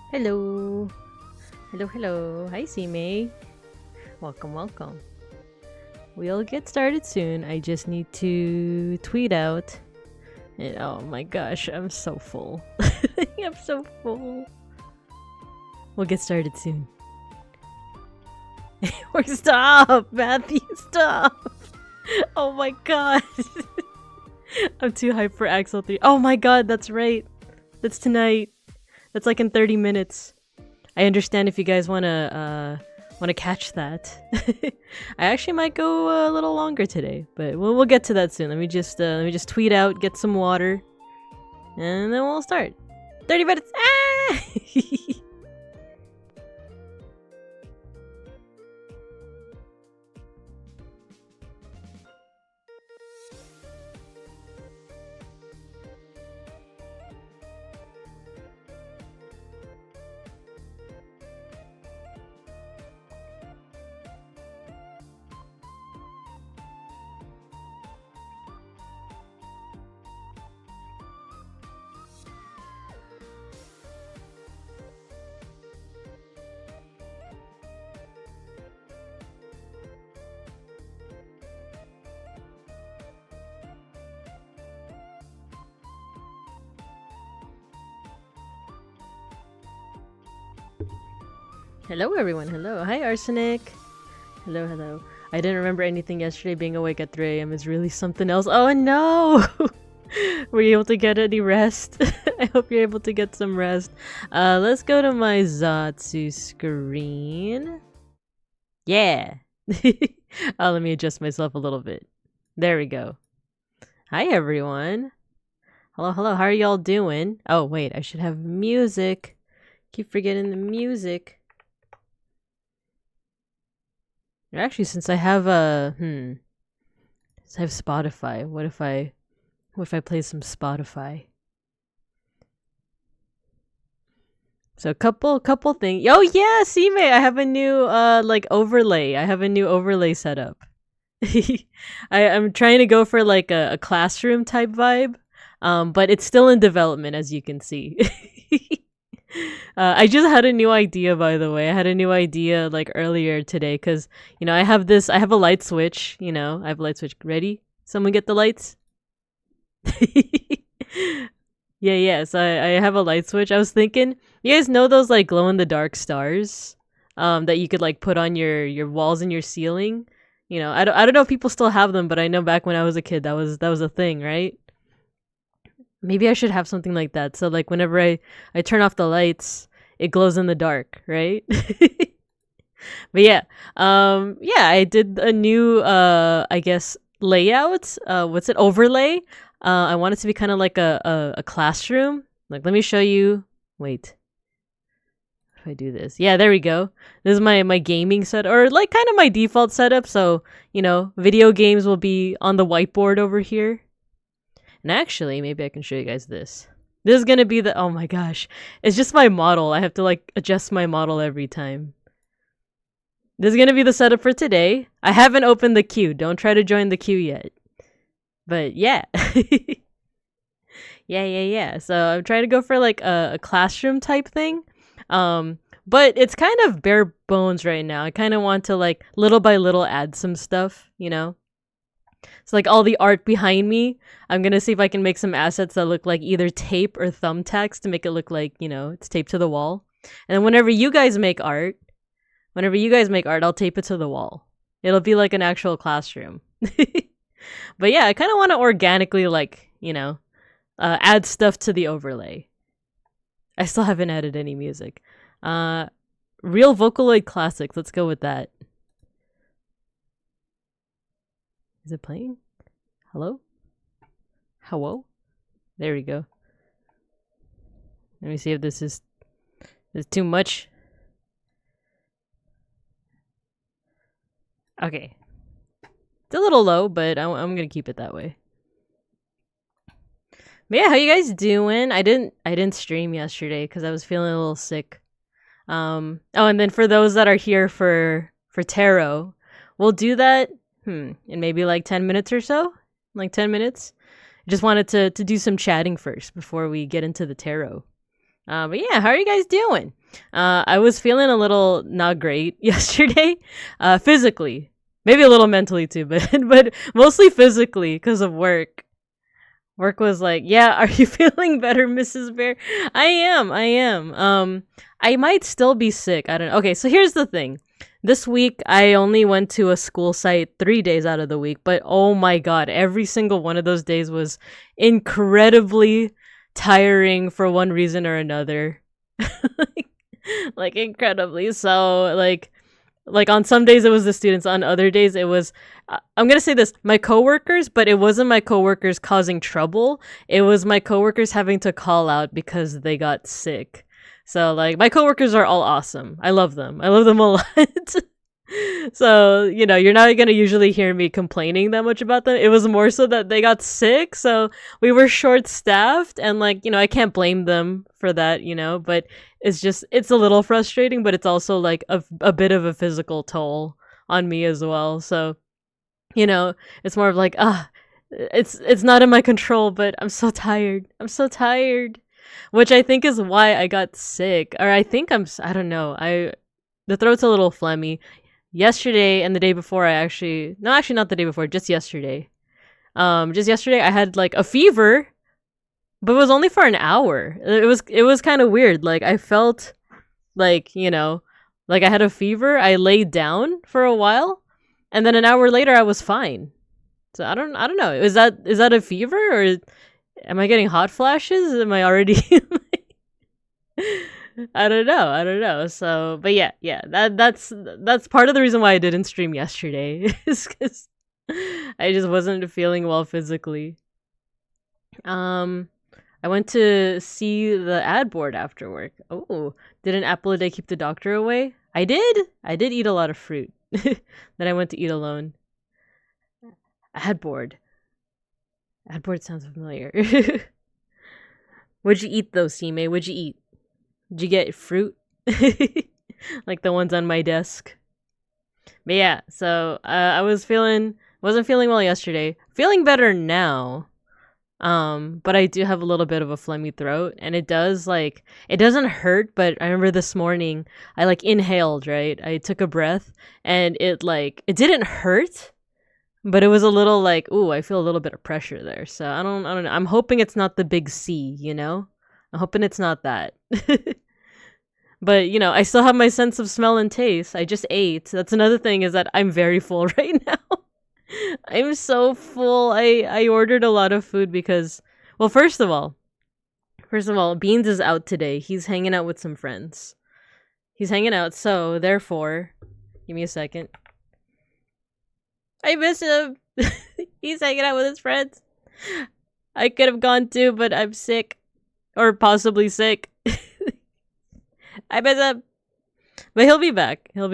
Hello. Hello. Hi, C-May. Welcome. We'll get started soon. I just need to tweet out. And, oh my gosh, I'm so full. I'm so full. We'll get started soon. Stop, Matthew, stop. Oh my god. I'm too hyped for Axel 3. Oh my god, that's right. That's tonight. That's like in 30 minutes. I understand if you guys wanna catch that. I actually might go a little longer today, but we'll get to that soon. Let me just tweet out, get some water, and then we'll start. 30 minutes. Ah! Hello everyone, hello. Hi Arsenic. Hello. I didn't remember anything yesterday. Being awake at 3 a.m. is really something else. Oh no! Were you able to get any rest? I hope you're able to get some rest. Let's go to my Zatsu screen. Yeah! Let me adjust myself a little bit. There we go. Hi everyone. Hello. How are y'all doing? Oh wait, I should have music. Keep forgetting the music. Actually, since I have since I have Spotify, what if I play some Spotify? So a couple things. Oh yeah, C-May, I have a new like overlay. I have a new overlay setup. I'm trying to go for like a classroom type vibe, but it's still in development, as you can see. I just had a new idea, by the way. I had a new idea like earlier today because, I have a light switch, I have a light switch. Ready? Someone get the lights? Yeah. So I have a light switch. I was thinking, you guys know those like glow in the dark stars that you could like put on your walls and your ceiling? I don't know if people still have them, but I know back when I was a kid that was a thing, right? Maybe I should have something like that. So like whenever I turn off the lights, it glows in the dark, right? But yeah. I did a new I guess layout. What's it? Overlay. I want it to be kind of like a classroom. Like let me show you. Wait. If I do this. Yeah, there we go. This is my gaming set, or like kind of my default setup. So, video games will be on the whiteboard over here. And actually, maybe I can show you guys this. This is gonna be oh my gosh. It's just my model. I have to like adjust my model every time. This is gonna be the setup for today. I haven't opened the queue. Don't try to join the queue yet. But yeah. Yeah. So I'm trying to go for like a classroom type thing. But it's kind of bare bones right now. I kind of want to like little by little add some stuff, So like all the art behind me, I'm going to see if I can make some assets that look like either tape or thumbtacks to make it look like, it's taped to the wall. And then whenever you guys make art, I'll tape it to the wall. It'll be like an actual classroom. But yeah, I kind of want to organically like, add stuff to the overlay. I still haven't added any music. Real Vocaloid Classics. Let's go with that. Is it playing? Hello? There we go. Let me see if this is too much. Okay. It's a little low, but I'm gonna keep it that way. But yeah, how you guys doing? I didn't stream yesterday because I was feeling a little sick. And then for those that are here for tarot, we'll do that in maybe like 10 minutes or so. Like 10 minutes. Just wanted to do some chatting first before we get into the tarot. But yeah, how are you guys doing? I was feeling a little not great yesterday, physically, maybe a little mentally too, but mostly physically because of work. Work was like, yeah, are you feeling better, Mrs. Bear? I am. I am. I might still be sick. I don't know. Okay, so here's the thing. This week, I only went to a school site 3 days out of the week, but oh my god, every single one of those days was incredibly tiring for one reason or another. like incredibly so. Like on some days it was the students, on other days it was I'm gonna say this, my coworkers, but it wasn't my coworkers causing trouble. It was my coworkers having to call out because they got sick. So like my coworkers are all awesome. I love them. I love them a lot. So, you're not gonna usually hear me complaining that much about them. It was more so that they got sick, so we were short staffed, and like, I can't blame them for that, but it's a little frustrating, but it's also like a bit of a physical toll on me as well. So, it's more of like, it's not in my control, but I'm so tired. I'm so tired. Which I think is why I got sick. Or I think I don't know. The throat's a little phlegmy. Yesterday and the day before actually not the day before, just yesterday. Just yesterday I had like a fever, but it was only for an hour. It was kind of weird. Like I felt like, like I had a fever. I laid down for a while, and then an hour later I was fine. So I don't know. Is that a fever, or am I getting hot flashes? Am I already I don't know. So, but yeah, that's part of the reason why I didn't stream yesterday is because I just wasn't feeling well physically. I went to see the ad board after work. Oh, did an apple a day keep the doctor away? I did eat a lot of fruit. Then I went to eat alone. Ad board. Ad board sounds familiar. What'd you eat though, Sime? What'd you eat? Did you get fruit? Like the ones on my desk? But yeah, so I wasn't feeling well yesterday. Feeling better now. But I do have a little bit of a phlegmy throat, and it doesn't hurt, but I remember this morning I like inhaled, right? I took a breath, and it didn't hurt, but it was a little like, ooh, I feel a little bit of pressure there. So I don't know. I'm hoping it's not the big C, I'm hoping it's not that. But, I still have my sense of smell and taste. I just ate. That's another thing, is that I'm very full right now. I'm so full. I ordered a lot of food because, well, first of all, Beans is out today. He's hanging out with some friends. He's hanging out, so therefore, give me a second. I miss him. He's hanging out with his friends. I could have gone too, but I'm sick. Or possibly sick. I miss him. But he'll be back. But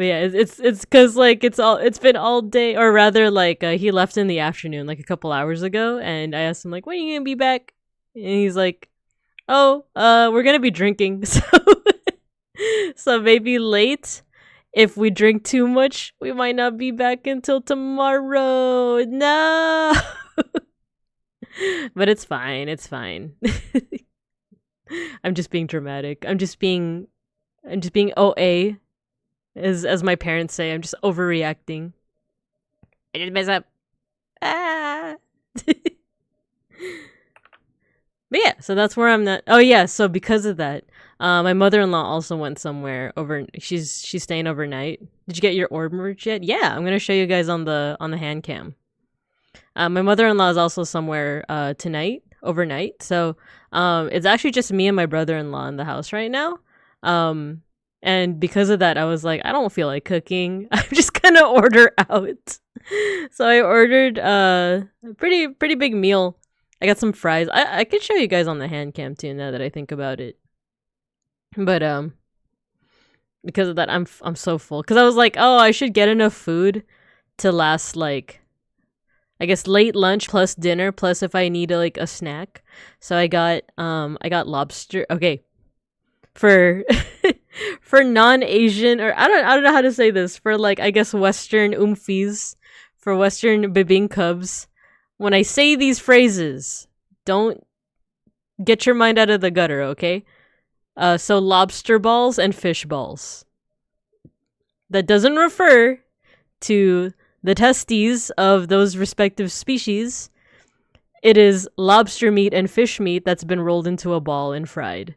yeah, it's because like it's been all day, or rather like he left in the afternoon, like a couple hours ago, and I asked him like, when are you gonna be back? And he's like, oh, we're gonna be drinking, so maybe late. If we drink too much, we might not be back until tomorrow. No. But it's fine. I'm just being dramatic. I'm just being OA. As my parents say, I'm just overreacting. I just mess up. But yeah, so that's where I'm not. Oh yeah, so because of that, my mother-in-law also went somewhere over. She's staying overnight. Did you get your orb merch yet? Yeah, I'm gonna show you guys on the hand cam. My mother-in-law is also somewhere tonight, overnight. So it's actually just me and my brother-in-law in the house right now. And because of that, I was like, I don't feel like cooking. I'm just gonna order out. So I ordered a pretty big meal. I got some fries. I could show you guys on the hand cam too, now that I think about it. But because of that, I'm so full. Because I was like, oh, I should get enough food to last like, I guess, late lunch plus dinner plus if I need like a snack. So I got lobster. Okay, for for non-Asian, or I don't know how to say this, for like, I guess, Western umfis, for Western bibimbap's. When I say these phrases, don't get your mind out of the gutter, okay? So lobster balls and fish balls. That doesn't refer to the testes of those respective species. It is lobster meat and fish meat that's been rolled into a ball and fried.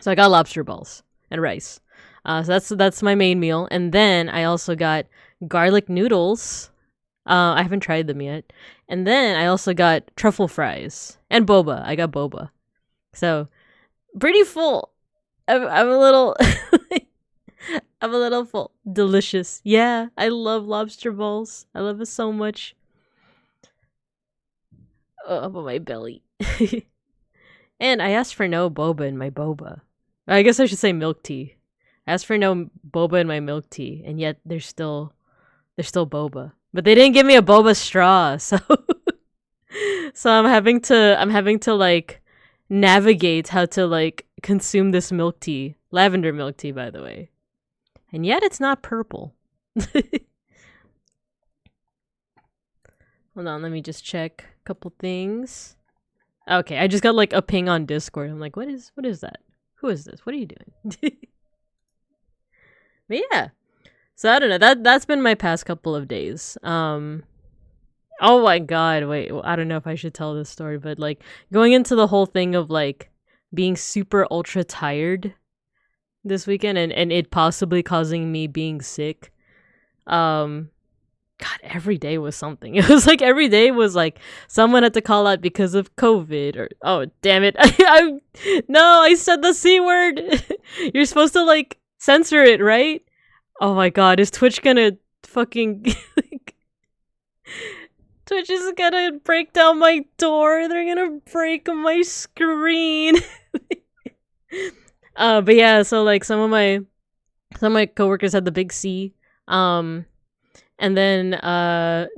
So I got lobster balls and rice. So that's my main meal. And then I also got garlic noodles. I haven't tried them yet. And then I also got truffle fries and boba. I got boba. So pretty full. I'm a little I'm a little full. Delicious. Yeah, I love lobster balls. I love it so much. Oh, but my belly. And I asked for no boba in my boba. I guess I should say milk tea. I asked for no boba in my milk tea, and yet there's still boba. But they didn't give me a boba straw, so so I'm having to like navigate how to like consume this milk tea. Lavender milk tea, by the way. And yet it's not purple. Hold on, let me just check a couple things. Okay, I just got like a ping on Discord. I'm like, what is that? Who is this? What are you doing? But yeah. So I don't know. That's been my past couple of days. Oh my god, wait, I don't know if I should tell this story, but like going into the whole thing of like being super ultra tired this weekend and it possibly causing me being sick. God, every day was something. It was like every day was like someone had to call out because of COVID or oh damn it. I said the C word. You're supposed to like censor it, right? Oh my god, is Twitch gonna fucking Twitch is gonna break down my door. They're gonna break my screen. But yeah, so like some of my coworkers had the big C. And then what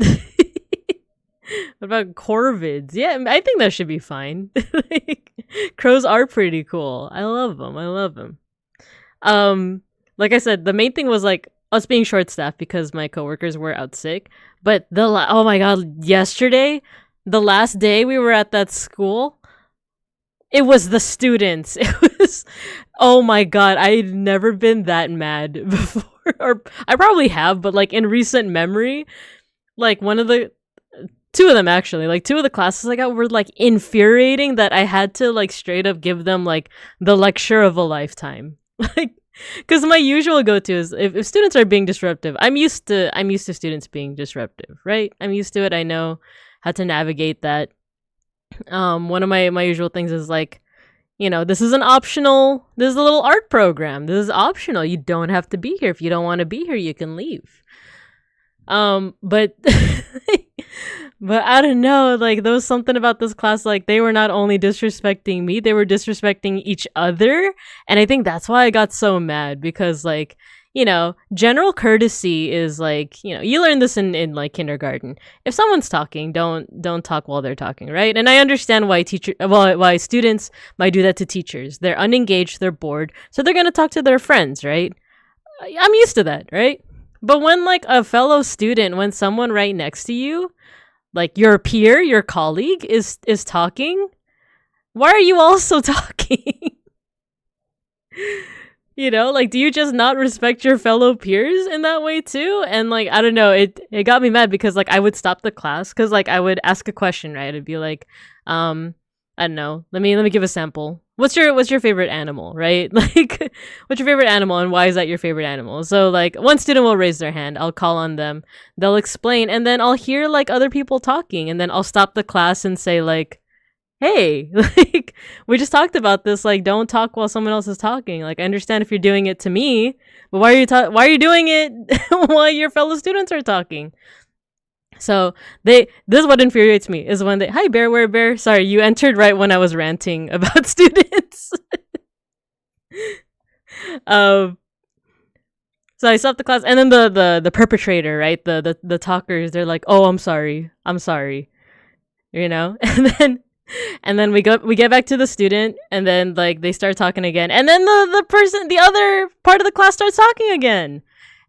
about corvids? Yeah, I think that should be fine. Like, crows are pretty cool. I love them. Like I said, the main thing was like us being short-staffed because my coworkers were out sick. But oh my god, yesterday, the last day we were at that school, it was the students. It was, oh my god, I'd never been that mad before. Or I probably have, but like in recent memory, like two of them actually, like two of the classes I got were like infuriating that I had to like straight up give them like the lecture of a lifetime. Like, because my usual go-to is if students are being disruptive, I'm used to students being disruptive, right? I'm used to it. I know how to navigate that. One of my usual things is like, this is a little art program. This is optional. You don't have to be here. If you don't want to be here, you can leave. But but I don't know, like there was something about this class, like they were not only disrespecting me, they were disrespecting each other. And I think that's why I got so mad, because like, general courtesy is like, you learn this in like kindergarten. If someone's talking, don't talk while they're talking, right? And I understand why why students might do that to teachers. They're unengaged, they're bored, so they're gonna talk to their friends, right? I'm used to that, right? But when like a fellow student, when someone right next to you, like your peer, your colleague is talking, why are you also talking? Like, do you just not respect your fellow peers in that way too? And like, I don't know, it got me mad because like I would stop the class because like I would ask a question, right? It'd be like, I don't know, let me give a sample. What's your favorite animal, right? Like, what's your favorite animal and why is that your favorite animal? So like one student will raise their hand, I'll call on them, they'll explain, and then I'll hear like other people talking, and then I'll stop the class and say like, hey, like, we just talked about this, like, don't talk while someone else is talking. Like, I understand if you're doing it to me, but why are you doing it while your fellow students are talking? So this is what infuriates me, is when hi bear, where bear? Sorry, you entered right when I was ranting about students. So I stopped the class, and then the perpetrator, right? The talkers, they're like, oh, I'm sorry. And then we get back to the student, and then like they start talking again, and then the other part of the class starts talking again,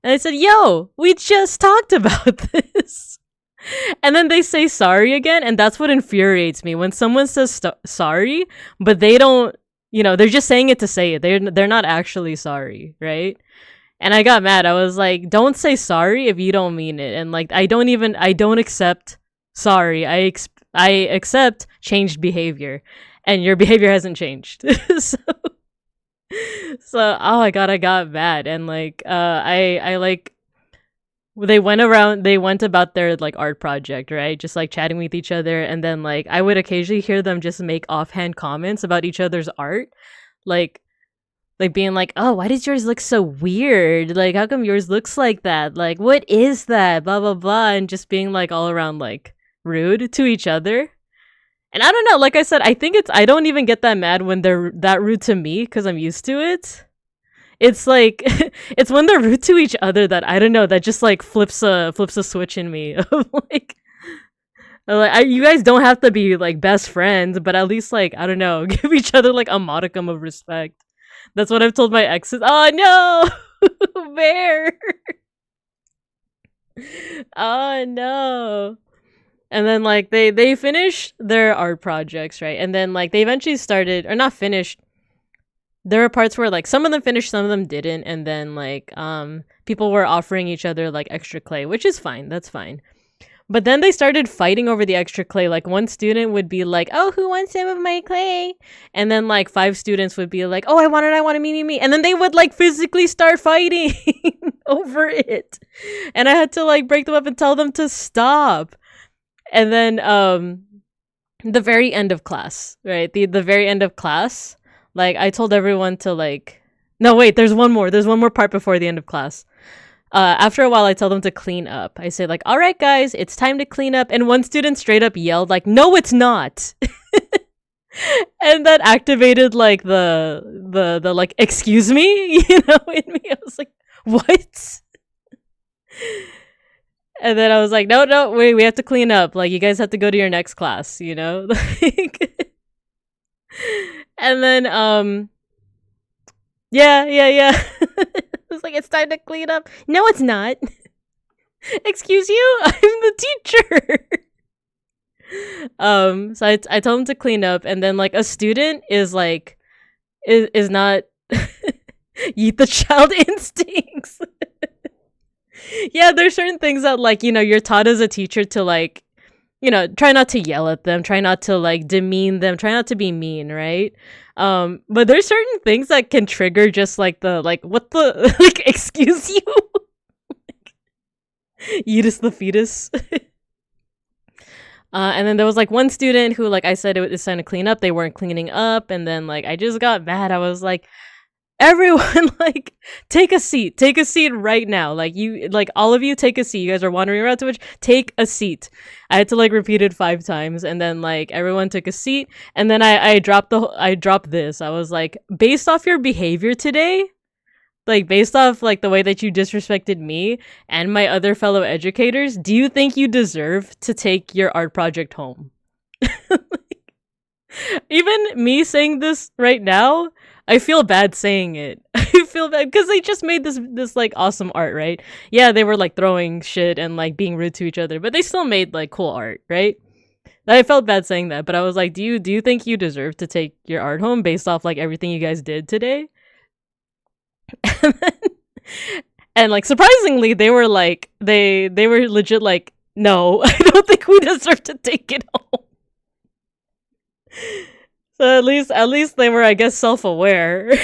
and I said, yo, we just talked about this. And then they say sorry again, and that's what infuriates me when someone says sorry, but they don't, they're just saying it to say it. They're not actually sorry, right? And I got mad. I was like, don't say sorry if you don't mean it. And like, I don't accept sorry. I accept changed behavior, and your behavior hasn't changed. so oh my god, I got mad. And like, I like, they went about their like art project, right? Just like chatting with each other. And then like, I would occasionally hear them just make offhand comments about each other's art. Like being like, oh, why does yours look so weird? Like, how come yours looks like that? Like, what is that? Blah, blah, blah. And just being like all around like rude to each other. And I don't know, like I said, I don't even get that mad when they're that rude to me because I'm used to it. It's like, it's when they're rude to each other that, I don't know, that just like flips a switch in me. Of like, you guys don't have to be like best friends, but at least like, I don't know, give each other like a modicum of respect. That's what I've told my exes. Oh no, Bear. Oh no. And then like they finished their art projects, right? And then like they eventually started, or not finished. There were parts where like some of them finished, some of them didn't, and then like people were offering each other like extra clay, which is fine. That's fine. But then they started fighting over the extra clay. Like one student would be like, "Oh, who wants some of my clay?" And then like 5 students would be like, "Oh, I want it, me." And then they would like physically start fighting over it. And I had to like break them up and tell them to stop. And then the very end of class, right? The very end of class, like I told everyone to like, no, wait, there's one more part before the end of class. After a while, I tell them to clean up. I say like, all right, guys, it's time to clean up. And one student straight up yelled like, no, it's not. And that activated like the like, excuse me, in me. I was like, what? And then I was like, no, wait, we have to clean up. Like, you guys have to go to your next class, Like, and then, yeah. It's like, it's time to clean up. No, it's not. Excuse you? I'm the teacher. So I told him to clean up, and then like a student is like, is not eat the child instincts. Yeah, there's certain things that like, you're taught as a teacher to like, try not to yell at them, try not to like demean them, try not to be mean, right? But there's certain things that can trigger just like the like, what the like, excuse you? Uterus the fetus. And then there was like one student who, like I said, it was time to clean up. They weren't cleaning up, and then like I just got mad. I was like, everyone, like, take a seat right now. Like, you, like, all of you take a seat. You guys are wandering around too much. Take a seat. I had to like repeat it 5 times, and then like everyone took a seat, and then I dropped this. I was like, based off your behavior today, like based off like the way that you disrespected me and my other fellow educators, do you think you deserve to take your art project home? Even me saying this right now, I feel bad saying it. I feel bad because they just made this like awesome art, right? Yeah, they were like throwing shit and like being rude to each other, but they still made like cool art, right? I felt bad saying that, but I was like, do you think you deserve to take your art home based off like everything you guys did today? And like surprisingly, they were like they were legit like, no, I don't think we deserve to take it home. So at least they were, I guess, self-aware.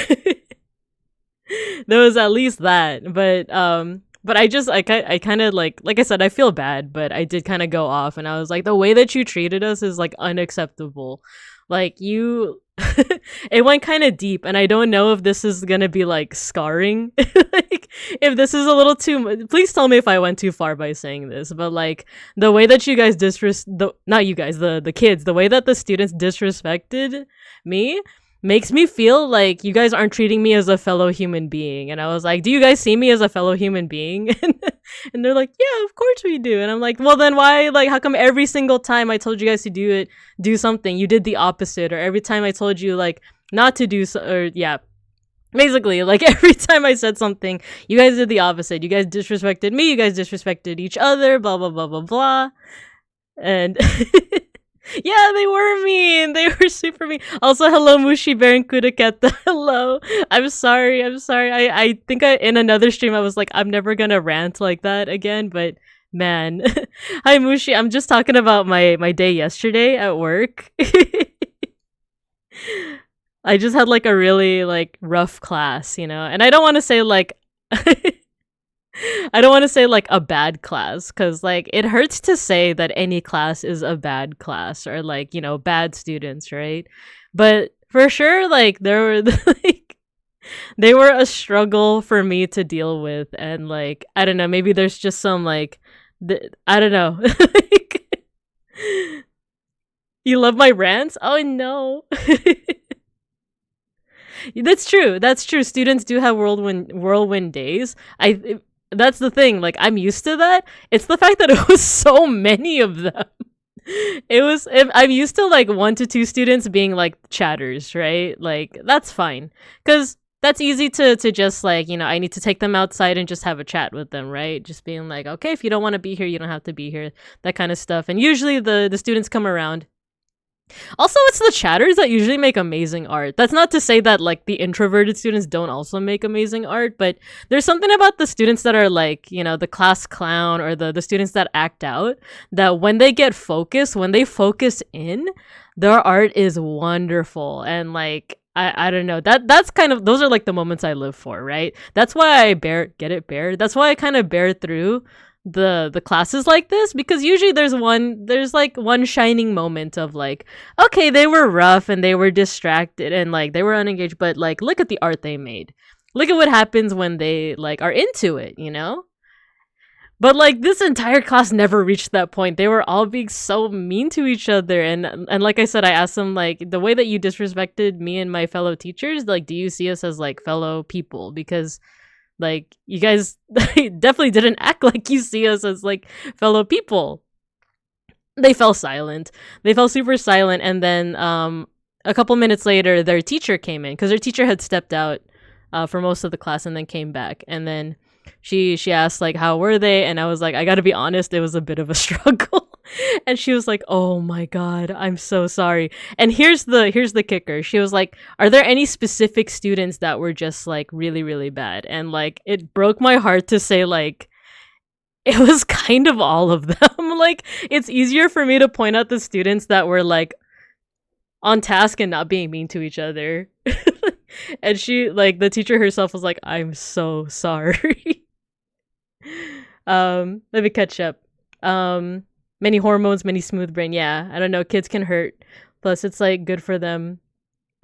There was at least that, but I kind of like I said, I feel bad, but I did kind of go off, and I was like, the way that you treated us is like unacceptable. Like, you it went kind of deep, and I don't know if this is gonna be like scarring. Like, if this is a little too much, please tell me if I went too far by saying this, but like the way that you guys not you guys, the kids, the way that the students disrespected me makes me feel like you guys aren't treating me as a fellow human being. And I was like, do you guys see me as a fellow human being? And they're like, yeah, of course we do. And I'm like, well, then why, like, how come every single time I told you guys to do something, you did the opposite? Or every time I told you like not to do so, or yeah, basically like every time I said something, you guys did the opposite. You guys disrespected me, you guys disrespected each other, blah blah blah blah blah. And yeah, they were mean. They were super mean. Also, hello, Mushi Bear and Kudaketa. Hello. I'm sorry. I'm sorry. I think in another stream I was like, I'm never gonna rant like that again. But man, hi Mushi. I'm just talking about my day yesterday at work. I just had like a really like rough class, and I don't want to say like I don't want to say like a bad class because like it hurts to say that any class is a bad class or like, bad students, right? But for sure, like there were like they were a struggle for me to deal with. And like, I don't know, maybe there's just some like, I don't know. Like, you love my rants? Oh no. That's true. That's true. Students do have whirlwind days. That's the thing. Like I'm used to that. It's the fact that it was so many of them. I'm used to like 1 to 2 students being like chatters, right? Like that's fine. Cuz that's easy to just like, I need to take them outside and just have a chat with them, right? Just being like, "Okay, if you don't want to be here, you don't have to be here." That kind of stuff. And usually the students come around. Also, it's the chatters that usually make amazing art. That's not to say that like the introverted students don't also make amazing art, but there's something about the students that are like, the class clown or the students that act out, that when they get focused, when they focus in, their art is wonderful. And like I don't know. That's kind of, those are like the moments I live for, right? That's why I bear. That's why I kind of bear through the classes like this, because usually there's like one shining moment of like, okay, they were rough and they were distracted and like they were unengaged, but like look at the art they made, look at what happens when they like are into it, but like this entire class never reached that point. They were all being so mean to each other. And like I said, I asked them like, the way that you disrespected me and my fellow teachers, like, do you see us as like fellow people? Because like you guys definitely didn't act like you see us as like fellow people. They fell silent. They fell super silent. And then a couple minutes later, their teacher came in because their teacher had stepped out for most of the class and then came back. And then she asked like, how were they? And I was like, I gotta be honest, it was a bit of a struggle. And she was like, oh my god, I'm so sorry. And here's the kicker. She was like, are there any specific students that were just like really, really bad? And like it broke my heart to say like it was kind of all of them. Like it's easier for me to point out the students that were like on task and not being mean to each other. And she, like, the teacher herself was like, I'm so sorry. Let me catch up. Many hormones, many smooth brain. Yeah, I don't know. Kids can hurt. Plus, it's like good for them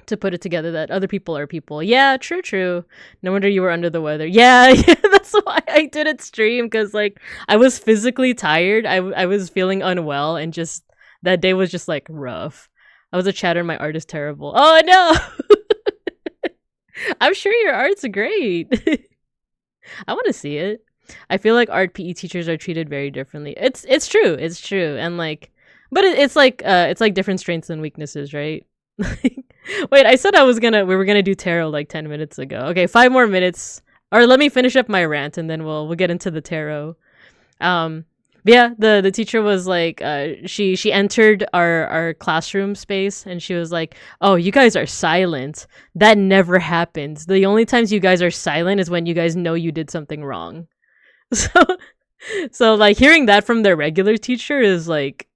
to put it together that other people are people. Yeah, true. No wonder you were under the weather. Yeah, that's why I didn't stream, because like I was physically tired. I was feeling unwell, and just that day was just like rough. I was a chatter. My art is terrible. Oh no. I'm sure your art's great. I want to see it. I feel like art PE teachers are treated very differently. It's true. It's true. And like, but it's like different strengths and weaknesses, right? Wait, I said we were gonna do tarot like 10 minutes ago. Okay, 5 more minutes. Or let me finish up my rant and then we'll get into the tarot. But yeah, the teacher was like, she entered our classroom space and she was like, oh, you guys are silent. That never happens. The only times you guys are silent is when you guys know you did something wrong. So like hearing that from their regular teacher is like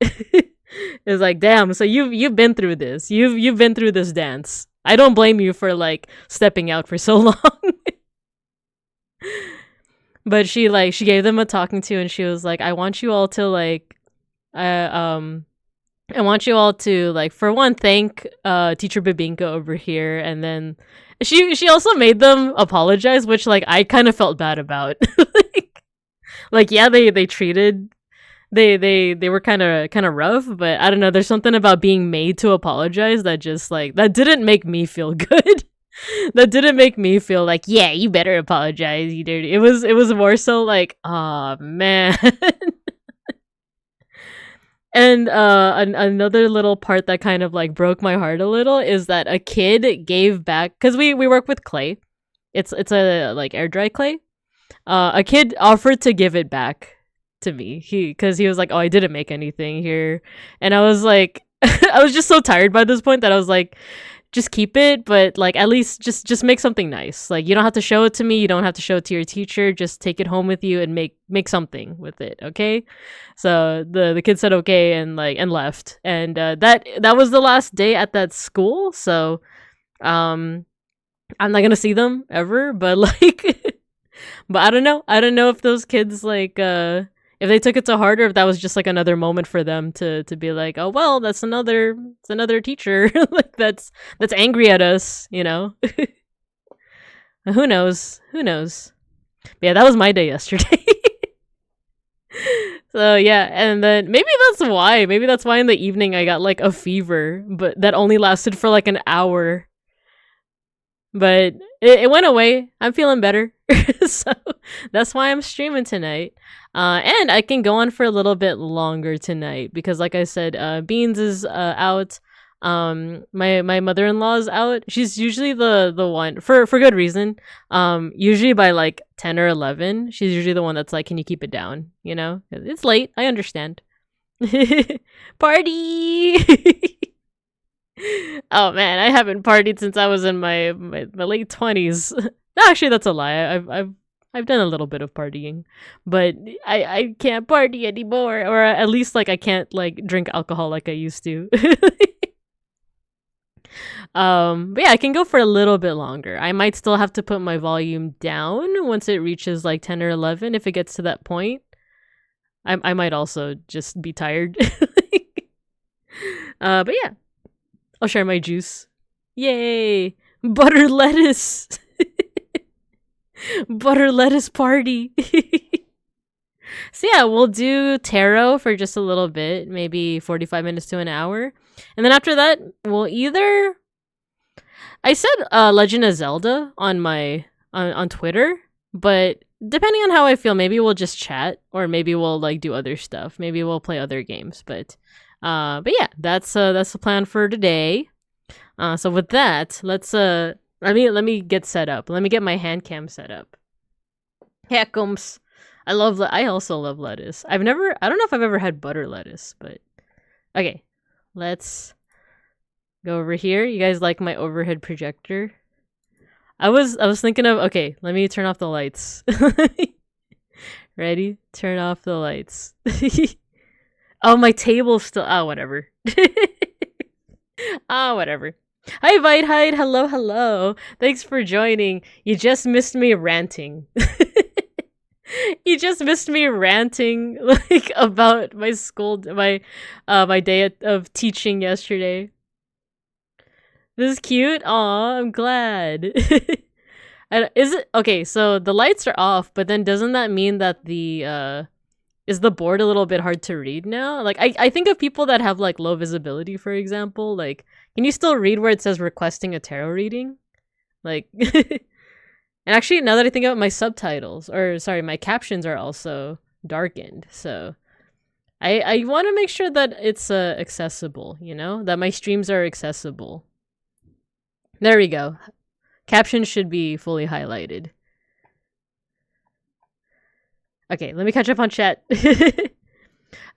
is like, damn, so you've been through this. You've been through this dance. I don't blame you for like stepping out for so long. But she gave them a talking to, and she was like, I want you all to like I want you all to like, for one, thank teacher Babinka over here, and then she also made them apologize, which like I kind of felt bad about. like yeah, they treated they were kind of rough, but I don't know, there's something about being made to apologize that just like that didn't make me feel good. That didn't make me feel like, yeah, you better apologize, you dirty. It was more so like, oh man. And another little part that kind of like broke my heart a little is that a kid gave back, because we work with clay. It's a like air dry clay. A kid offered to give it back to me. Because he was like, "Oh, I didn't make anything here," and I was like, I was just so tired by this point that I was like, just keep it, but like at least just make something nice. Like you don't have to show it to me, you don't have to show it to your teacher. Just take it home with you and make something with it, okay? So the kid said okay and left, and that was the last day at that school. So um, I'm not gonna see them ever, but like, but I don't know if those kids like if they took it to heart or if that was just like another moment for them to be like, oh well, it's another teacher like that's angry at us, you know. Who knows? Who knows? But yeah, that was my day yesterday. So yeah, and then maybe that's why in the evening I got like a fever, but that only lasted for like an hour. But it went away. I'm feeling better. So that's why I'm streaming tonight. And I can go on for a little bit longer tonight because like I said, Beans is out. My mother-in-law's out. She's usually the one for good reason. Usually by like 10 or 11, she's usually the one that's like, "Can you keep it down?" You know? It's late. I understand. Party. Oh man, I haven't partied since I was in my late 20s. Actually, that's a lie. I've done a little bit of partying, but I can't party anymore, or at least like I can't like drink alcohol like I used to. But yeah, I can go for a little bit longer. I might still have to put my volume down once it reaches like 10 or 11 if it gets to that point. I might also just be tired. But yeah. I'll share my juice. Yay! Butter lettuce! Butter lettuce party! So yeah, we'll do tarot for just a little bit, maybe 45 minutes to an hour. And then after that, we'll either... I said Legend of Zelda on my on Twitter, but depending on how I feel, maybe we'll just chat, or maybe we'll like do other stuff. Maybe we'll play other games, but yeah, that's the plan for today. So with that, let's let me get set up. Let me get my hand cam set up. Heckums. I also love lettuce. I don't know if I've ever had butter lettuce, but okay. Let's go over here. You guys like my overhead projector? I was thinking of, okay, let me turn off the lights. Ready? Turn off the lights. Oh, my table's still... Oh, whatever. Whatever. Hi, Vitehide. Hello, hello. Thanks for joining. You just missed me ranting. You just missed me ranting like about my school, my day of teaching yesterday. This is cute. Aw, I'm glad. Is it okay? So the lights are off, but then doesn't that mean that is the board a little bit hard to read now? Like I think of people that have like low visibility, for example. Like, can you still read where it says requesting a tarot reading? Like, and actually, now that I think about it, my captions are also darkened. So I want to make sure that it's accessible. You know, that my streams are accessible. There we go. Captions should be fully highlighted. Okay, let me catch up on chat. I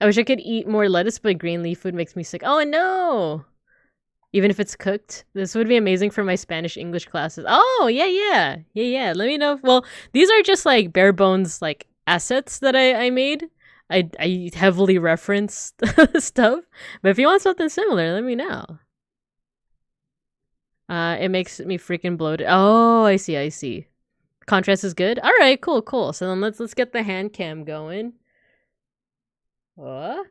wish I could eat more lettuce, but green leaf food makes me sick. Oh no! Even if it's cooked, this would be amazing for my Spanish English classes. Oh yeah. Let me know. Well, these are just like bare bones like assets that I made. I heavily referenced stuff, but if you want something similar, let me know. It makes me freaking bloated. Oh, I see. Contrast is good. All right, cool. So then let's get the hand cam going. What?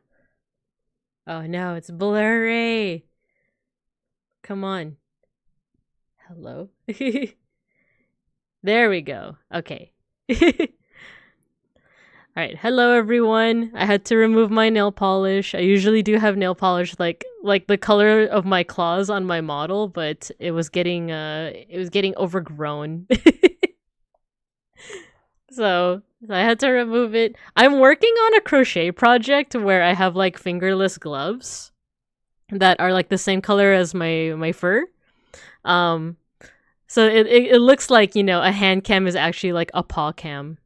Oh no, it's blurry. Come on. Hello. There we go. Okay. All right. Hello, everyone. I had to remove my nail polish. I usually do have nail polish like the color of my claws on my model, but it was getting overgrown. So I had to remove it. I'm working on a crochet project where I have like fingerless gloves that are like the same color as my fur. So it looks like, you know, a hand cam is actually like a paw cam.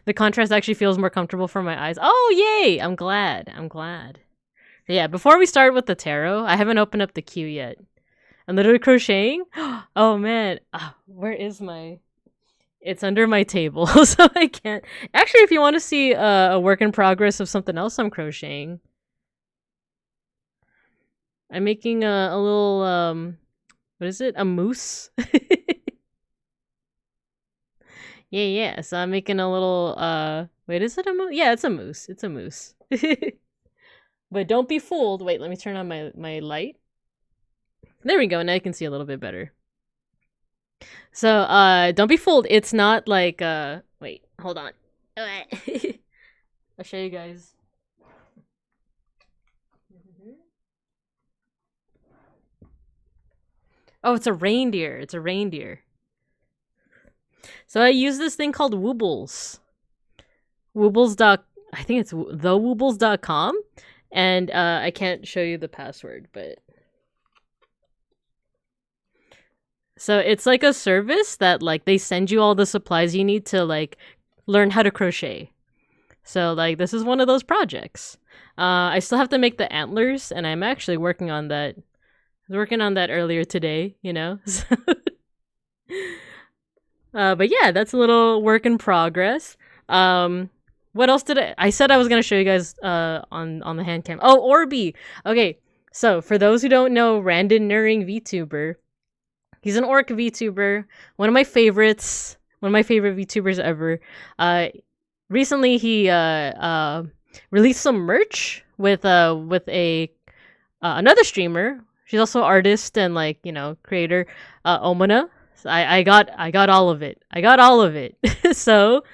The contrast actually feels more comfortable for my eyes. Oh, yay! I'm glad. Yeah, before we start with the tarot, I haven't opened up the queue yet. I'm literally crocheting. Oh man, where is my... It's under my table, so I can't... Actually, if you want to see a work in progress of something else I'm crocheting, I'm making a little, what is it? A moose? Yeah, so I'm making a little, wait, is it a moose? Yeah, it's a moose. It's a moose. But don't be fooled. Wait, let me turn on my light. There we go, now you can see a little bit better. So, don't be fooled. It's not like, wait, hold on. I'll show you guys. Oh, it's a reindeer. It's a reindeer. So I use this thing called Woobles. I think it's thewoobles.com. And I can't show you the password, but... So it's like a service that like they send you all the supplies you need to like learn how to crochet. So like this is one of those projects. I still have to make the antlers, and I'm actually working on that. I was working on that earlier today, you know? But yeah, that's a little work in progress. What else did I said I was going to show you guys on the hand cam. Oh, Orby. Okay, so for those who don't know, Randon Nuring VTuber, he's an orc VTuber, one of my favorite VTubers ever. Recently he released some merch with a another streamer. She's also artist and like, you know, creator, Omona. So I got all of it. So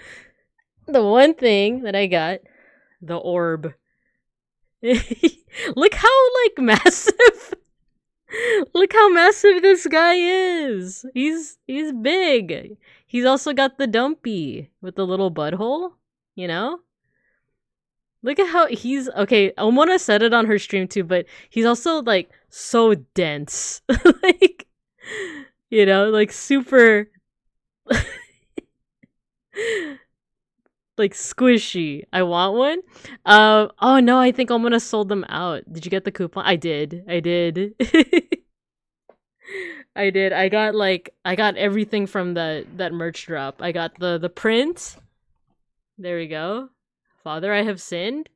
the one thing that I got, the orb. Look how like massive. Look how massive this guy is. He's big. He's also got the dumpy with the little butthole, you know? Look at how he's... Okay, Omona said it on her stream too, but he's also like so dense. Like, you know, like super... like squishy. I want one. Oh no, I think Omona sold them out. Did you get the coupon? I did. I did. I got everything from that merch drop. I got the print. There we go. Father, I have sinned.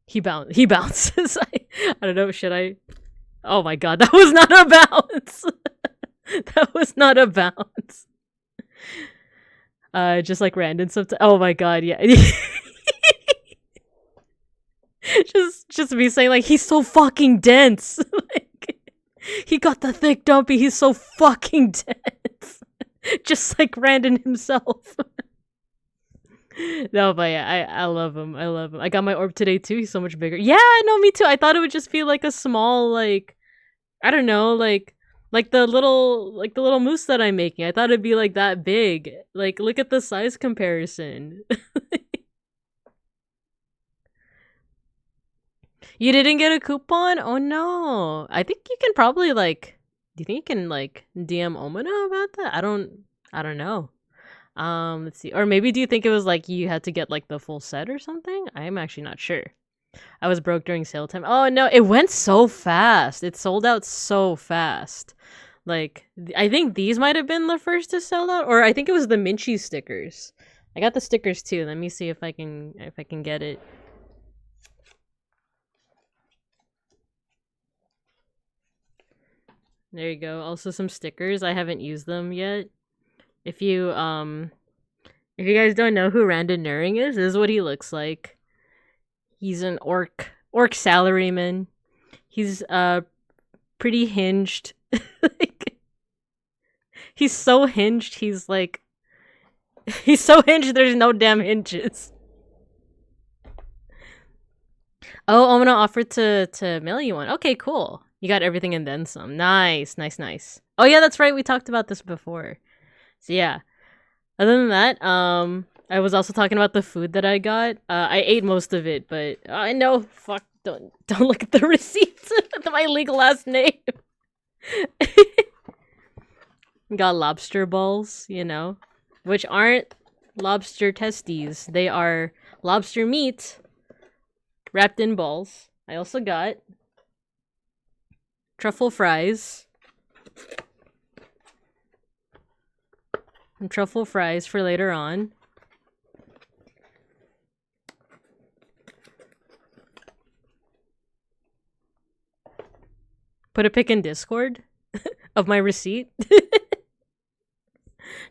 He bounces. I don't know, should I... Oh my god, that was not a bounce. That was not a bounce. Just like random sometimes. Oh my god, yeah. just me saying like he's so fucking dense. Like, he got the thick dumpy. He's so fucking dense. Just like Randon himself. No, but yeah, I love him. I got my orb today too. He's so much bigger. Yeah, no, me too. I thought it would just be like a small, like, I don't know, like the little moose that I'm making. I thought it'd be like that big. Like, look at the size comparison. You didn't get a coupon? Oh no. I think you can probably like... Do you think you can like DM Omona about that? I don't know. Let's see. Or maybe do you think it was like you had to get like the full set or something? I'm actually not sure. I was broke during sale time. Oh no, it went so fast. It sold out so fast. Like, I think these might have been the first to sell out, or I think it was the Minchie stickers. I got the stickers too. Let me see if I can get it. There you go. Also some stickers. I haven't used them yet. If you guys don't know who Randon Nuring is, this is what he looks like. He's an orc salaryman. He's pretty hinged. Like, he's so hinged. He's so hinged. There's no damn hinges. Oh, Omona offered to mail you one. Okay, cool. You got everything and then some. Nice. Oh yeah, that's right. We talked about this before. So yeah. Other than that, I was also talking about the food that I got. I ate most of it, but I know. Fuck! Don't look at the receipts with my legal last name. Got lobster balls, you know, which aren't lobster testes. They are lobster meat wrapped in balls. I also got truffle fries. And truffle fries for later on. Put a pic in Discord of my receipt.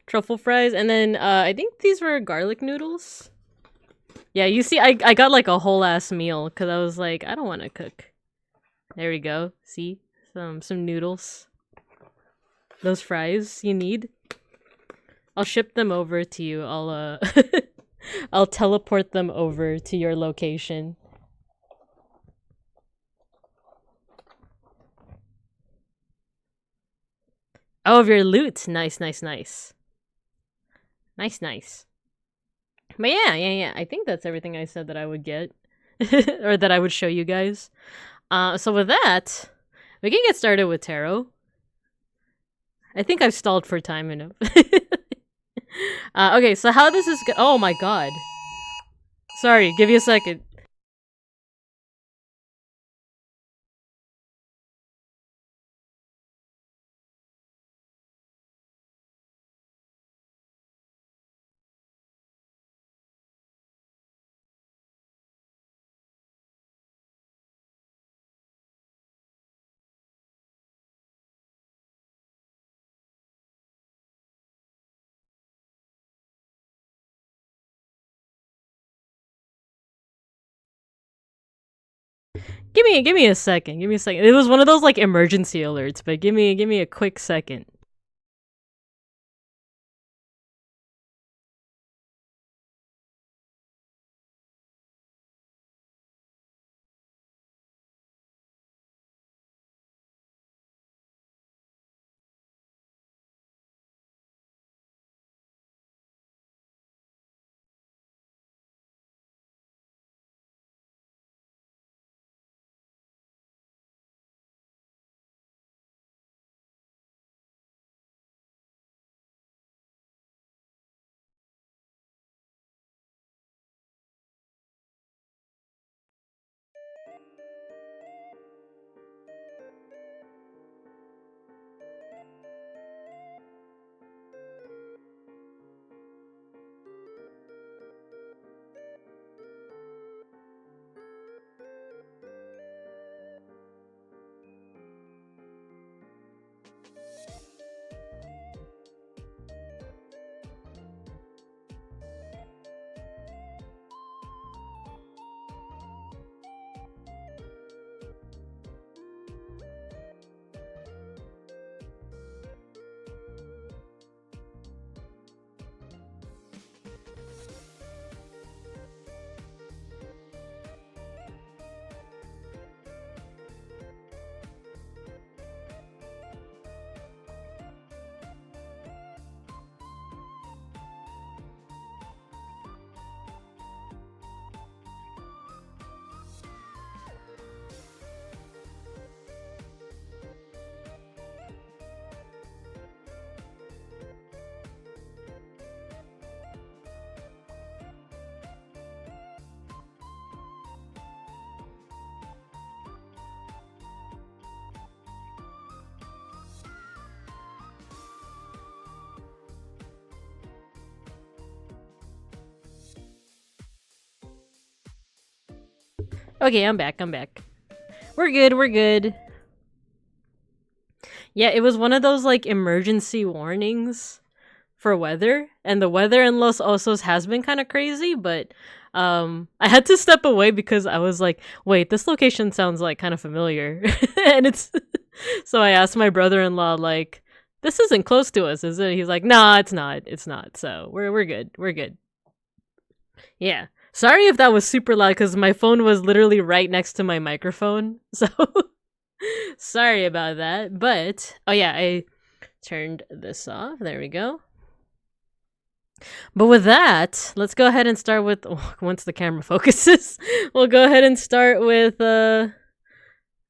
Truffle fries. And then I think these were garlic noodles. Yeah, you see, I got like a whole ass meal because I was like, I don't want to cook. There we go. See? Some noodles. Those fries you need. I'll ship them over to you. I'll I'll teleport them over to your location. Oh, of your loot. Nice, nice, nice. Nice, nice. But yeah. I think that's everything I said that I would get. Or that I would show you guys. So with that, we can get started with tarot. I think I've stalled for time enough. Okay, so how this is oh my god. Sorry, give me a second. Give me a second. Give me a second. It was one of those like emergency alerts, but give me a quick second. Okay, I'm back. We're good. Yeah, it was one of those like emergency warnings for weather, and the weather in Los Osos has been kind of crazy, but I had to step away because I was like, wait, this location sounds like kind of familiar. And it's so I asked my brother-in-law like, this isn't close to us, is it? He's like, nah, it's not. So we're good. Yeah. Sorry if that was super loud because my phone was literally right next to my microphone. So sorry about that. But oh yeah, I turned this off. There we go. But with that, let's go ahead and start with once the camera focuses, we'll go ahead and start with there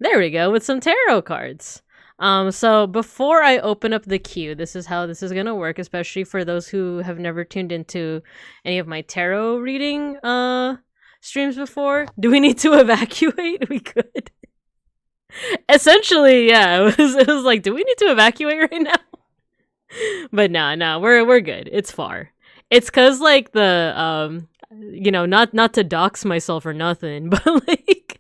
we go, with some tarot cards. So before I open up the queue, this is how this is gonna work, especially for those who have never tuned into any of my tarot reading streams before. Do we need to evacuate? We could. Essentially, yeah. It was like, do we need to evacuate right now? But no, we're good. It's far. It's cause like the not to dox myself or nothing, but like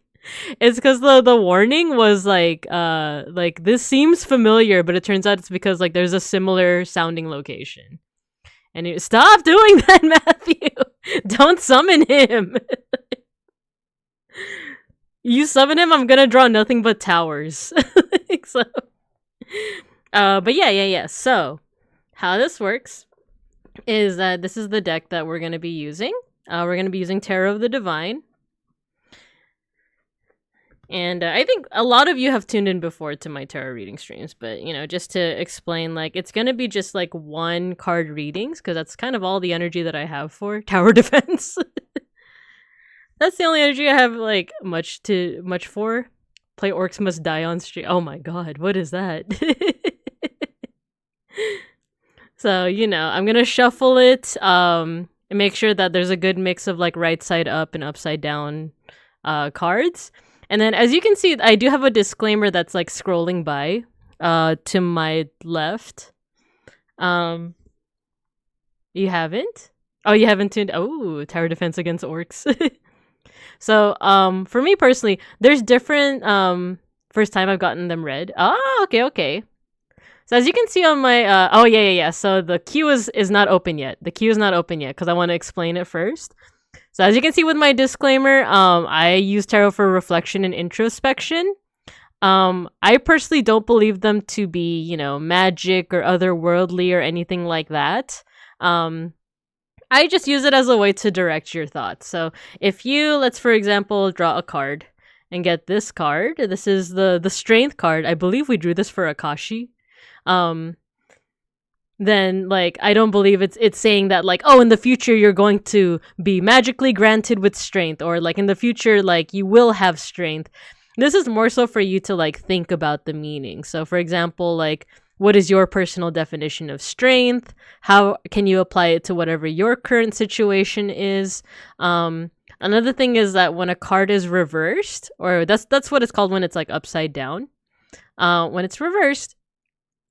it's because the warning was like this seems familiar, but it turns out it's because like there's a similar sounding location. And stop doing that, Matthew. Don't summon him. You summon him, I'm gonna draw nothing but towers. So, but yeah. So, how this works is that this is the deck that we're gonna be using. We're gonna be using Tarot of the Divine. And I think a lot of you have tuned in before to my tarot reading streams, but just to explain, like it's gonna be just like one card readings because that's kind of all the energy that I have for tower defense. That's the only energy I have like much for. Play Orcs Must Die on stream. Oh my god, what is that? So I'm gonna shuffle it and make sure that there's a good mix of like right side up and upside down cards. And then as you can see, I do have a disclaimer that's like scrolling by to my left. You haven't? Oh, you haven't tuned. Oh, tower defense against orcs. So for me personally, there's different first time I've gotten them read. Oh, okay. So as you can see on my oh yeah. So the queue is not open yet. The queue is not open yet because I want to explain it first. So as you can see with my disclaimer, I use tarot for reflection and introspection. I personally don't believe them to be, magic or otherworldly or anything like that. I just use it as a way to direct your thoughts. So if you, let's for example, draw a card and get this card. This is the strength card. I believe we drew this for Akashi. Then like I don't believe it's saying that like, oh, in the future you're going to be magically granted with strength, or like in the future like you will have strength. This is more so for you to like think about the meaning. So for example, like what is your personal definition of strength? How can you apply it to whatever your current situation is? Another thing is that when a card is reversed, or that's what it's called when it's like upside down. When it's reversed,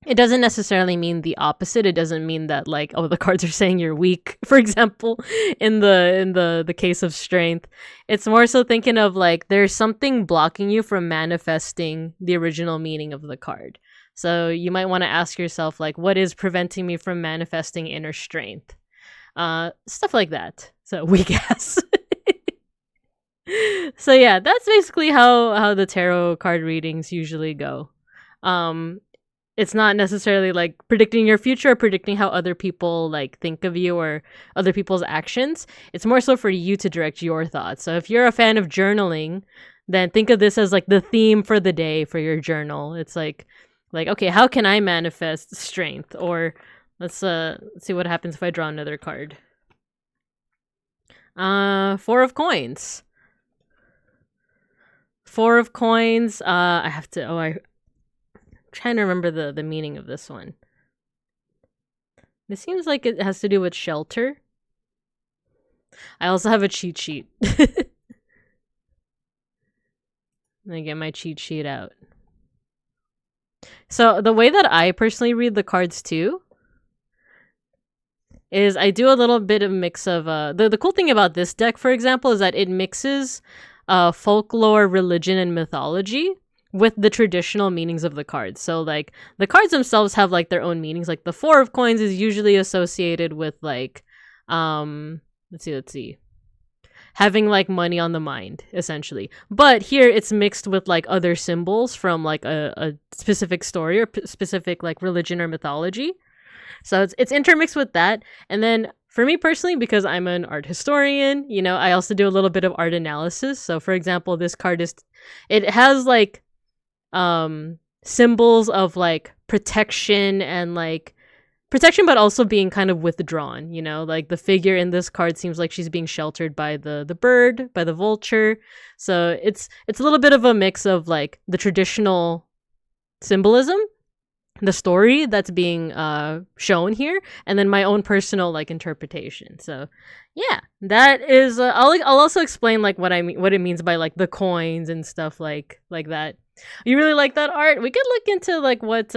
it doesn't necessarily mean the opposite. It doesn't mean that like, oh, the cards are saying you're weak, for example, in the case of strength. It's more so thinking of like there's something blocking you from manifesting the original meaning of the card. So you might want to ask yourself like, what is preventing me from manifesting inner strength? Stuff like that. So weak ass. So yeah, that's basically how the tarot card readings usually go. It's not necessarily like predicting your future or predicting how other people like think of you or other people's actions. It's more so for you to direct your thoughts. So if you're a fan of journaling, then think of this as like the theme for the day for your journal. It's like okay, how can I manifest strength? Or let's see what happens if I draw another card. 4 of coins. 4 of coins. I have to. I'm trying to remember the meaning of this one. This seems like it has to do with shelter. I also have a cheat sheet. Let me get my cheat sheet out. So the way that I personally read the cards too is I do a little bit of mix of the cool thing about this deck, for example, is that it mixes folklore, religion, and mythology with the traditional meanings of the cards. So like the cards themselves have like their own meanings. Like the 4 of coins is usually associated with like let's see. Having like money on the mind, essentially. But here it's mixed with like other symbols from like a specific story or specific like religion or mythology. So it's intermixed with that. And then for me personally, because I'm an art historian, I also do a little bit of art analysis. So for example, this card it has like symbols of like protection and like protection, but also being kind of withdrawn, like the figure in this card seems like she's being sheltered by the bird, by the vulture. So it's a little bit of a mix of like the traditional symbolism, the story that's being shown here, and then my own personal like interpretation. So yeah, that is I'll also explain like what it means by like the coins and stuff like that. You really like that art? We could look into like what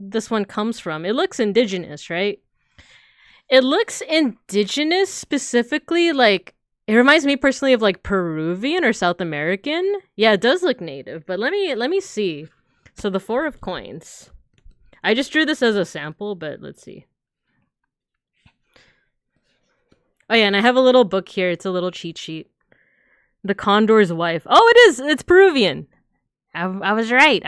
this one comes from. It looks indigenous, right? It looks indigenous, specifically like it reminds me personally of like Peruvian or South American. Yeah, it does look native, but let me see. So the 4 of coins. I just drew this as a sample, but let's see. Oh yeah, and I have a little book here. It's a little cheat sheet. The Condor's Wife. Oh, it is! It's Peruvian! I was right.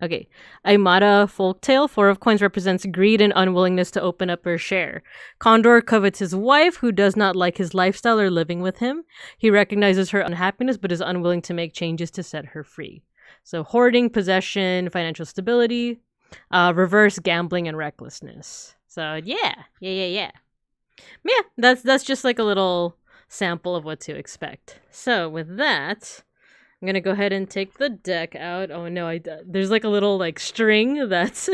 Okay. Aymara folktale. 4 of coins represents greed and unwillingness to open up or share. Condor covets his wife, who does not like his lifestyle or living with him. He recognizes her unhappiness, but is unwilling to make changes to set her free. So hoarding, possession, financial stability, reverse gambling, and recklessness. So yeah. Yeah, that's just like a little sample of what to expect. So with that, I'm gonna go ahead and take the deck out. Oh no, there's like a little like string that's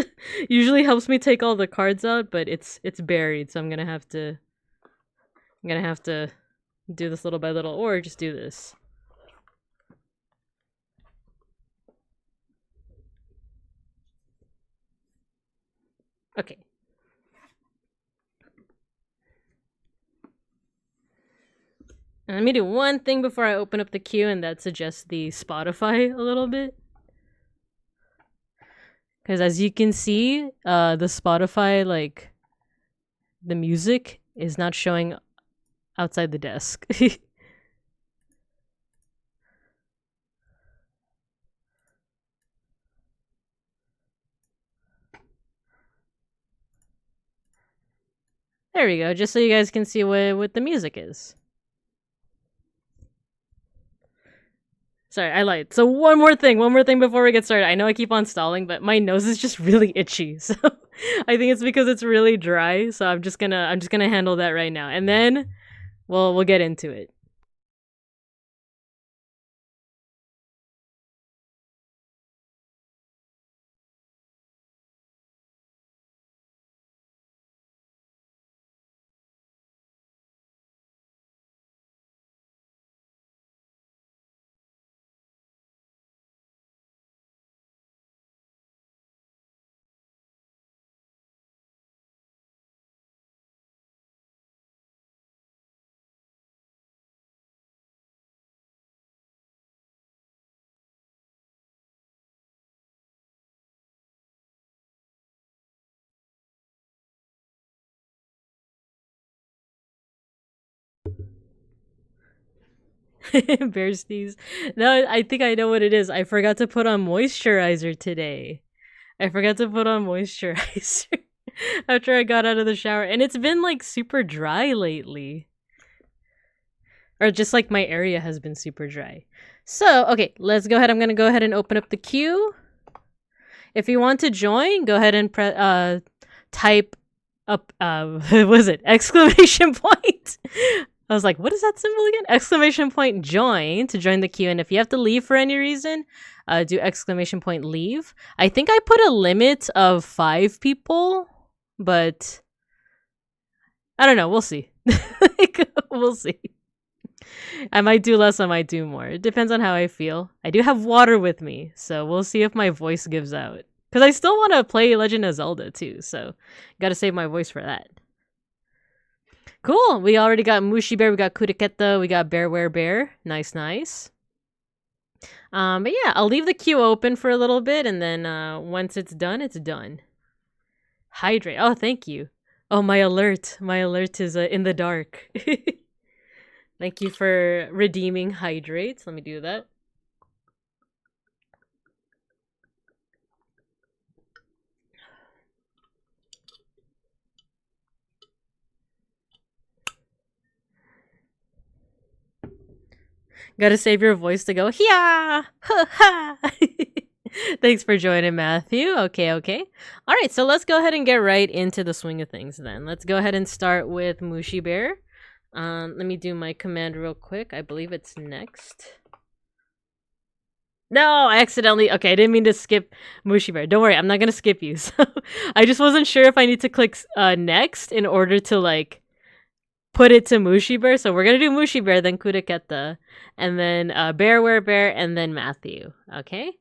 usually helps me take all the cards out, but it's buried, so I'm gonna have to do this little by little, or just do this. Okay. And let me do one thing before I open up the queue, and that's adjust the Spotify a little bit. Because as you can see, the Spotify, like, the music is not showing outside the desk. There we go, just so you guys can see what the music is. Sorry, I lied. So one more thing before we get started. I know I keep on stalling, but my nose is just really itchy. So I think it's because it's really dry. So I'm just gonna handle that right now, and then we'll get into it. Bear sneeze. No, I think I know what it is. I forgot to put on moisturizer today. After I got out of the shower, and it's been like super dry lately. Or just like my area has been super dry. So, okay, let's go ahead. I'm gonna go ahead and open up the queue. If you want to join, go ahead and type up what was it? Exclamation point. I was like, what is that symbol again? Exclamation point join to join the queue. And if you have to leave for any reason, do exclamation point leave. I think I put a limit of 5 people, but I don't know. We'll see. We'll see. I might do less, I might do more. It depends on how I feel. I do have water with me, so we'll see if my voice gives out. Because I still want to play Legend of Zelda too, so gotta save my voice for that. Cool, we already got Mushi Bear, we got Kuriketa, we got Bear. Nice. But yeah, I'll leave the queue open for a little bit, and then once it's done, it's done. Hydrate. Oh, thank you. Oh, my alert is in the dark. Thank you for redeeming hydrates. Let me do that. Gotta save your voice to go, yeah! Ha! Thanks for joining, Matthew. Okay. Alright, so let's go ahead and get right into the swing of things then. Let's go ahead and start with Mushi Bear. Let me do my command real quick. I believe it's next. No, I accidentally. Okay, I didn't mean to skip Mushi Bear. Don't worry, I'm not gonna skip you. So I just wasn't sure if I need to click next in order to like put it to Mushi Bear. So we're gonna do Mushi Bear, then Kureketa, and then Bear Wear Bear, and then Matthew. Okay.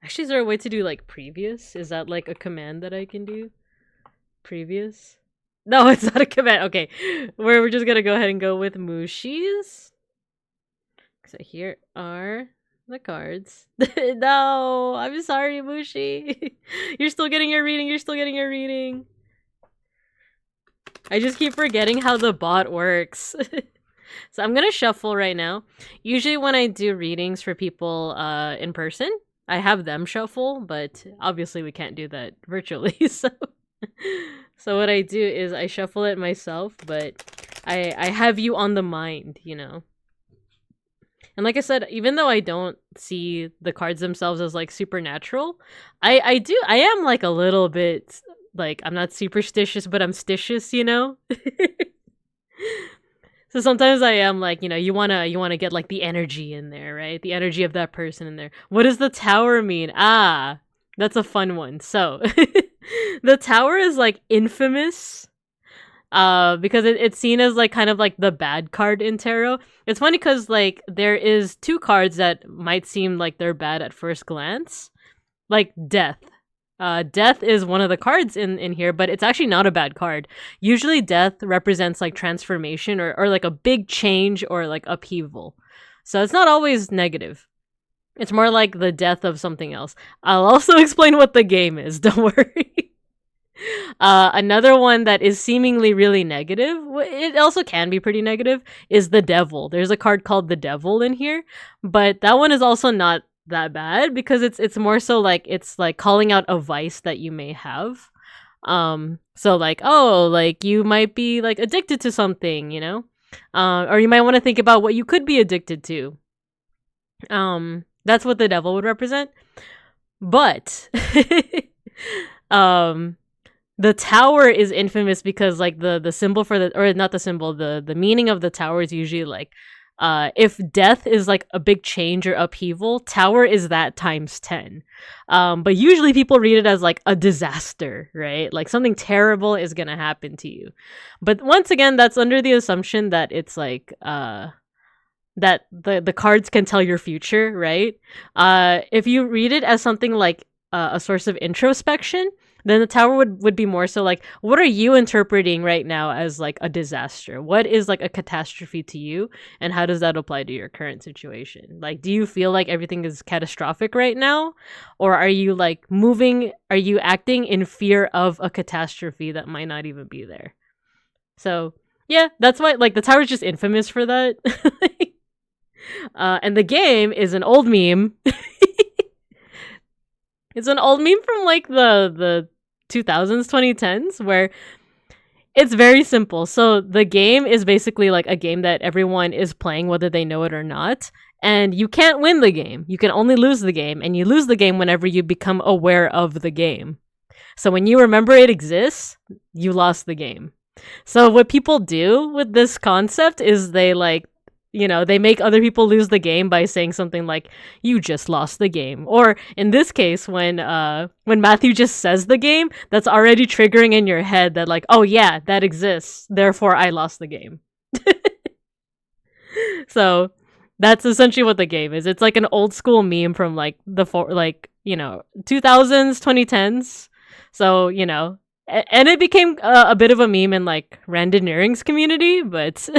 Actually, is there a way to do like previous? Is that like a command that I can do? Previous? No, it's not a command. Okay, we're just gonna go ahead and go with Mushi's. So here are the cards. No, I'm sorry, Mushi. You're still getting your reading. You're still getting your reading. I just keep forgetting how the bot works. So I'm gonna shuffle right now. Usually when I do readings for people in person, I have them shuffle, but obviously we can't do that virtually. So what I do is I shuffle it myself, but I have you on the mind, you know. And like I said, even though I don't see the cards themselves as like supernatural, I am like a little bit like, I'm not superstitious, but I'm stitious, you know. So sometimes I am like, you know, you wanna get like the energy in there, right? The energy of that person in there. What does the tower mean? Ah, that's a fun one. So the tower is like infamous. Because it's seen as like kind of like the bad card in tarot. It's funny because like there is two cards that might seem like they're bad at first glance, like death. Death is one of the cards in here, but it's actually not a bad card. Usually death represents like transformation or like a big change or like upheaval. So it's not always negative. It's more like the death of something else. I'll also explain what the game is, don't worry. Another one that is seemingly really negative, it also can be pretty negative, is the devil. There's a card called the devil in here, but that one is also not that bad because it's more so like it's like calling out a vice that you may have. So like, oh, like you might be like addicted to something, you know, or you might want to think about what you could be addicted to. That's what the devil would represent. But the tower is infamous because like the symbol for the, or not the symbol, the meaning of the tower is usually like if death is like a big change or upheaval, tower is that times 10. But usually people read it as like a disaster, right? Like something terrible is gonna happen to you. But once again, that's under the assumption that it's like that the cards can tell your future, right? If you read it as something like a source of introspection, then the tower would be more so like, what are you interpreting right now as like a disaster? What is like a catastrophe to you? And how does that apply to your current situation? Like, do you feel like everything is catastrophic right now? Or are you like are you acting in fear of a catastrophe that might not even be there? So yeah, that's why like the tower is just infamous for that. And the game is an old meme. It's an old meme from like the 2000s, 2010s, where it's very simple. So the game is basically like a game that everyone is playing, whether they know it or not. And you can't win the game. You can only lose the game. And you lose the game whenever you become aware of the game. So when you remember it exists, you lost the game. So what people do with this concept is they like, you know, they make other people lose the game by saying something like, you just lost the game. Or in this case, when Matthew just says the game, that's already triggering in your head that like, oh yeah, that exists. Therefore, I lost the game. So that's essentially what the game is. It's like an old school meme from like you know, 2000s, 2010s. So, you know, and it became a bit of a meme in like randoneering's community, but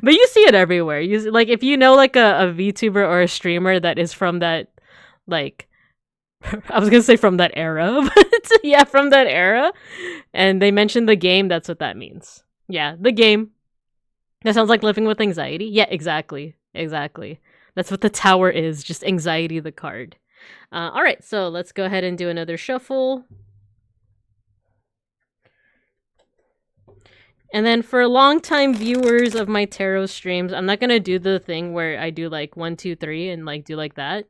but you see it everywhere. You like if you know like a VTuber or a streamer that is from that like I was gonna say from that era, but yeah, from that era, and they mentioned the game, that's what that means. Yeah, the game. That sounds like living with anxiety. Yeah, exactly. That's what the tower is, just anxiety the card. All right, so let's go ahead and do another shuffle. And then for longtime viewers of my tarot streams, I'm not gonna do the thing where I do like 1, 2, 3 and like do like that.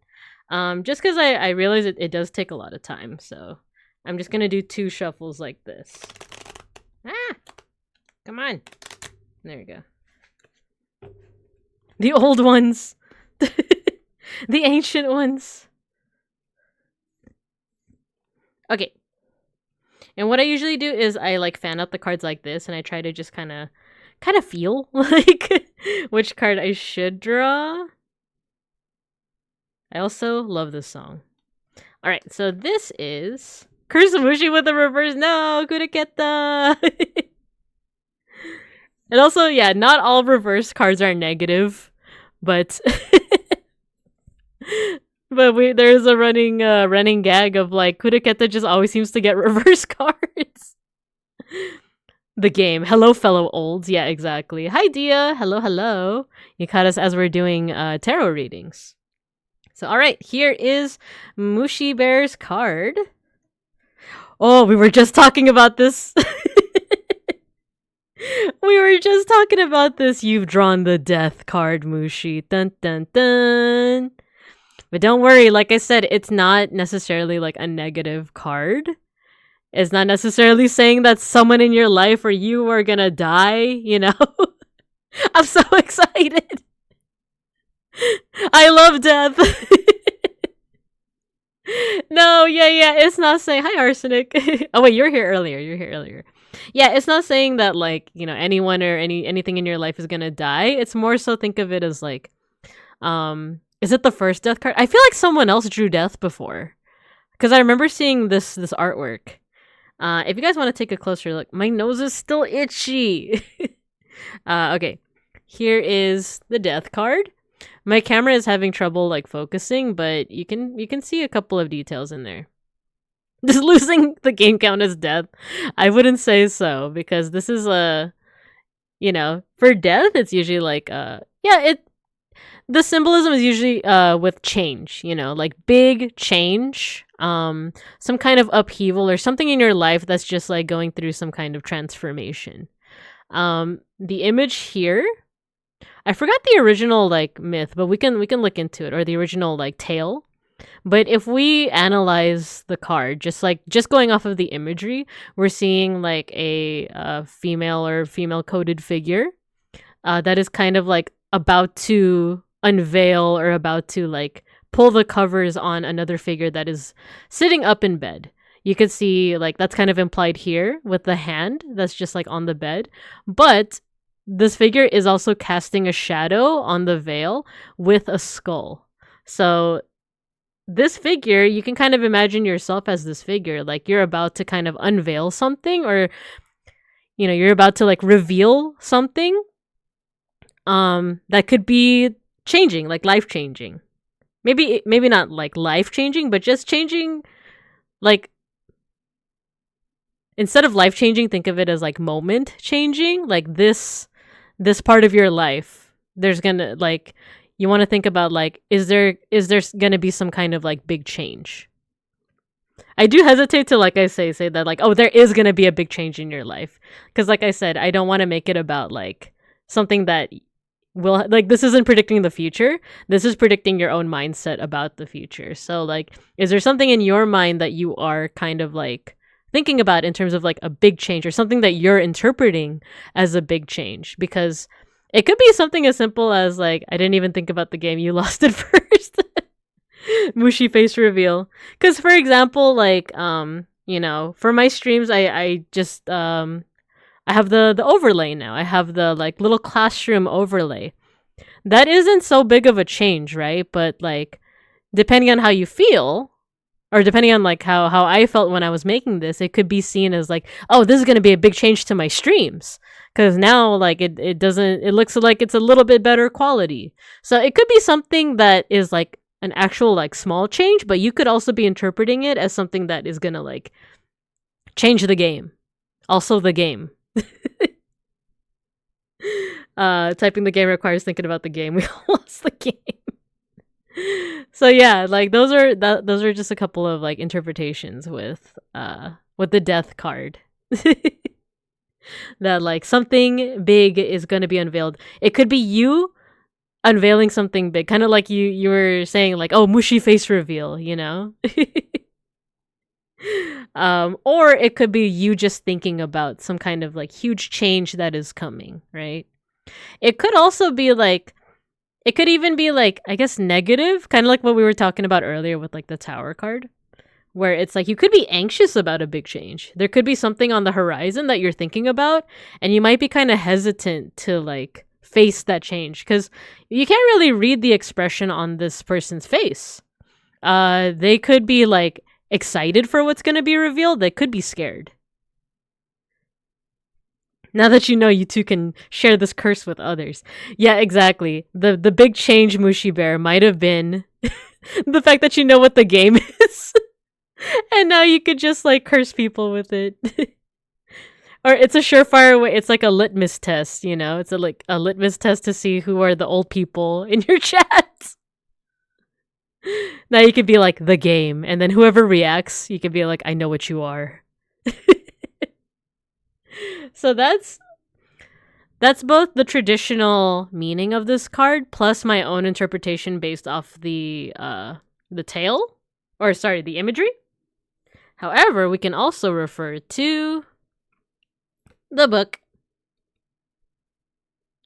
Just because I realize it does take a lot of time, so I'm just gonna do 2 shuffles like this. Ah! Come on. There you go. The old ones. The ancient ones. Okay. And what I usually do is I like fan out the cards like this, and I try to just kind of feel like which card I should draw. I also love this song. All right, so this is Kursamushi with the reverse. No, Kuraketa. And also, yeah, not all reverse cards are negative, but there's a running gag of like Kuraketa just always seems to get reverse cards. The game. Hello, fellow olds. Yeah, exactly. Hi, Dia. Hello, hello. You caught us as we're doing tarot readings. So, all right, here is Mushi Bear's card. Oh, we were just talking about this. We were just talking about this. You've drawn the death card, Mushi. Dun, dun, dun. But don't worry, like I said, it's not necessarily like a negative card. It's not necessarily saying that someone in your life or you are gonna die, you know? I'm so excited. I love death. No, yeah, it's not saying hi Arsenic. Oh wait, you're here earlier. Yeah, it's not saying that like, you know, anyone or anything in your life is gonna die. It's more so think of it as like, is it the first death card? I feel like someone else drew death before. Because I remember seeing this artwork. If you guys want to take a closer look, my nose is still itchy. Okay, here is the death card. My camera is having trouble like focusing, but you can see a couple of details in there. Does losing the game count as death? I wouldn't say so, because this is you know, for death it's usually like the symbolism is usually with change, you know, like big change, some kind of upheaval or something in your life that's just like going through some kind of transformation. The image here, I forgot the original like myth, but we can look into it, or the original like tale. But if we analyze the card, just going off of the imagery, we're seeing like a female or female coded figure that is kind of like about to unveil or about to like pull the covers on another figure that is sitting up in bed. You could see like that's kind of implied here with the hand that's just like on the bed, but this figure is also casting a shadow on the veil with a skull. So this figure, you can kind of imagine yourself as this figure, like you're about to kind of unveil something, or you know, you're about to like reveal something that could be changing, like life changing. Maybe not like life changing, but just changing, like instead of life changing, think of it as like moment changing. Like this part of your life, there's gonna like, you want to think about like, is there gonna be some kind of like big change? I do hesitate to, like I say that like, oh, there is gonna be a big change in your life, because like I said, I don't want to make it about like something that will, like, this isn't predicting the future. This is predicting your own mindset about the future. So like, is there something in your mind that you are kind of like thinking about in terms of like a big change, or something that you're interpreting as a big change? Because it could be something as simple as like, I didn't even think about the game, you lost it first. Mushi face reveal. Because for example, like you know, for my streams, I just I have the overlay now. I have the like little classroom overlay. That isn't so big of a change, right? But like, depending on how you feel, or depending on like how I felt when I was making this, it could be seen as like, oh, this is going to be a big change to my streams, because now like it looks like it's a little bit better quality. So it could be something that is like an actual like small change, but you could also be interpreting it as something that is going to like change the game. Also the game. Typing the game requires thinking about the game. We lost the game. So yeah, like those are just a couple of like interpretations with the death card. That like something big is going to be unveiled. It could be you unveiling something big, kind of like you were saying like, oh, Mushi face reveal, you know. Or it could be you just thinking about some kind of like huge change that is coming, right? It could also be like, It could even be like, I guess, negative, kind of like what we were talking about earlier with like the Tower card, where it's like you could be anxious about a big change. There could be something on the horizon that you're thinking about, and you might be kind of hesitant to like face that change because you can't really read the expression on this person's face. They could be like excited for what's going to be revealed. They could be scared. Now that you know, you two can share this curse with others. Yeah, exactly. The big change, Mushi Bear, might have been the fact that you know what the game is. And now you could just like curse people with it. Or it's a surefire way. It's like a litmus test, you know? It's like a litmus test to see who are the old people in your chat. Now you could be like the game, and then whoever reacts, you could be like, I know what you are. So that's both the traditional meaning of this card plus my own interpretation based off the tale, or sorry, the imagery. However, we can also refer to the book.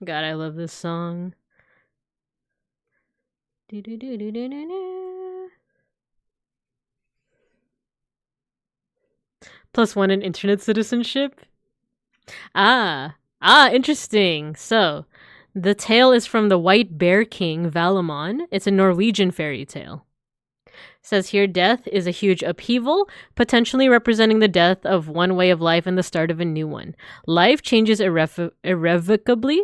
God, I love this song. +1 in internet citizenship. Interesting. So, the tale is from the White Bear King, Valamon. It's a Norwegian fairy tale. It says here, death is a huge upheaval, potentially representing the death of one way of life and the start of a new one. Life changes irrevocably,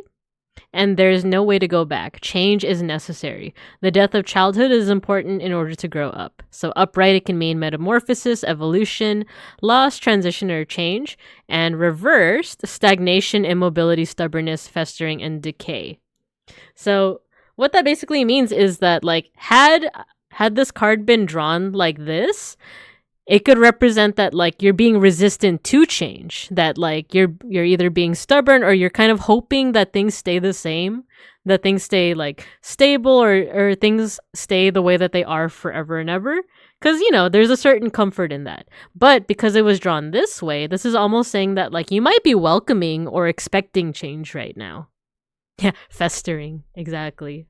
and there is no way to go back. Change is necessary. The death of childhood is important in order to grow up. So upright, it can mean metamorphosis, evolution, loss, transition, or change. And reversed, stagnation, immobility, stubbornness, festering, and decay. So what that basically means is that, like, had this card been drawn like this, it could represent that, like, you're being resistant to change, that, like, you're either being stubborn or you're kind of hoping that things stay the same, that things stay, like, stable, or things stay the way that they are forever and ever. Because, you know, there's a certain comfort in that. But because it was drawn this way, this is almost saying that, like, you might be welcoming or expecting change right now. Yeah, festering. Exactly.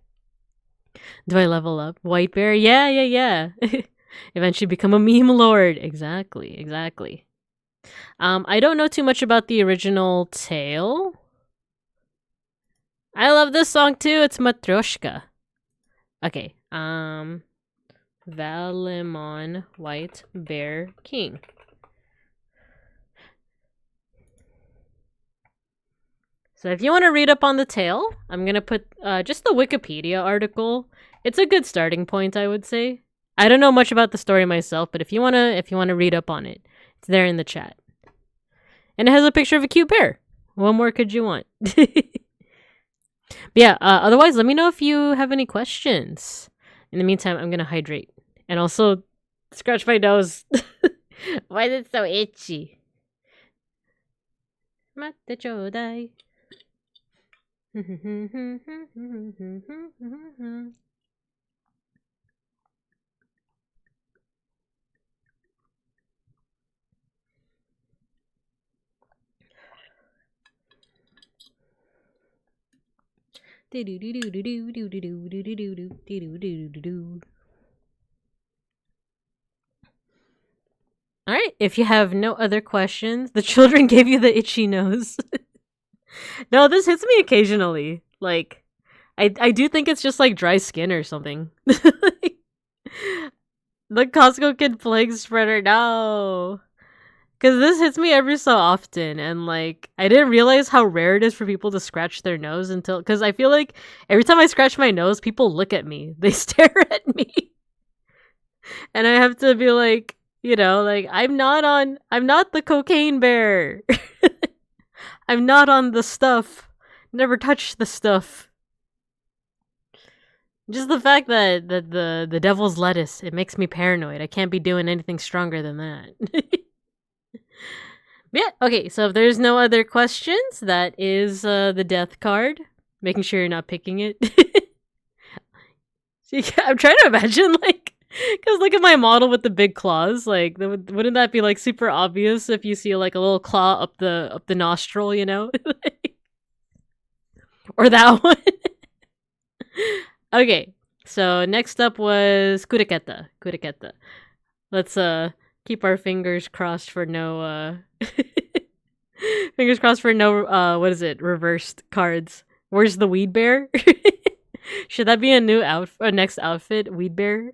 Do I level up? White Bear? Yeah. Eventually become a meme lord. Exactly. I don't know too much about the original tale. I love this song too. It's Matryoshka. Okay. Valimon White Bear King. So if you want to read up on the tale, I'm going to put just the Wikipedia article. It's a good starting point, I would say. I don't know much about the story myself, but if you want to read up on it, it's there in the chat. And it has a picture of a cute bear. What more could you want? But yeah, otherwise, let me know if you have any questions. In the meantime, I'm going to hydrate. And also, scratch my nose. Why is it so itchy? Mate chodai. Alright, if you have no other questions, the children gave you the itchy nose. No, this hits me occasionally. Like, I do think it's just like dry skin or something. The Costco kid plague spreader, no. Because this hits me every so often, and like, I didn't realize how rare it is for people to scratch their nose until, because I feel like every time I scratch my nose, people look at me. They stare at me. And I have to be like, you know, like, I'm not the cocaine bear. I'm not on the stuff. Never touched the stuff. Just the fact that the devil's lettuce, it makes me paranoid. I can't be doing anything stronger than that. Yeah, okay, so if there's no other questions, that is the death card. Making sure you're not picking it. I'm trying to imagine, like, because look at my model with the big claws. Like, wouldn't that be like super obvious if you see like a little claw up the nostril, you know? Or that one. Okay, so next up was Kureketa. Kureketa. Let's keep our fingers crossed for no fingers crossed for no what is it? Reversed cards. Where's the weed bear? Should that be a new next outfit? Weed bear?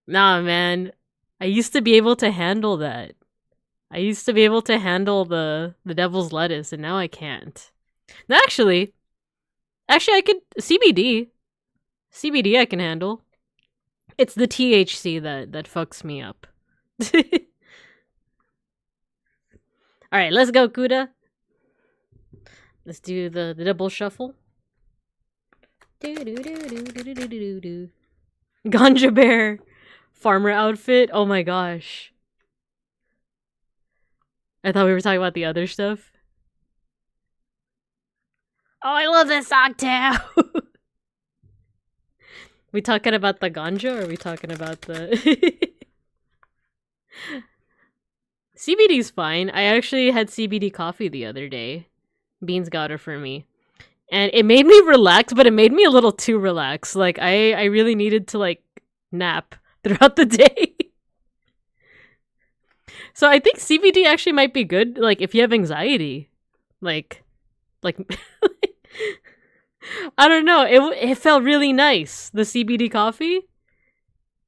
Nah, man. I used to be able to handle that. I used to be able to handle the devil's lettuce, and now I can't. No, actually, I could CBD. CBD I can handle. It's the THC that fucks me up. All right, let's go, Kuda. Let's do the double shuffle. Ganja bear farmer outfit. Oh my gosh. I thought we were talking about the other stuff. Oh, I love this song too. We talking about the ganja or are we talking about the CBD's fine. I actually had CBD coffee the other day. Beans got it for me. And it made me relax, but it made me a little too relaxed. Like I really needed to like nap throughout the day. So I think CBD actually might be good like if you have anxiety. Like I don't know. It felt really nice. The CBD coffee.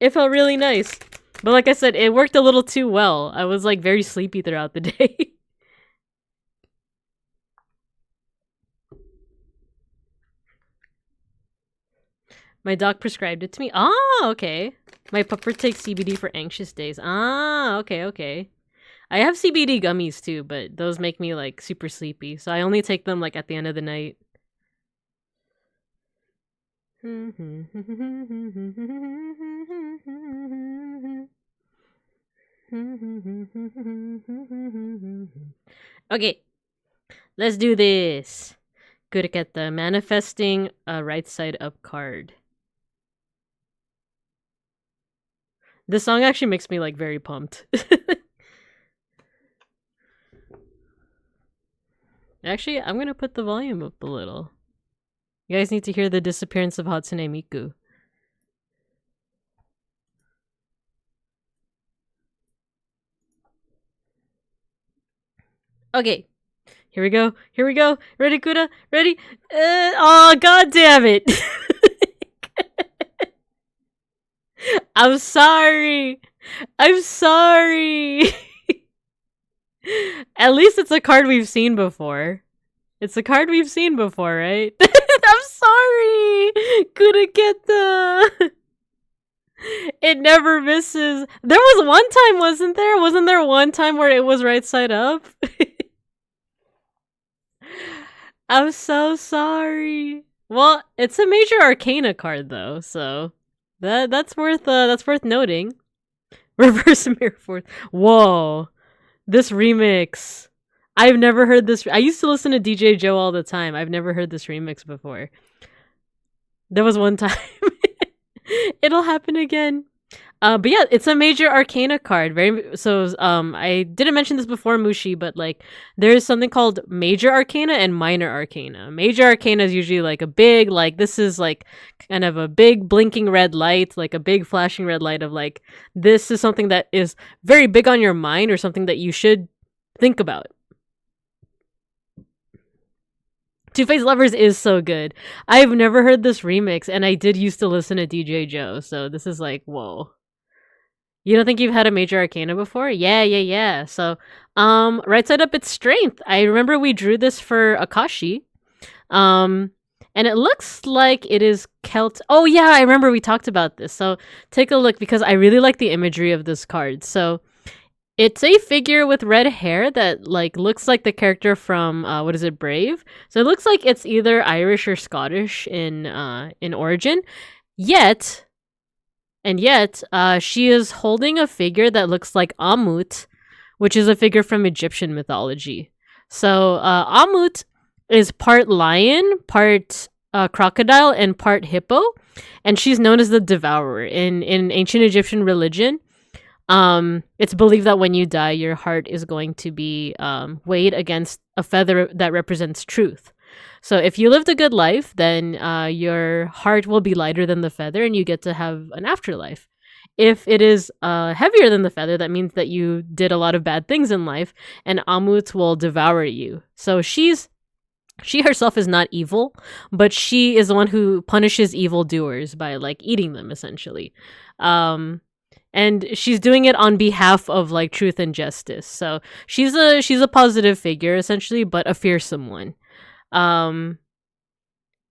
It felt really nice. But like I said, it worked a little too well. I was like very sleepy throughout the day. My doc prescribed it to me. Ah, okay. My pupper takes CBD for anxious days. Ah, okay. I have CBD gummies too, but those make me like super sleepy. So I only take them like at the end of the night. Okay. Let's do this. Good at the manifesting a right side up card. This song actually makes me like very pumped. Actually, I'm gonna put the volume up a little. You guys need to hear the disappearance of Hatsune Miku. Okay. Here we go. Ready, Kuda? Ready? Oh, god damn it. I'm sorry. At least it's a card we've seen before. It's a card we've seen before, right? I'm sorry. Couldn't get the... It never misses. There was one time, wasn't there? Wasn't there one time where it was right side up? I'm so sorry. Well, it's a major arcana card though, so that's worth noting. Reverse mirror fourth. Whoa. This remix. I've never heard this. I used to listen to DJ Joe all the time. I've never heard this remix before. There was one time. It'll happen again. But yeah, it's a major arcana card. I didn't mention this before, Mushi, but like there's something called major arcana and minor arcana. Major arcana is usually like a big, like this is like kind of a big blinking red light, like a big flashing red light of like this is something that is very big on your mind or something that you should think about. Two-Face Lovers is so good. I've never heard this remix, and I did used to listen to DJ Joe, so this is like, whoa. You don't think you've had a major arcana before? Yeah. So, right side up, it's strength. I remember we drew this for Akashi. And it looks like it is Celt. Oh yeah, I remember we talked about this. So take a look because I really like the imagery of this card. So it's a figure with red hair that like looks like the character from Brave. So it looks like it's either Irish or Scottish in origin. Yet, she is holding a figure that looks like Amut, which is a figure from Egyptian mythology. So Amut is part lion, part crocodile, and part hippo, and she's known as the Devourer in ancient Egyptian religion. It's believed that when you die, your heart is going to be weighed against a feather that represents truth. So if you lived a good life, then your heart will be lighter than the feather and you get to have an afterlife. If it is heavier than the feather, that means that you did a lot of bad things in life and Amut will devour you. So she herself is not evil, but she is the one who punishes evildoers by like eating them essentially. And she's doing it on behalf of like truth and justice. So she's a positive figure essentially, but a fearsome one. And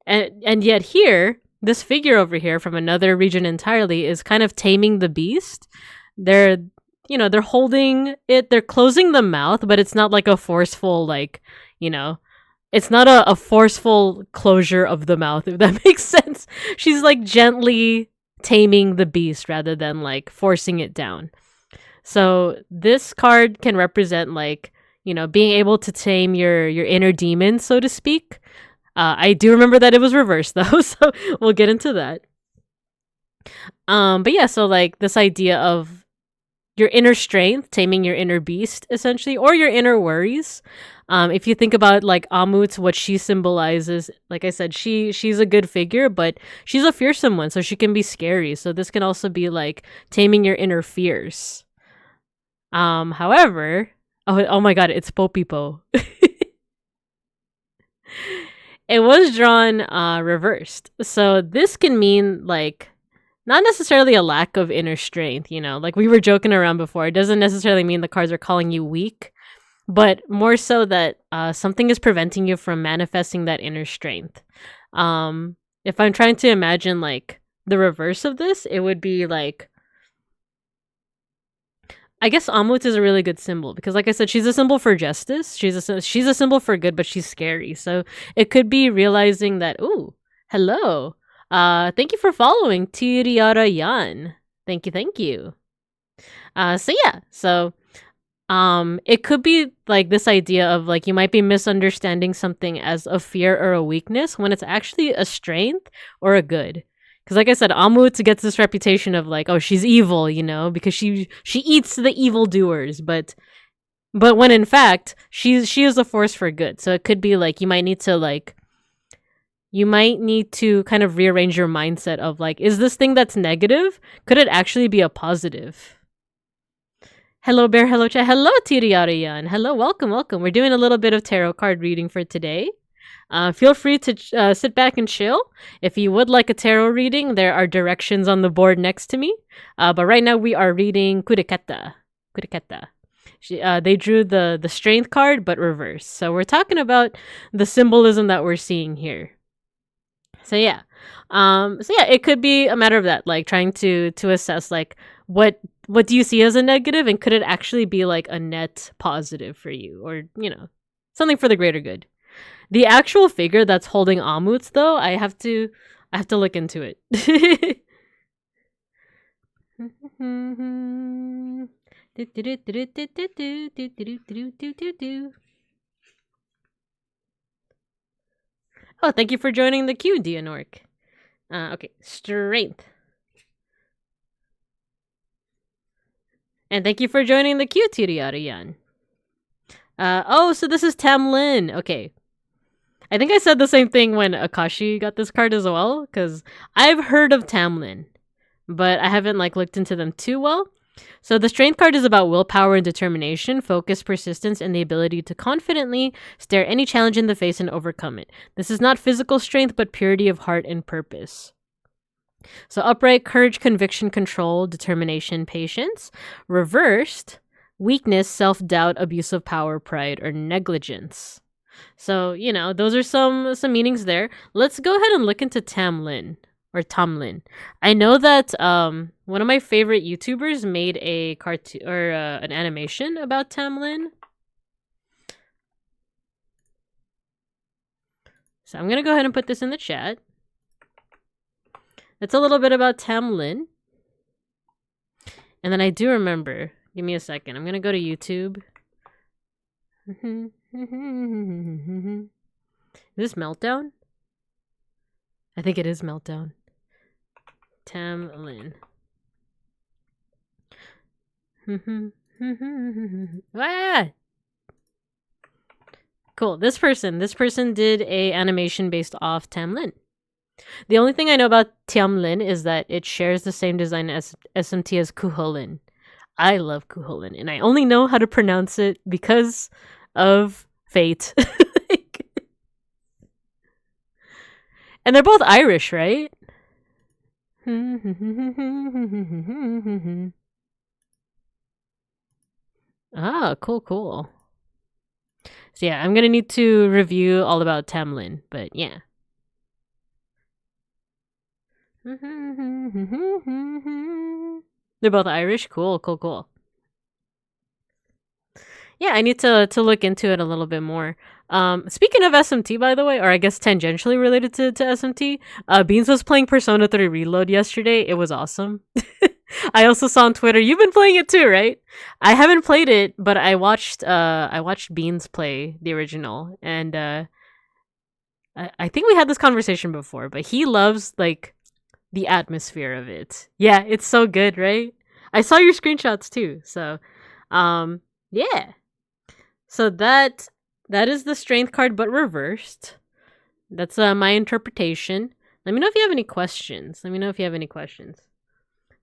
yet here, this figure over here from another region entirely is kind of taming the beast. They're holding it, they're closing the mouth, but it's not like a forceful like, it's not a forceful closure of the mouth, if that makes sense. She's like gently taming the beast rather than like forcing it down. So this card can represent like, being able to tame your inner demon, so to speak. I do remember that it was reversed though, so we'll get into that. But yeah, so like this idea of your inner strength, taming your inner beast, essentially, or your inner worries. If you think about like Amut, what she symbolizes, like I said, she's a good figure, but she's a fearsome one, so she can be scary. So this can also be like taming your inner fears. However, oh my god, it's Popipo. It was drawn reversed. So this can mean like not necessarily a lack of inner strength, like we were joking around before. It doesn't necessarily mean the cards are calling you weak, but more so that something is preventing you from manifesting that inner strength. If I'm trying to imagine like the reverse of this, it would be like, I guess Amut is a really good symbol because, like I said, she's a symbol for justice. She's a symbol for good, but she's scary. So it could be realizing that, ooh, hello. Thank you for following Tiriara Yan. Thank you. So it could be like this idea of like you might be misunderstanding something as a fear or a weakness when it's actually a strength or a good. Because like I said, Amut gets this reputation of like, oh, she's evil, because she eats the evildoers, but when in fact she is a force for good. So it could be like you might need to kind of rearrange your mindset of like, is this thing that's negative? Could it actually be a positive? Hello, Bear. Hello, chat. Hello, Tiriarian. Hello, welcome. We're doing a little bit of tarot card reading for today. Feel free to sit back and chill. If you would like a tarot reading, there are directions on the board next to me. But right now we are reading Kurikata. They drew the strength card, but reverse. So we're talking about the symbolism that we're seeing here. So yeah, it could be a matter of that, like trying to assess like what do you see as a negative, and could it actually be like a net positive for you, or something for the greater good. The actual figure that's holding Amut's, though, I have to look into it. Oh, thank you for joining the queue, Dianork. Okay, strength. And thank you for joining the queue, Tiriarian. So this is Tamlin. Okay. I think I said the same thing when Akashi got this card as well, because I've heard of Tamlin, but I haven't looked into them too well. So the strength card is about willpower and determination, focus, persistence, and the ability to confidently stare any challenge in the face and overcome it. This is not physical strength, but purity of heart and purpose. So upright, courage, conviction, control, determination, patience. Reversed, weakness, self-doubt, abuse of power, pride, or negligence. So, those are some meanings there. Let's go ahead and look into Tamlin. I know that one of my favorite YouTubers made a cartoon or an animation about Tamlin. So I'm going to go ahead and put this in the chat. It's a little bit about Tamlin. And then I do remember, give me a second. I'm going to go to YouTube. Is this Meltdown? I think it is Meltdown. Tamlin. Ah! Cool. This person did a animation based off Tamlin. The only thing I know about Tiamlin is that it shares the same design as SMT as Kuholin. I love Kuholin, and I only know how to pronounce it because of fate. And they're both Irish, right? Ah, cool, cool. So yeah, I'm gonna need to review all about Tamlin, but yeah. They're both Irish. Cool, cool, cool. Yeah, I need to look into it a little bit more. Speaking of SMT, by the way, or I guess tangentially related to SMT, Beans was playing Persona 3 Reload yesterday. It was awesome. I also saw on Twitter you've been playing it too, right? I haven't played it, but I watched Beans play the original, and I think we had this conversation before, but he loves like the atmosphere of it. Yeah, it's so good, right? I saw your screenshots too, so yeah. So that is the strength card, but reversed. That's my interpretation. Let me know if you have any questions.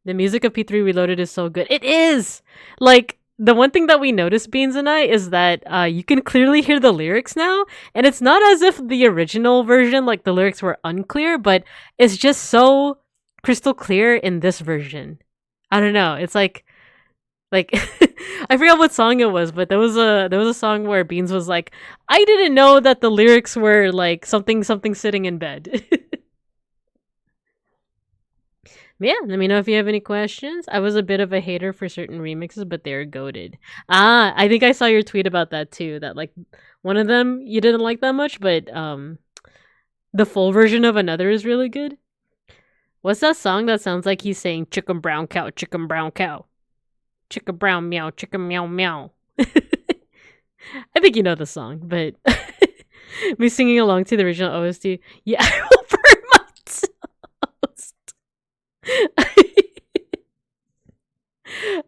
The music of P3 Reloaded is so good. It is! Like, the one thing that we noticed, Beans and I, is that you can clearly hear the lyrics now. And it's not as if the original version, like, the lyrics were unclear, but it's just so crystal clear in this version. I don't know. It's like I forgot what song it was, but there was a song where Beans was like, I didn't know that the lyrics were like something sitting in bed. Yeah, let me know if you have any questions. I was a bit of a hater for certain remixes, but they're goated. Ah, I think I saw your tweet about that too. That like one of them you didn't like that much, but the full version of another is really good. What's that song that sounds like he's saying chicken brown cow, chicken brown cow? Chicken brown meow, chicken meow meow. I think you know the song, but me singing along to the original OST. Yeah, I will burn my toast.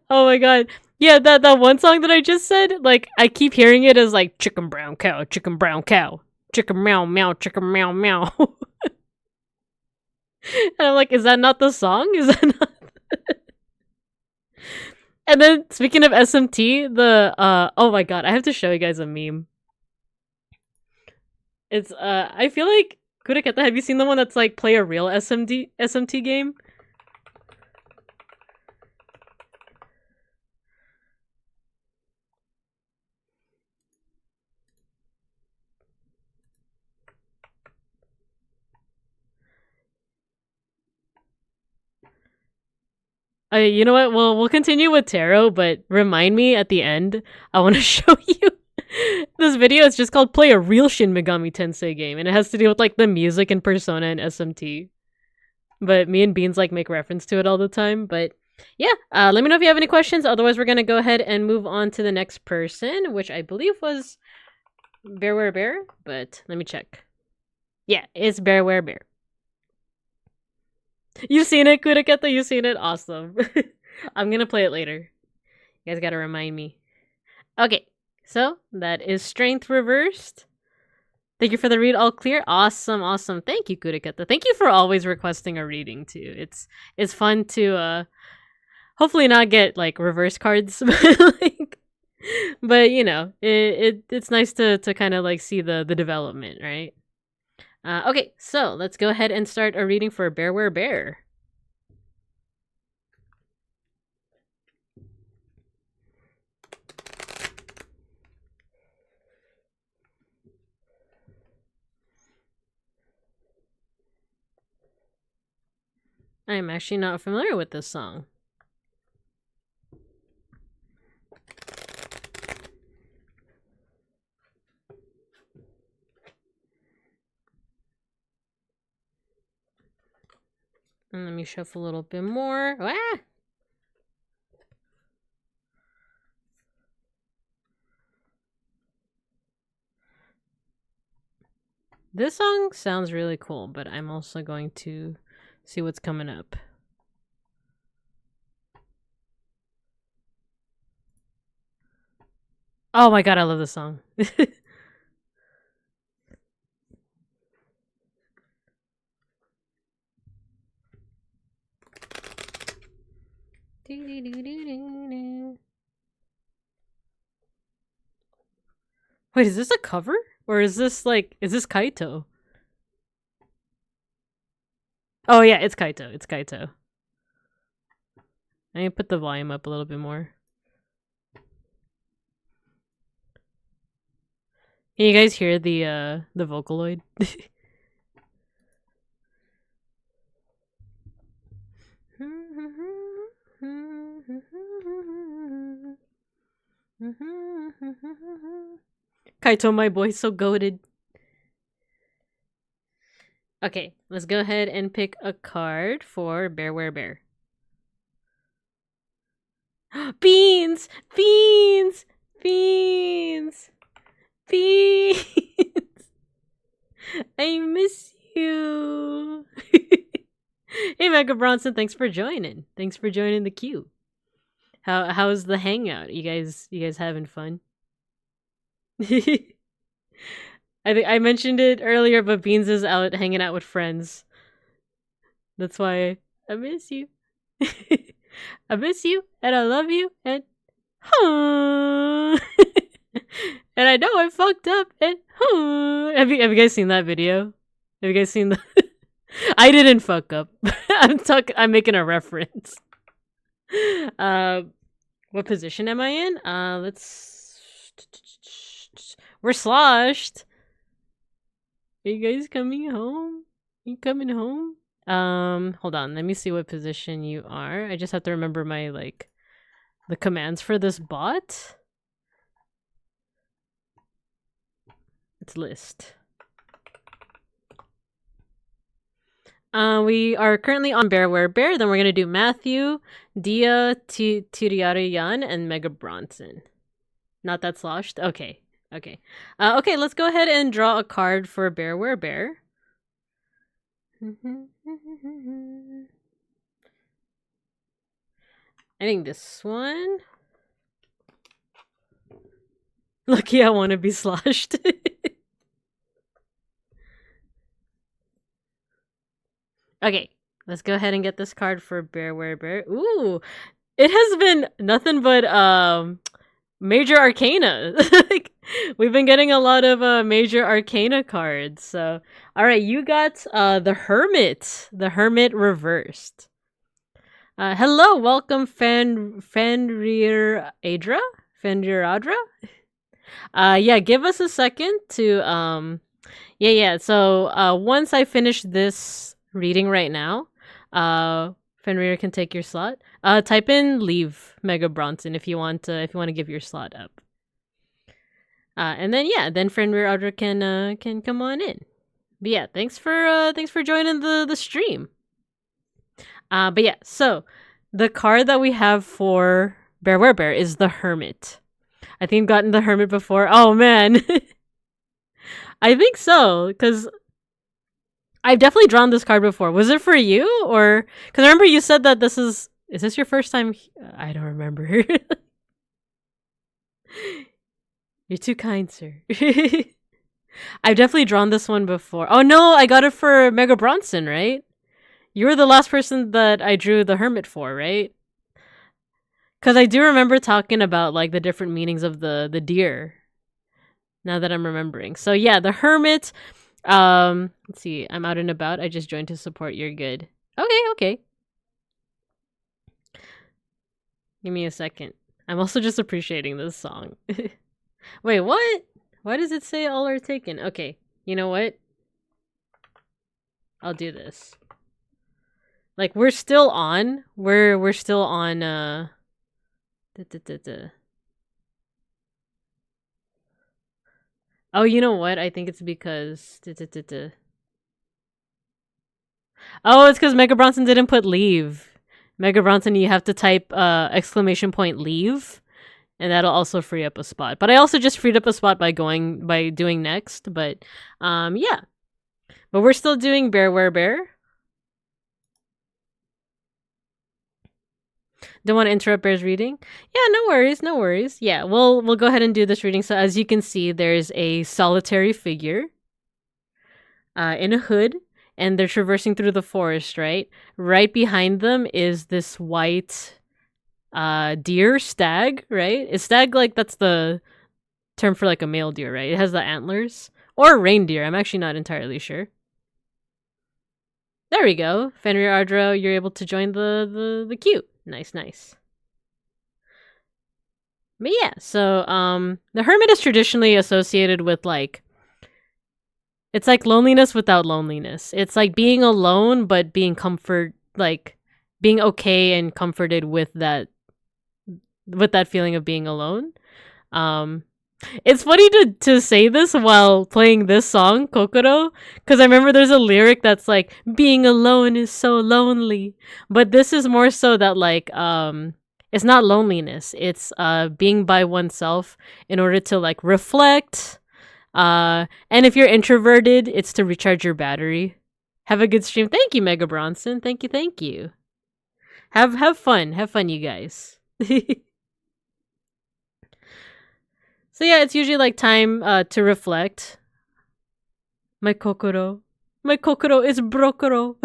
Oh my god. Yeah, that one song that I just said, like I keep hearing it as like chicken brown cow, chicken brown cow, chicken meow meow, chicken meow meow. And I'm like, is that not the song? Is that not? And then speaking of SMT, the oh my god, I have to show you guys a meme. It's I feel like Kuraketa, have you seen the one that's like play a real SMT game? You know what? We'll continue with tarot, but remind me at the end. I want to show you this video. It's just called "Play a Real Shin Megami Tensei Game," and it has to do with like the music and Persona and SMT. But me and Beans like make reference to it all the time. But yeah, let me know if you have any questions. Otherwise, we're gonna go ahead and move on to the next person, which I believe was Bear. But let me check. Yeah, it's Bear. You've seen it, Kuraketa? You've seen it? Awesome. I'm gonna play it later. You guys gotta remind me. Okay, so that is strength reversed. Thank you for the read, all clear. Awesome. Thank you, Kuraketa. Thank you for always requesting a reading too. It's fun to hopefully not get like reverse cards, but you know, it's nice to kind of like see the development, right? Okay, so let's go ahead and start a reading for Bear. I'm actually not familiar with this song. And let me shuffle a little bit more. Ah! This song sounds really cool, but I'm also going to see what's coming up. Oh my god, I love this song. Wait, is this a cover? Or is this Kaito? Oh yeah, it's Kaito. It's Kaito. I need to put the volume up a little bit more. Can you guys hear the Vocaloid? Kaito, my boy, so goated. Okay, let's go ahead and pick a card for Bear. Beans! Beans! Beans! Beans! I miss you! Hey, Mega Bronson, thanks for joining. Thanks for joining the queue. How's the hangout? You guys having fun? I think I mentioned it earlier, but Beans is out hanging out with friends. That's why I miss you. I miss you, and I love you, and and I know I fucked up, and have you guys seen that video? Have you guys seen the? I didn't fuck up. I'm making a reference. What position am I in? We're sloshed. Are you guys coming home? Are you coming home? Hold on. Let me see what position you are. I just have to remember my, the commands for this bot. It's list. We are currently on Bear. Then we're going to do Matthew, Dia, Tiriara and Mega Bronson. Not that sloshed? Okay. Okay, let's go ahead and draw a card for Bear. I think this one. Lucky I want to be sloshed. Okay, let's go ahead and get this card for Bear. Ooh, it has been nothing but major arcana. Like, we've been getting a lot of major arcana cards. So, all right, you got the Hermit reversed. Hello, welcome Fenrir Adra. Yeah, give us a second to yeah. So once I finish this reading right now, Fenrir can take your slot. Type in leave Mega Bronson if you want to give your slot up. And then Fenrir Adra can come on in. But yeah, thanks for joining the stream. But yeah, so the card that we have for Bear is the Hermit. I think I've gotten the Hermit before. Oh man. I think so, because I've definitely drawn this card before. Was it for you? Or because I remember you said that this is this your first time? I don't remember. You're too kind, sir. I've definitely drawn this one before. Oh no, I got it for Mega Bronson, right? You were the last person that I drew the Hermit for, right? Because I do remember talking about the different meanings of the deer. Now that I'm remembering. So yeah, the Hermit. Let's see. I'm out and about. I just joined to support. You're good. Okay. Give me a second. I'm also just appreciating this song. Wait, what? Why does it say all are taken? Okay, you know what? I'll do this. We're still on. We're still on. Oh, you know what? I think it's because. Oh, it's because Mega Bronson didn't put leave. Mega Bronson, you have to type exclamation point leave, and that'll also free up a spot. But I also just freed up a spot by doing next. But yeah. But we're still doing Bear. Don't want to interrupt Bear's reading? Yeah, no worries. Yeah, we'll go ahead and do this reading. So as you can see, there's a solitary figure in a hood, and they're traversing through the forest, right? Right behind them is this white deer, stag, right? Is stag like that's the term for like a male deer, right? It has the antlers. Or reindeer. I'm actually not entirely sure. There we go. Fenrir Ardro, you're able to join the queue. Nice, nice. But yeah, so the hermit is traditionally associated with like it's like loneliness without loneliness. It's like being alone but being being okay and comforted with that feeling of being alone. Um it's funny to say this while playing this song, Kokoro, because I remember there's a lyric that's like, being alone is so lonely. But this is more so that like it's not loneliness. It's being by oneself in order to like reflect. And if you're introverted, it's to recharge your battery. Have a good stream. Thank you, Mega Bronson. Thank you, thank you. Have fun. Have fun, you guys. So yeah, it's usually like time to reflect. My kokoro is brokoro.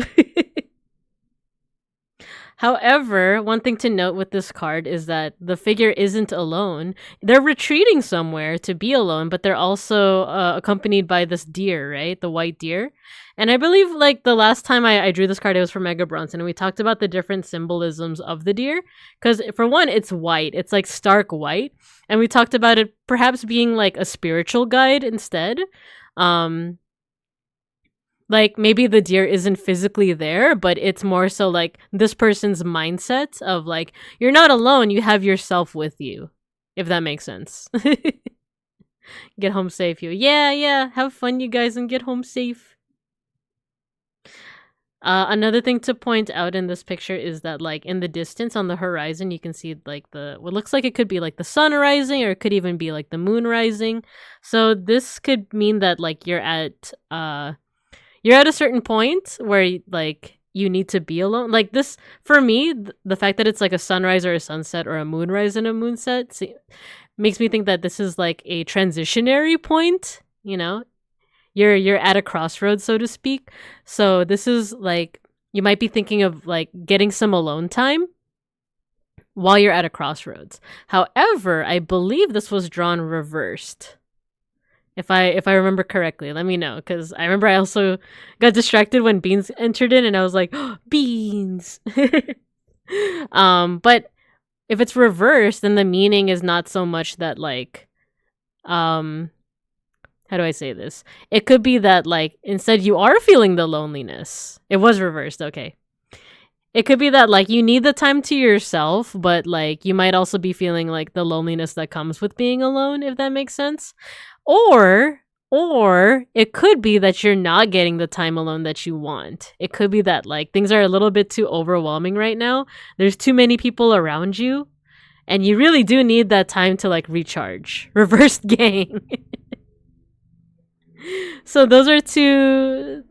However, one thing to note with this card is that the figure isn't alone. They're retreating somewhere to be alone, but they're also accompanied by this deer, right? The white deer. And I believe like the last time I drew this card, it was for Mega Bronson, and we talked about the different symbolisms of the deer. Because for one, it's white. It's like stark white. And we talked about it perhaps being like a spiritual guide instead. Like maybe the deer isn't physically there, but it's more so like this person's mindset of like, you're not alone, you have yourself with you, if that makes sense. Get home safe, you. Yeah, have fun, you guys, and get home safe. Another thing to point out in this picture is that like in the distance on the horizon, you can see like what looks like it could be like the sun rising, or it could even be like the moon rising. So this could mean that like you're at a certain point where like you need to be alone. Like this, for me, the fact that it's like a sunrise or a sunset or a moonrise and a moonset makes me think that this is like a transitionary point, you know? You're at a crossroads, so to speak. So this is like, you might be thinking of like getting some alone time while you're at a crossroads. However, I believe this was drawn reversed. If I remember correctly, let me know, because I remember I also got distracted when Beans entered in, and I was like, oh, Beans. But if it's reversed, then the meaning is not so much that like, how do I say this? It could be that like instead you are feeling the loneliness. It was reversed, okay. It could be that like you need the time to yourself, but like you might also be feeling like the loneliness that comes with being alone, if that makes sense. Or it could be that you're not getting the time alone that you want. It could be that like things are a little bit too overwhelming right now. There's too many people around you, and you really do need that time to like recharge. Reversed gang. So those are two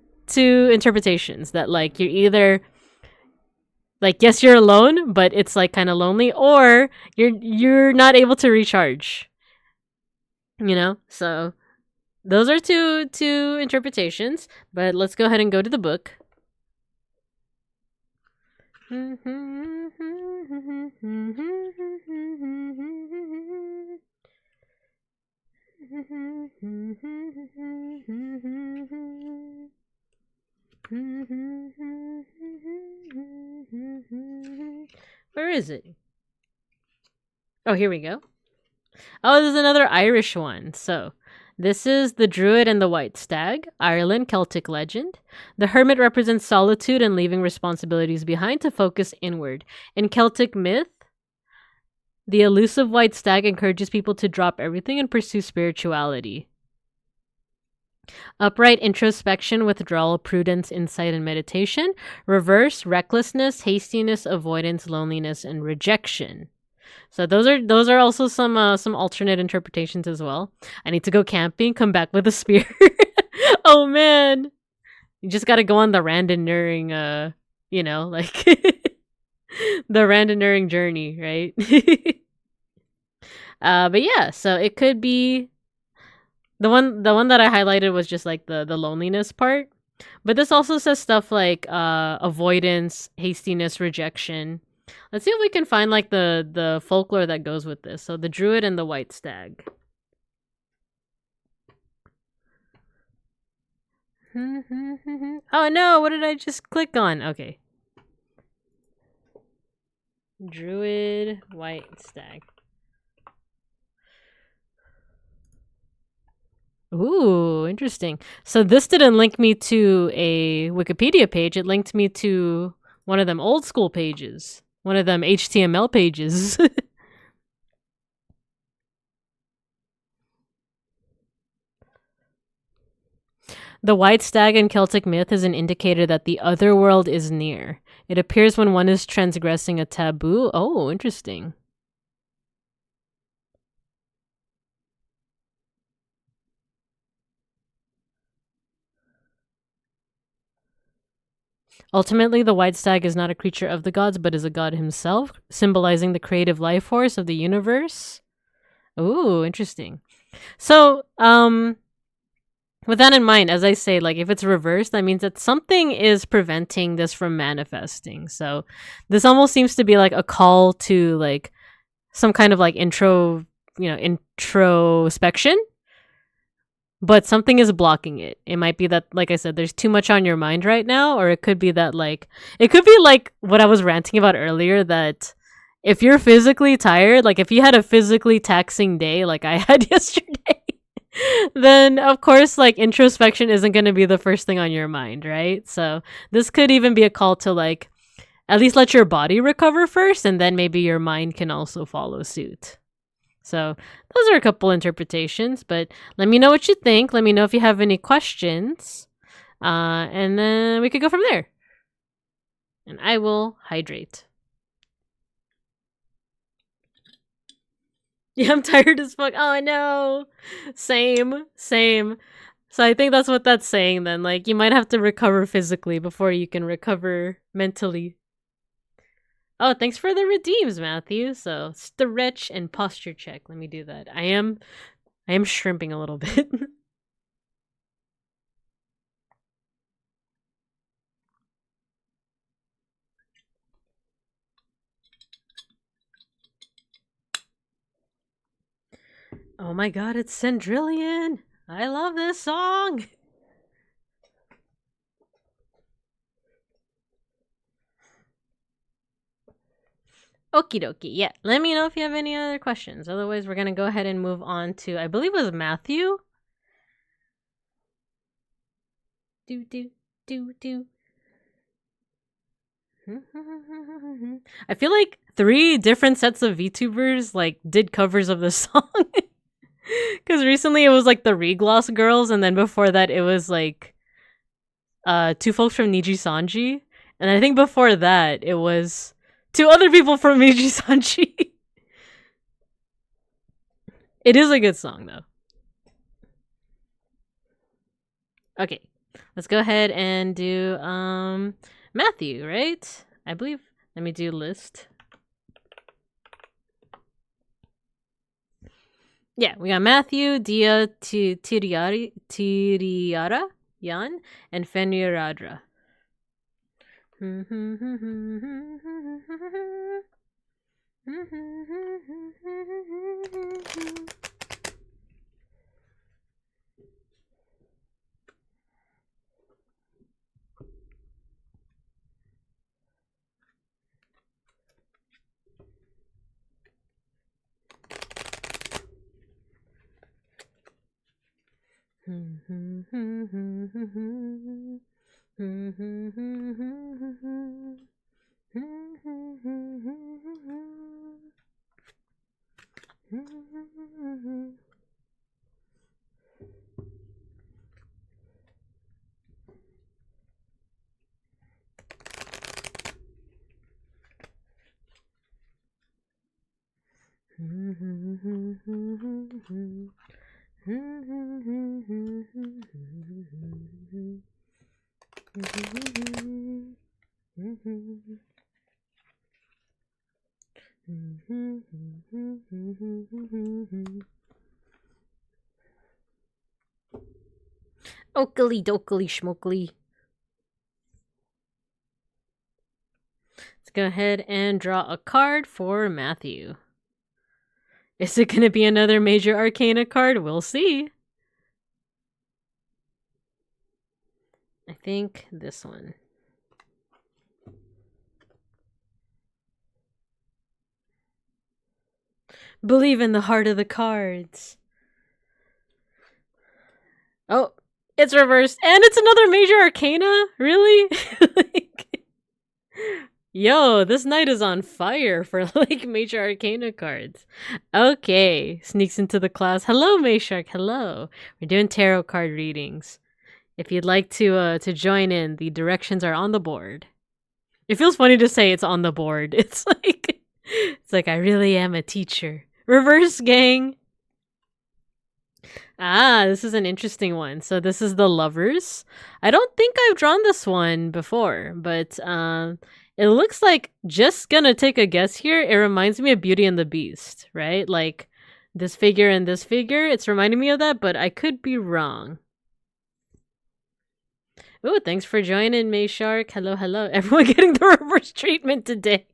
interpretations that like you're either like, yes, you're alone, but it's like kind of lonely, or you're not able to recharge. You know? So those are two interpretations, but let's go ahead and go to the book. Where is it? Oh, here we go. Oh, there's another Irish one. So, this is The Druid and the White Stag, Ireland, Celtic legend. The hermit represents solitude and leaving responsibilities behind to focus inward. In Celtic myth, the elusive white stag encourages people to drop everything and pursue spirituality. Upright, introspection, withdrawal, prudence, insight, and meditation. Reverse, recklessness, hastiness, avoidance, loneliness, and rejection. So those are also some alternate interpretations as well. I need to go camping, come back with a spear. Oh man, you just gotta go on the randoneering, like the randoneering journey, right? But yeah, so it could be the one that I highlighted was just like the loneliness part. But this also says stuff like avoidance, hastiness, rejection. Let's see if we can find like the folklore that goes with this. So the druid and the white stag. Oh no, what did I just click on? Okay. Druid, white stag. Ooh, interesting. So this didn't link me to a Wikipedia page. It linked me to one of them old school pages. One of them HTML pages. The white stag in Celtic myth is an indicator that the other world is near. It appears when one is transgressing a taboo. Oh, interesting. Ultimately, the white stag is not a creature of the gods, but is a god himself, symbolizing the creative life force of the universe. Ooh, interesting. So, with that in mind, as I say, like if it's reversed, that means that something is preventing this from manifesting. So, this almost seems to be like a call to like some kind of like introspection, but something is blocking it. It might be that, like I said, there's too much on your mind right now, or it could be that like it could be like what I was ranting about earlier, that if you're physically tired, like if you had a physically taxing day like I had yesterday, then of course like introspection isn't going to be the first thing on your mind, right? So this could even be a call to like at least let your body recover first, and then maybe your mind can also follow suit. So those are a couple interpretations, but let me know what you think. Let me know if you have any questions, and then we could go from there. And I will hydrate. Yeah, I'm tired as fuck. Oh no, same. So I think that's what that's saying then. Like you might have to recover physically before you can recover mentally. Oh, thanks for the redeems, Matthew. So stretch and posture check. Let me do that. I am shrimping a little bit. Oh my god, it's Cendrillon. I love this song. Okie dokie. Yeah, let me know if you have any other questions. Otherwise, we're gonna go ahead and move on to, I believe it was Matthew. Do. I feel like 3 different sets of VTubers like did covers of this song. Because recently it was like the Regloss girls, and then before that it was like 2 folks from Niji Sanji, and I think before that it was 2 other people from Niji Sanji. It is a good song though. Okay, let's go ahead and do Matthew, right? I believe. Let me do list. Yeah, we got Matthew, Dia, Tiriara, Yan, and Fenriradra. Oakley dokely schmokely. go ahead and draw a card for Matthew. Is it going to be another Major Arcana card? We'll see. I think this one. Believe in the heart of the cards. Oh, it's reversed. And it's another Major Arcana? Really? Yo, this night is on fire for like Major Arcana cards. Okay, sneaks into the class. Hello, Mayshark. Hello. We're doing tarot card readings. If you'd like to join in, the directions are on the board. It feels funny to say it's on the board. It's like I really am a teacher. Reverse, gang. Ah, this is an interesting one. So this is the Lovers. I don't think I've drawn this one before, but it looks like, just gonna take a guess here, it reminds me of Beauty and the Beast, right? Like this figure and this figure. It's reminding me of that, but I could be wrong. Ooh, thanks for joining, Mayshark. Hello, hello. Everyone getting the reverse treatment today.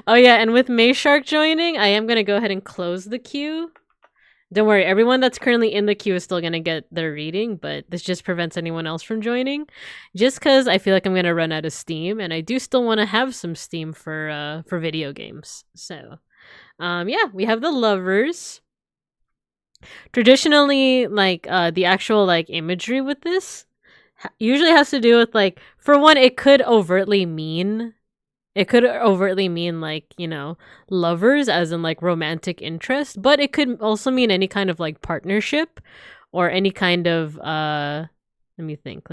Oh yeah, and with Mayshark joining, I am gonna go ahead and close the queue. Don't worry, everyone that's currently in the queue is still going to get their reading, but this just prevents anyone else from joining. Just because I feel like I'm going to run out of steam, and I do still want to have some steam for video games. So, yeah, we have the Lovers. Traditionally, like, the actual, like, imagery with this usually has to do with, like, for one, it could overtly mean... like, you know, lovers as in like romantic interest, but it could also mean any kind of like partnership or any kind of let me think.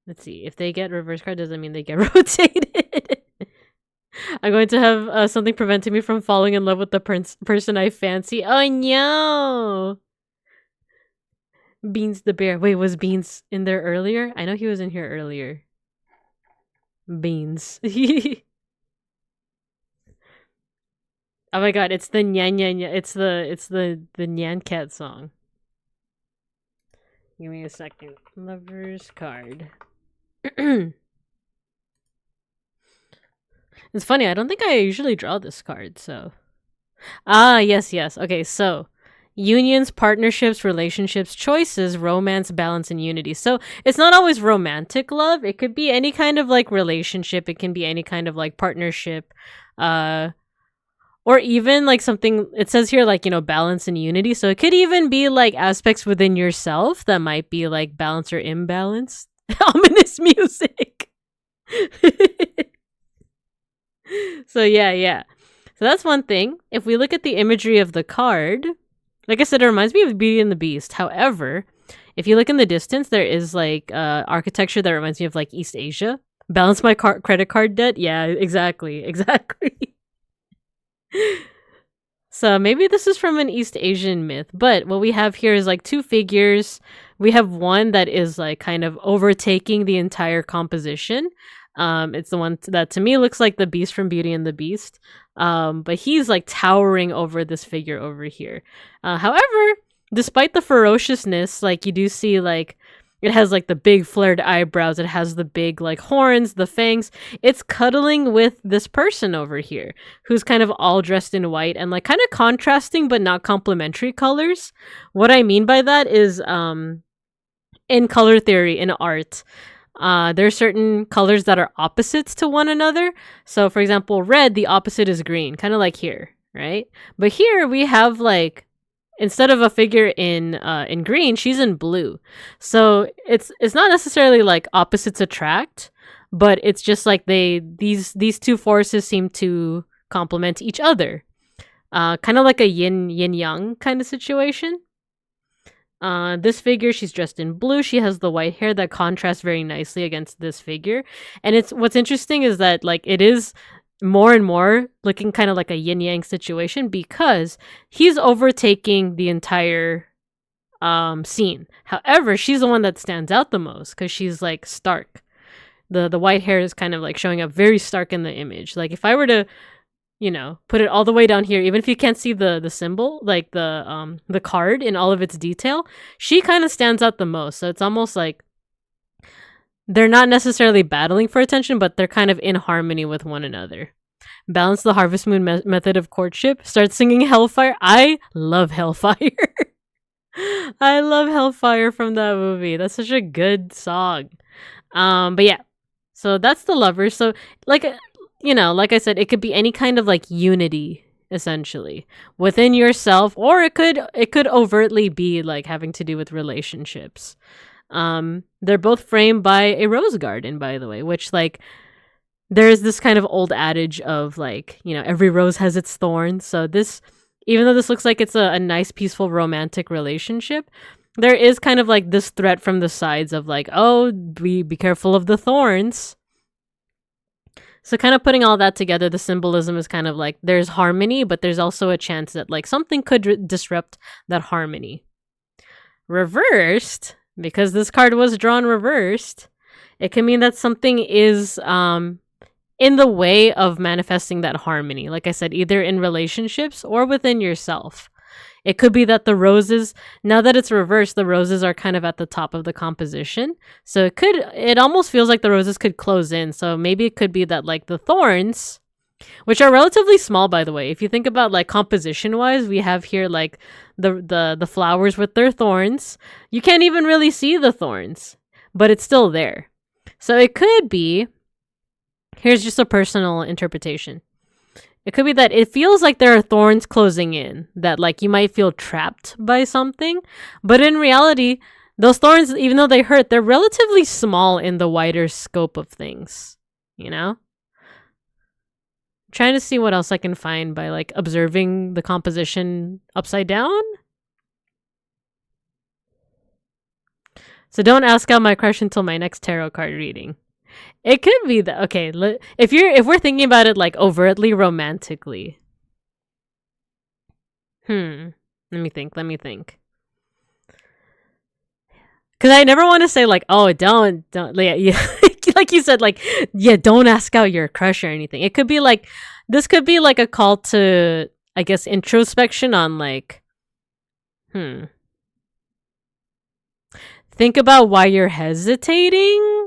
Let's see. If they get reverse card, doesn't mean they get rotated. I'm going to have something preventing me from falling in love with the person I fancy. Oh no! Beans the bear. Wait, was Beans in there earlier? I know he was in here earlier. Beans. Oh my god, it's the Nyan Nyan. It's the Nyan Cat song. Give me a second. Lover's card. It's funny, I don't think I usually draw this card, so. Ah, yes. Okay, so unions, partnerships, relationships, choices, romance, balance, and unity. So it's not always romantic love. It could be any kind of like relationship. It can be any kind of like partnership, or even like something. It says here like, you know, balance and unity. So it could even be like aspects within yourself that might be like balance or imbalance. Ominous music. So yeah. So that's one thing. If we look at the imagery of the card, like I said, it reminds me of Beauty and the Beast. However, if you look in the distance, there is like architecture that reminds me of like East Asia. Balance my credit card debt. Yeah, exactly. So maybe this is from an East Asian myth. But what we have here is like two figures. We have one that is like kind of overtaking the entire composition. It's the one that to me looks like the Beast from Beauty and the Beast. But he's like towering over this figure over here. However, despite the ferociousness, like you do see like it has like the big flared eyebrows, it has the big like horns, the fangs. It's cuddling with this person over here who's kind of all dressed in white and like kind of contrasting but not complementary colors. What I mean by that is in color theory, in art, there are certain colors that are opposites to one another. So for example, red, the opposite is green, kind of like here, right? But here we have like, instead of a figure in green, she's in blue. So it's not necessarily like opposites attract, but it's just like these two forces seem to complement each other. Kind of like a yin yang kind of situation. This figure, she's dressed in blue. She has the white hair that contrasts very nicely against this figure. And it's what's interesting is that like it is more and more looking kind of like a yin yang situation because he's overtaking the entire scene. However, she's the one that stands out the most because she's like stark. The white hair is kind of like showing up very stark in the image. Like if I were to put it all the way down here, even if you can't see the symbol, like the card in all of its detail, she kind of stands out the most. So it's almost like they're not necessarily battling for attention, but they're kind of in harmony with one another. Balance the Harvest Moon method of courtship. Start singing Hellfire. I love Hellfire. I love Hellfire from that movie. That's such a good song. But yeah, so that's the lovers. So like, like I said, it could be any kind of like unity essentially within yourself, or it could overtly be like having to do with relationships. They're both framed by a rose garden, by the way, which like there's this kind of old adage of like, every rose has its thorns. So this, even though this looks like it's a nice, peaceful, romantic relationship, there is kind of like this threat from the sides of like, oh, be careful of the thorns. So kind of putting all that together, the symbolism is kind of like there's harmony, but there's also a chance that like something could disrupt that harmony. Reversed, because this card was drawn reversed, it can mean that something is in the way of manifesting that harmony. Like I said, either in relationships or within yourself. It could be that the roses, now that it's reversed, the roses are kind of at the top of the composition. So it almost feels like the roses could close in. So maybe it could be that like the thorns, which are relatively small, by the way. If you think about like composition wise, we have here like the flowers with their thorns. You can't even really see the thorns, but it's still there. So it could be, here's just a personal interpretation. It could be that it feels like there are thorns closing in, that like you might feel trapped by something, but in reality, those thorns, even though they hurt, they're relatively small in the wider scope of things, Trying to see what else I can find by like observing the composition upside down. So don't ask out my crush until my next tarot card reading. It could be that, okay, if we're thinking about it like overtly romantically. Let me think. Because I never want to say like, oh, don't, yeah, like you said, like, yeah, don't ask out your crush or anything. It could be like, this could be like a call to, I guess, introspection on like, think about why you're hesitating.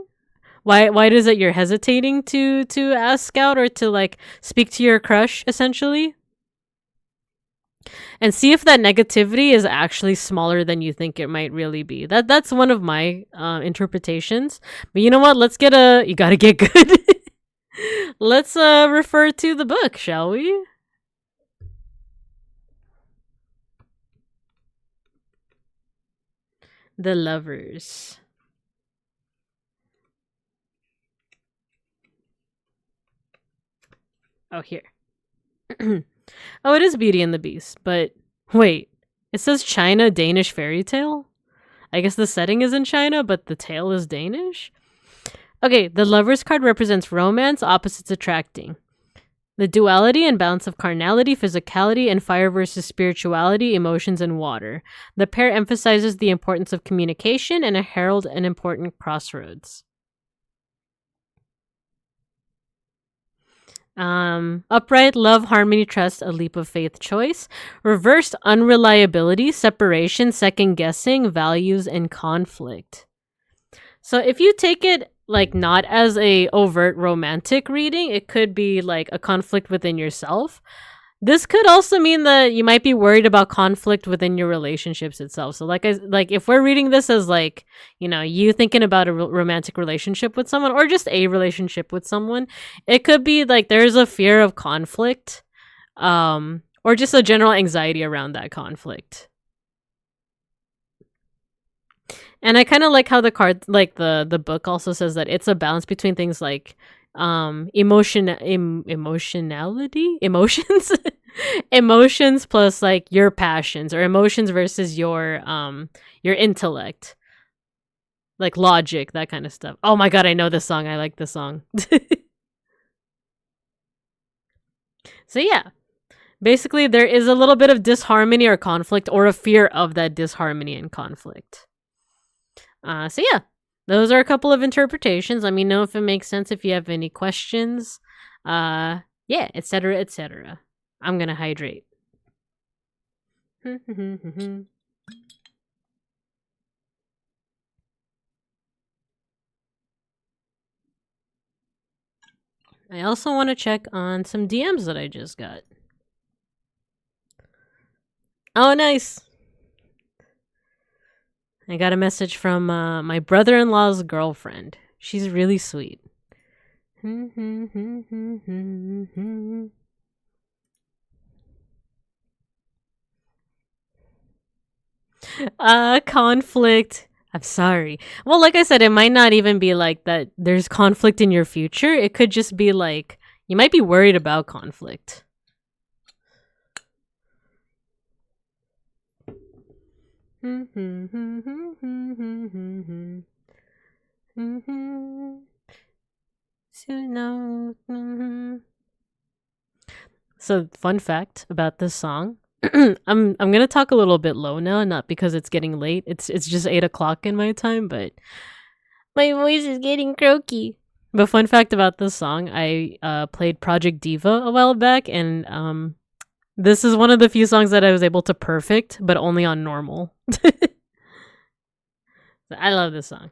Why is it you're hesitating to ask out or to like speak to your crush essentially? And see if that negativity is actually smaller than you think it might really be. That's one of my interpretations. But you know what? You gotta get good. Let's refer to the book, shall we? The Lovers. Oh, here. Oh, it is Beauty and the Beast, but wait. It says China Danish fairy tale? I guess the setting is in China, but the tale is Danish? Okay, the Lovers card represents romance, opposites attracting. The duality and balance of carnality, physicality, and fire versus spirituality, emotions, and water. The pair emphasizes the importance of communication and herald an important crossroads. Upright, love, harmony, trust, a leap of faith choice. Reversed, unreliability, separation, second guessing, values, and conflict. So if you take it like not as a overt romantic reading, it could be like a conflict within yourself. This could also mean that you might be worried about conflict within your relationships itself. So like if we're reading this as like, you thinking about a romantic relationship with someone or just a relationship with someone, it could be like there's a fear of conflict or just a general anxiety around that conflict. And I kind of like how the card, like the book also says that it's a balance between things like emotionality, emotions plus like your passions, or emotions versus your intellect, like logic, that kind of stuff. Oh my god, I know this song. I like this song. So yeah, basically there is a little bit of disharmony or conflict, or a fear of that disharmony and conflict. So yeah, those are a couple of interpretations. Let me know if it makes sense. If you have any questions, Yeah, etc., etc. I'm gonna hydrate. I also want to check on some DMs that I just got. Oh, nice. I got a message from my brother-in-law's girlfriend. She's really sweet. Conflict. I'm sorry. Well, like I said, it might not even be like that there's conflict in your future. It could just be like you might be worried about conflict. So, fun fact about this song. I'm gonna talk a little bit low now, not because it's getting late. It's just 8 o'clock in my time, but my voice is getting croaky. But fun fact about this song, I played Project Diva a while back, and this is one of the few songs that I was able to perfect, but only on normal. I love this song.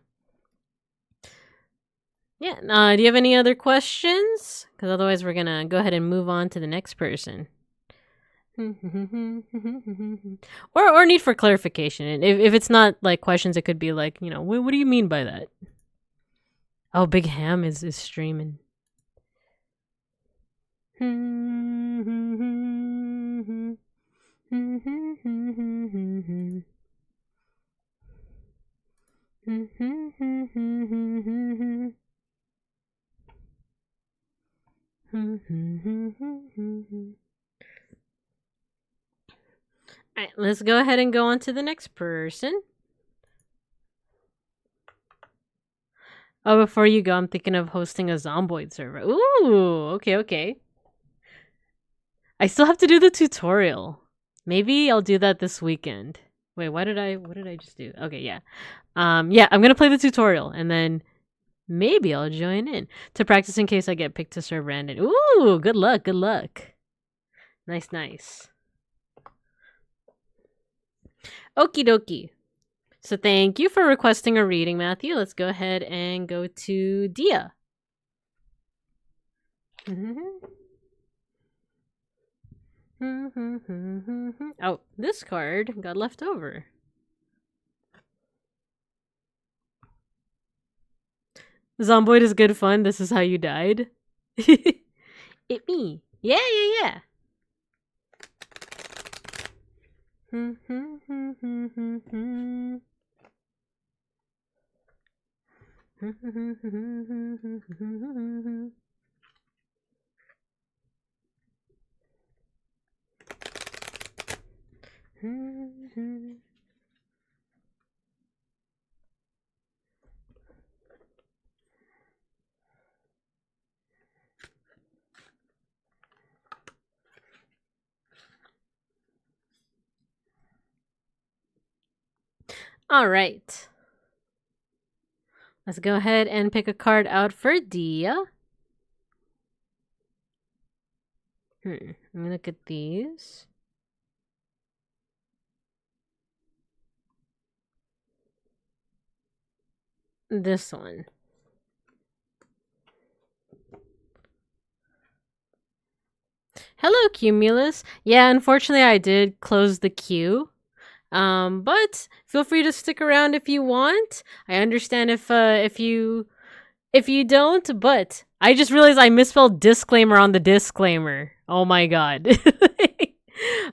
Yeah. Do you have any other questions? Because otherwise, we're gonna go ahead and move on to the next person. or need for clarification. And if it's not like questions, it could be like, what do you mean by that? Oh, Big Ham is streaming. Alright, let's go ahead and go on to the next person. Oh, before you go, I'm thinking of hosting a Zomboid server. Ooh, okay. I still have to do the tutorial. Maybe I'll do that this weekend. Wait, what did I just do? Okay, yeah. Yeah, I'm gonna play the tutorial and then maybe I'll join in to practice in case I get picked to serve random. Ooh, good luck. Nice. Okie dokie. So thank you for requesting a reading, Matthew. Let's go ahead and go to Dia. Oh, this card got left over. Zomboid is good fun. This is how you died. It me. Yeah. All right. Let's go ahead and pick a card out for Dia. Let me look at these. This one. Hello, Cumulus. Yeah, unfortunately, I did close the queue. But feel free to stick around if you want. I understand if you don't, but I just realized I misspelled disclaimer on the disclaimer. Oh my god.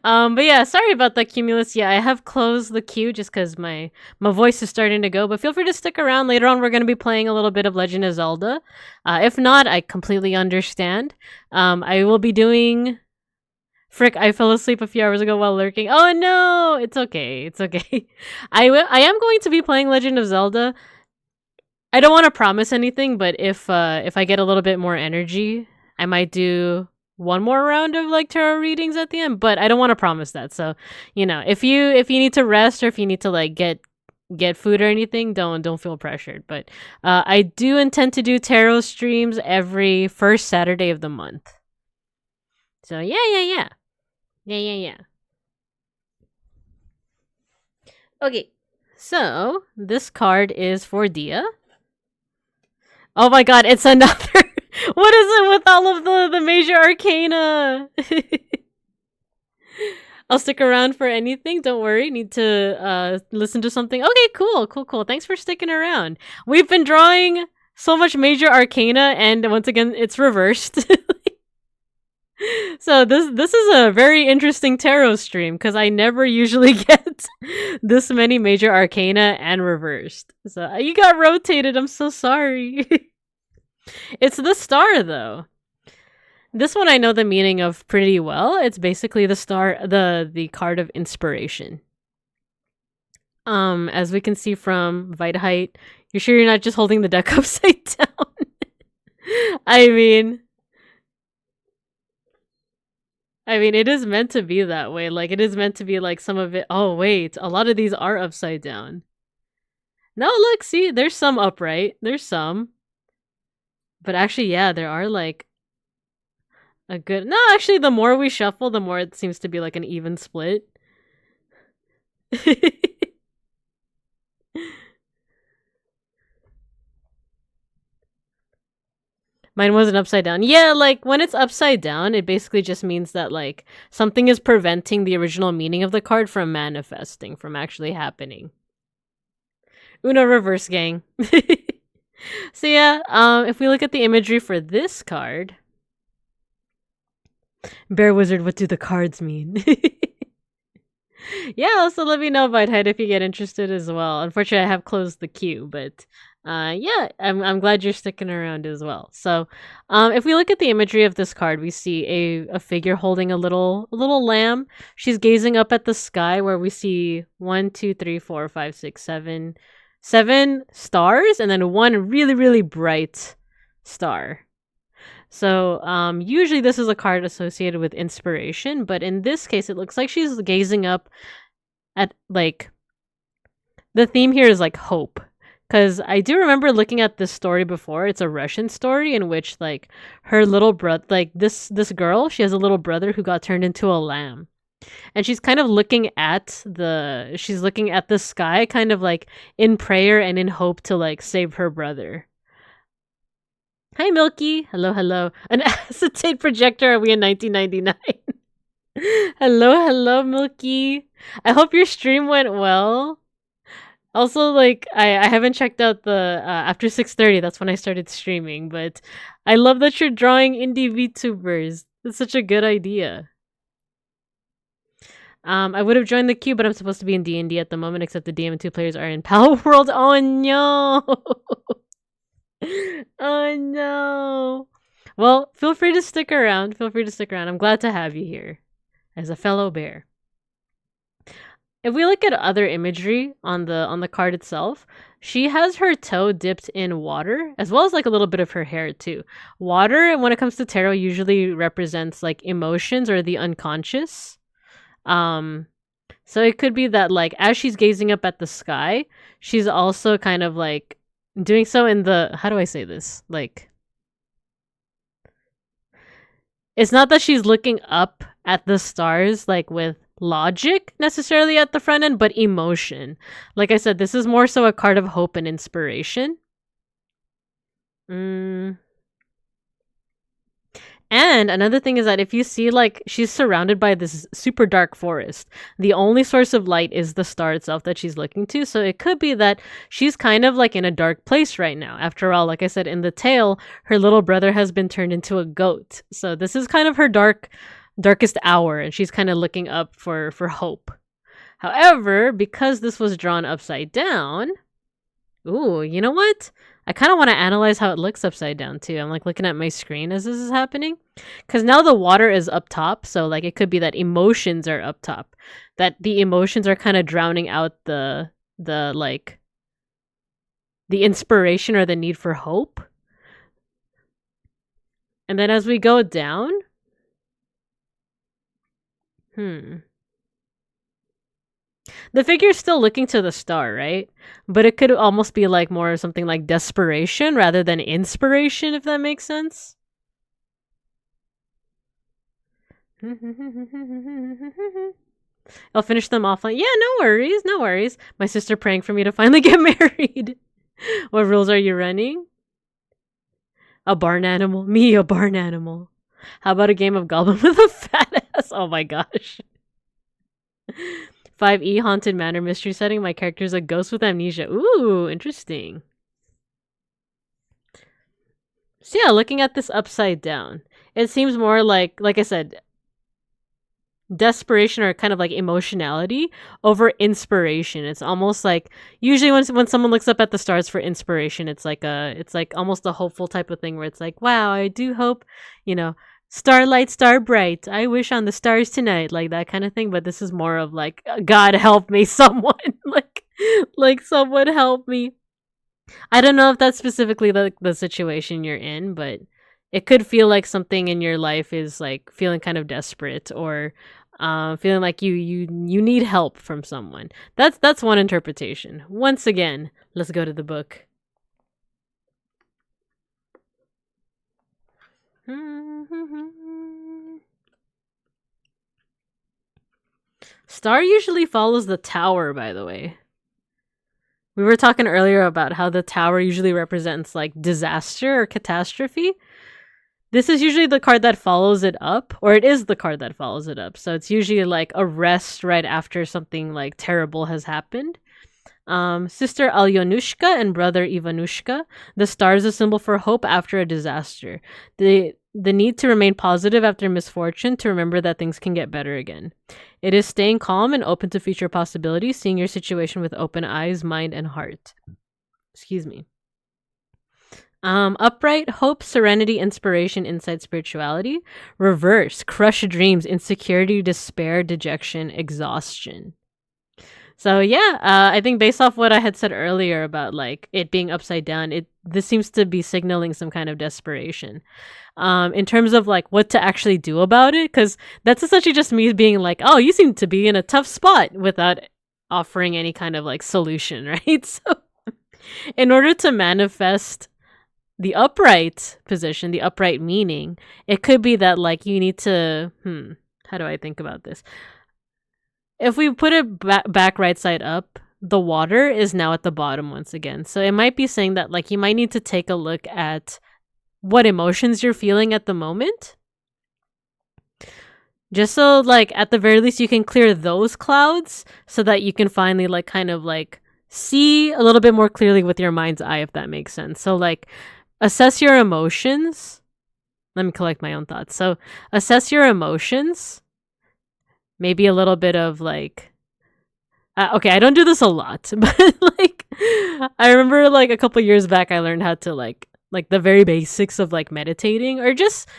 But yeah, sorry about that, Cumulus. Yeah, I have closed the queue just because my voice is starting to go. But feel free to stick around. Later on, we're going to be playing a little bit of Legend of Zelda. If not, I completely understand. I will be doing... Frick, I fell asleep a few hours ago while lurking. Oh no! It's okay. I am going to be playing Legend of Zelda. I don't want to promise anything, but if I get a little bit more energy, I might do one more round of like tarot readings at the end, but I don't want to promise that. So, if you need to rest or if you need to like get food or anything, don't feel pressured. But I do intend to do tarot streams every first Saturday of the month. So yeah. Okay, so this card is for Dia. Oh my god, it's another. What is it with all of the major arcana? I'll stick around for anything. Don't worry. Need to listen to something. Okay, cool. Thanks for sticking around. We've been drawing so much major arcana, and once again, it's reversed. So this is a very interesting tarot stream because I never usually get this many major arcana and reversed. So you got rotated. I'm so sorry. It's the star though. This one I know the meaning of pretty well. It's basically the star, the card of inspiration. As we can see from Vitaheit, you're sure you're not just holding the deck upside down? I mean, it is meant to be that way. Like, it is meant to be like some of it. Oh, wait. A lot of these are upside down. No, look, see, there's some upright. There's some. But actually, yeah, there are like a good. No, actually, the more we shuffle, the more it seems to be like an even split. Mine wasn't upside down. Yeah, like when it's upside down, it basically just means that like something is preventing the original meaning of the card from manifesting, from actually happening. Uno reverse, gang. So yeah, if we look at the imagery for this card, Bear Wizard, what do the cards mean? Yeah, also let me know, Whitehead, if you get interested as well. Unfortunately, I have closed the queue, but yeah, I'm glad you're sticking around as well. So, if we look at the imagery of this card, we see a figure holding a little lamb. She's gazing up at the sky, where we see 1, 2, 3, 4, 5, 6, 7, 7 stars, and then one really bright star. So, usually this is a card associated with inspiration, but in this case, it looks like she's gazing up at, like, the theme here is, like, hope. Because I do remember looking at this story before. It's a Russian story in which, like, her little brother, like, this girl, she has a little brother who got turned into a lamb. And she's kind of looking at the sky, kind of, like, in prayer and in hope to, like, save her brother. Hi, Milky. Hello. An acetate projector. Are we in 1999? Hello, Milky. I hope your stream went well. Also, like, I haven't checked out the after 6:30. That's when I started streaming. But I love that you're drawing indie VTubers. It's such a good idea. I would have joined the queue, but I'm supposed to be in D&D at the moment. Except the DM and 2 players are in Pal World. Oh no. Oh no. Well, feel free to stick around. I'm glad to have you here as a fellow bear. If we look at other imagery on the card itself, she has her toe dipped in water, as well as like a little bit of her hair too. Water, when it comes to tarot, usually represents like emotions or the unconscious. So it could be that like as she's gazing up at the sky, she's also kind of like doing so in the, how do I say this? Like, it's not that she's looking up at the stars like with logic necessarily at the front end, but emotion. Like I said, this is more so a card of hope and inspiration. And another thing is that if you see, like, she's surrounded by this super dark forest, the only source of light is the star itself that she's looking to. So it could be that she's kind of like in a dark place right now. After all, like I said, in the tale, her little brother has been turned into a goat. So this is kind of her darkest hour, and she's kind of looking up for hope. However, because this was drawn upside down, ooh, you know what? I kind of want to analyze how it looks upside down too. I'm like looking at my screen as this is happening. Because now the water is up top. So like it could be that emotions are up top. That the emotions are kind of drowning out the like the inspiration or the need for hope. And then as we go down. The figure's still looking to the star, right? But it could almost be like more something like desperation rather than inspiration, if that makes sense. I'll finish them off like, yeah, no worries, no worries. My sister praying for me to finally get married. What rules are you running? A barn animal? Me, a barn animal. How about a game of Goblin with a fat ass? Oh my gosh. 5E Haunted Manor mystery setting. My character's a ghost with amnesia. Ooh, interesting. So yeah, looking at this upside down, it seems more like I said, desperation or kind of like emotionality over inspiration. It's almost like usually when someone looks up at the stars for inspiration, it's like almost a hopeful type of thing where it's like, wow, I do hope, starlight, star bright, I wish on the stars tonight, like that kind of thing. But this is more of like, God help me, someone, like someone help me. I don't know if that's specifically the situation you're in, but it could feel like something in your life is like feeling kind of desperate, or feeling like you need help from someone. That's one interpretation. Once again, let's go to the book. Star usually follows the tower, by the way. We were talking earlier about how the tower usually represents like disaster or catastrophe. This is usually the card that follows it up, or it is the card that follows it up. So it's usually like a rest right after something like terrible has happened. Sister Alyonushka and brother Ivanushka. The star is a symbol for hope after a disaster. The need to remain positive after misfortune, to remember that things can get better again. It is staying calm and open to future possibilities, seeing your situation with open eyes, mind, and heart. Excuse me. Upright, hope, serenity, inspiration, insight, spirituality. Reverse, crushed dreams, insecurity, despair, dejection, exhaustion. So yeah, I think based off what I had said earlier about like it being upside down, this seems to be signaling some kind of desperation. In terms of like what to actually do about it, because that's essentially just me being like, oh, you seem to be in a tough spot, without offering any kind of like solution, right? So in order to manifest the upright position, the upright meaning, it could be that like you need to, how do I think about this? If we put it back right side up, the water is now at the bottom once again. So it might be saying that like you might need to take a look at what emotions you're feeling at the moment. Just so like at the very least you can clear those clouds so that you can finally like kind of like see a little bit more clearly with your mind's eye, if that makes sense. So like assess your emotions. Let me collect my own thoughts. So assess your emotions. Maybe a little bit of like, okay, I don't do this a lot, but like, I remember like a couple years back, I learned how to like the very basics of like meditating, or just,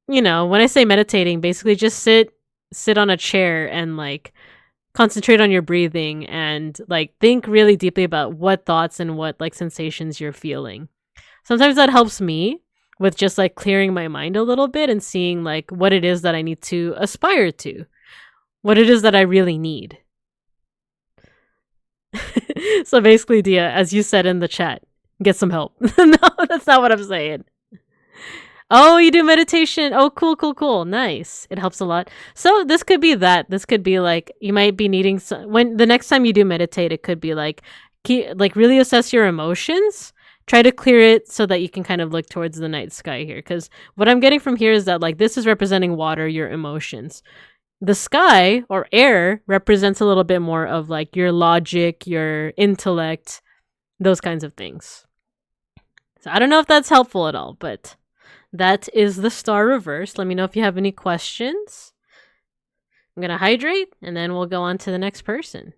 when I say meditating, basically just sit on a chair and like concentrate on your breathing and like think really deeply about what thoughts and what like sensations you're feeling. Sometimes that helps me with just like clearing my mind a little bit and seeing like what it is that I need to aspire to. What it is that I really need. So basically, Dia, as you said in the chat, get some help. No, that's not what I'm saying. Oh, you do meditation. Oh, cool. Nice. It helps a lot. So this could be that. This could be like, you might be needing when the next time you do meditate, it could be like really assess your emotions. Try to clear it so that you can kind of look towards the night sky here. Because what I'm getting from here is that like this is representing water, your emotions. The sky or air represents a little bit more of like your logic, your intellect, those kinds of things. So I don't know if that's helpful at all, but that is the star reverse. Let me know if you have any questions. I'm going to hydrate and then we'll go on to the next person.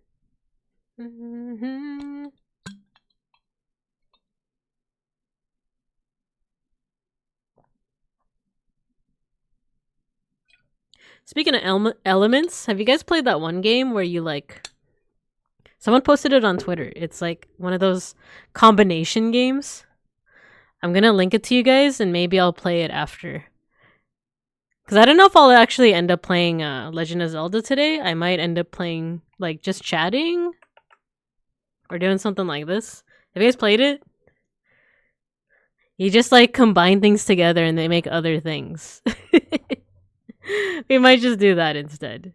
Speaking of elements, have you guys played that one game where you like... Someone posted it on Twitter. It's like one of those combination games. I'm going to link it to you guys and maybe I'll play it after. Because I don't know if I'll actually end up playing Legend of Zelda today. I might end up playing like just chatting or doing something like this. Have you guys played it? You just like combine things together and they make other things. We might just do that instead.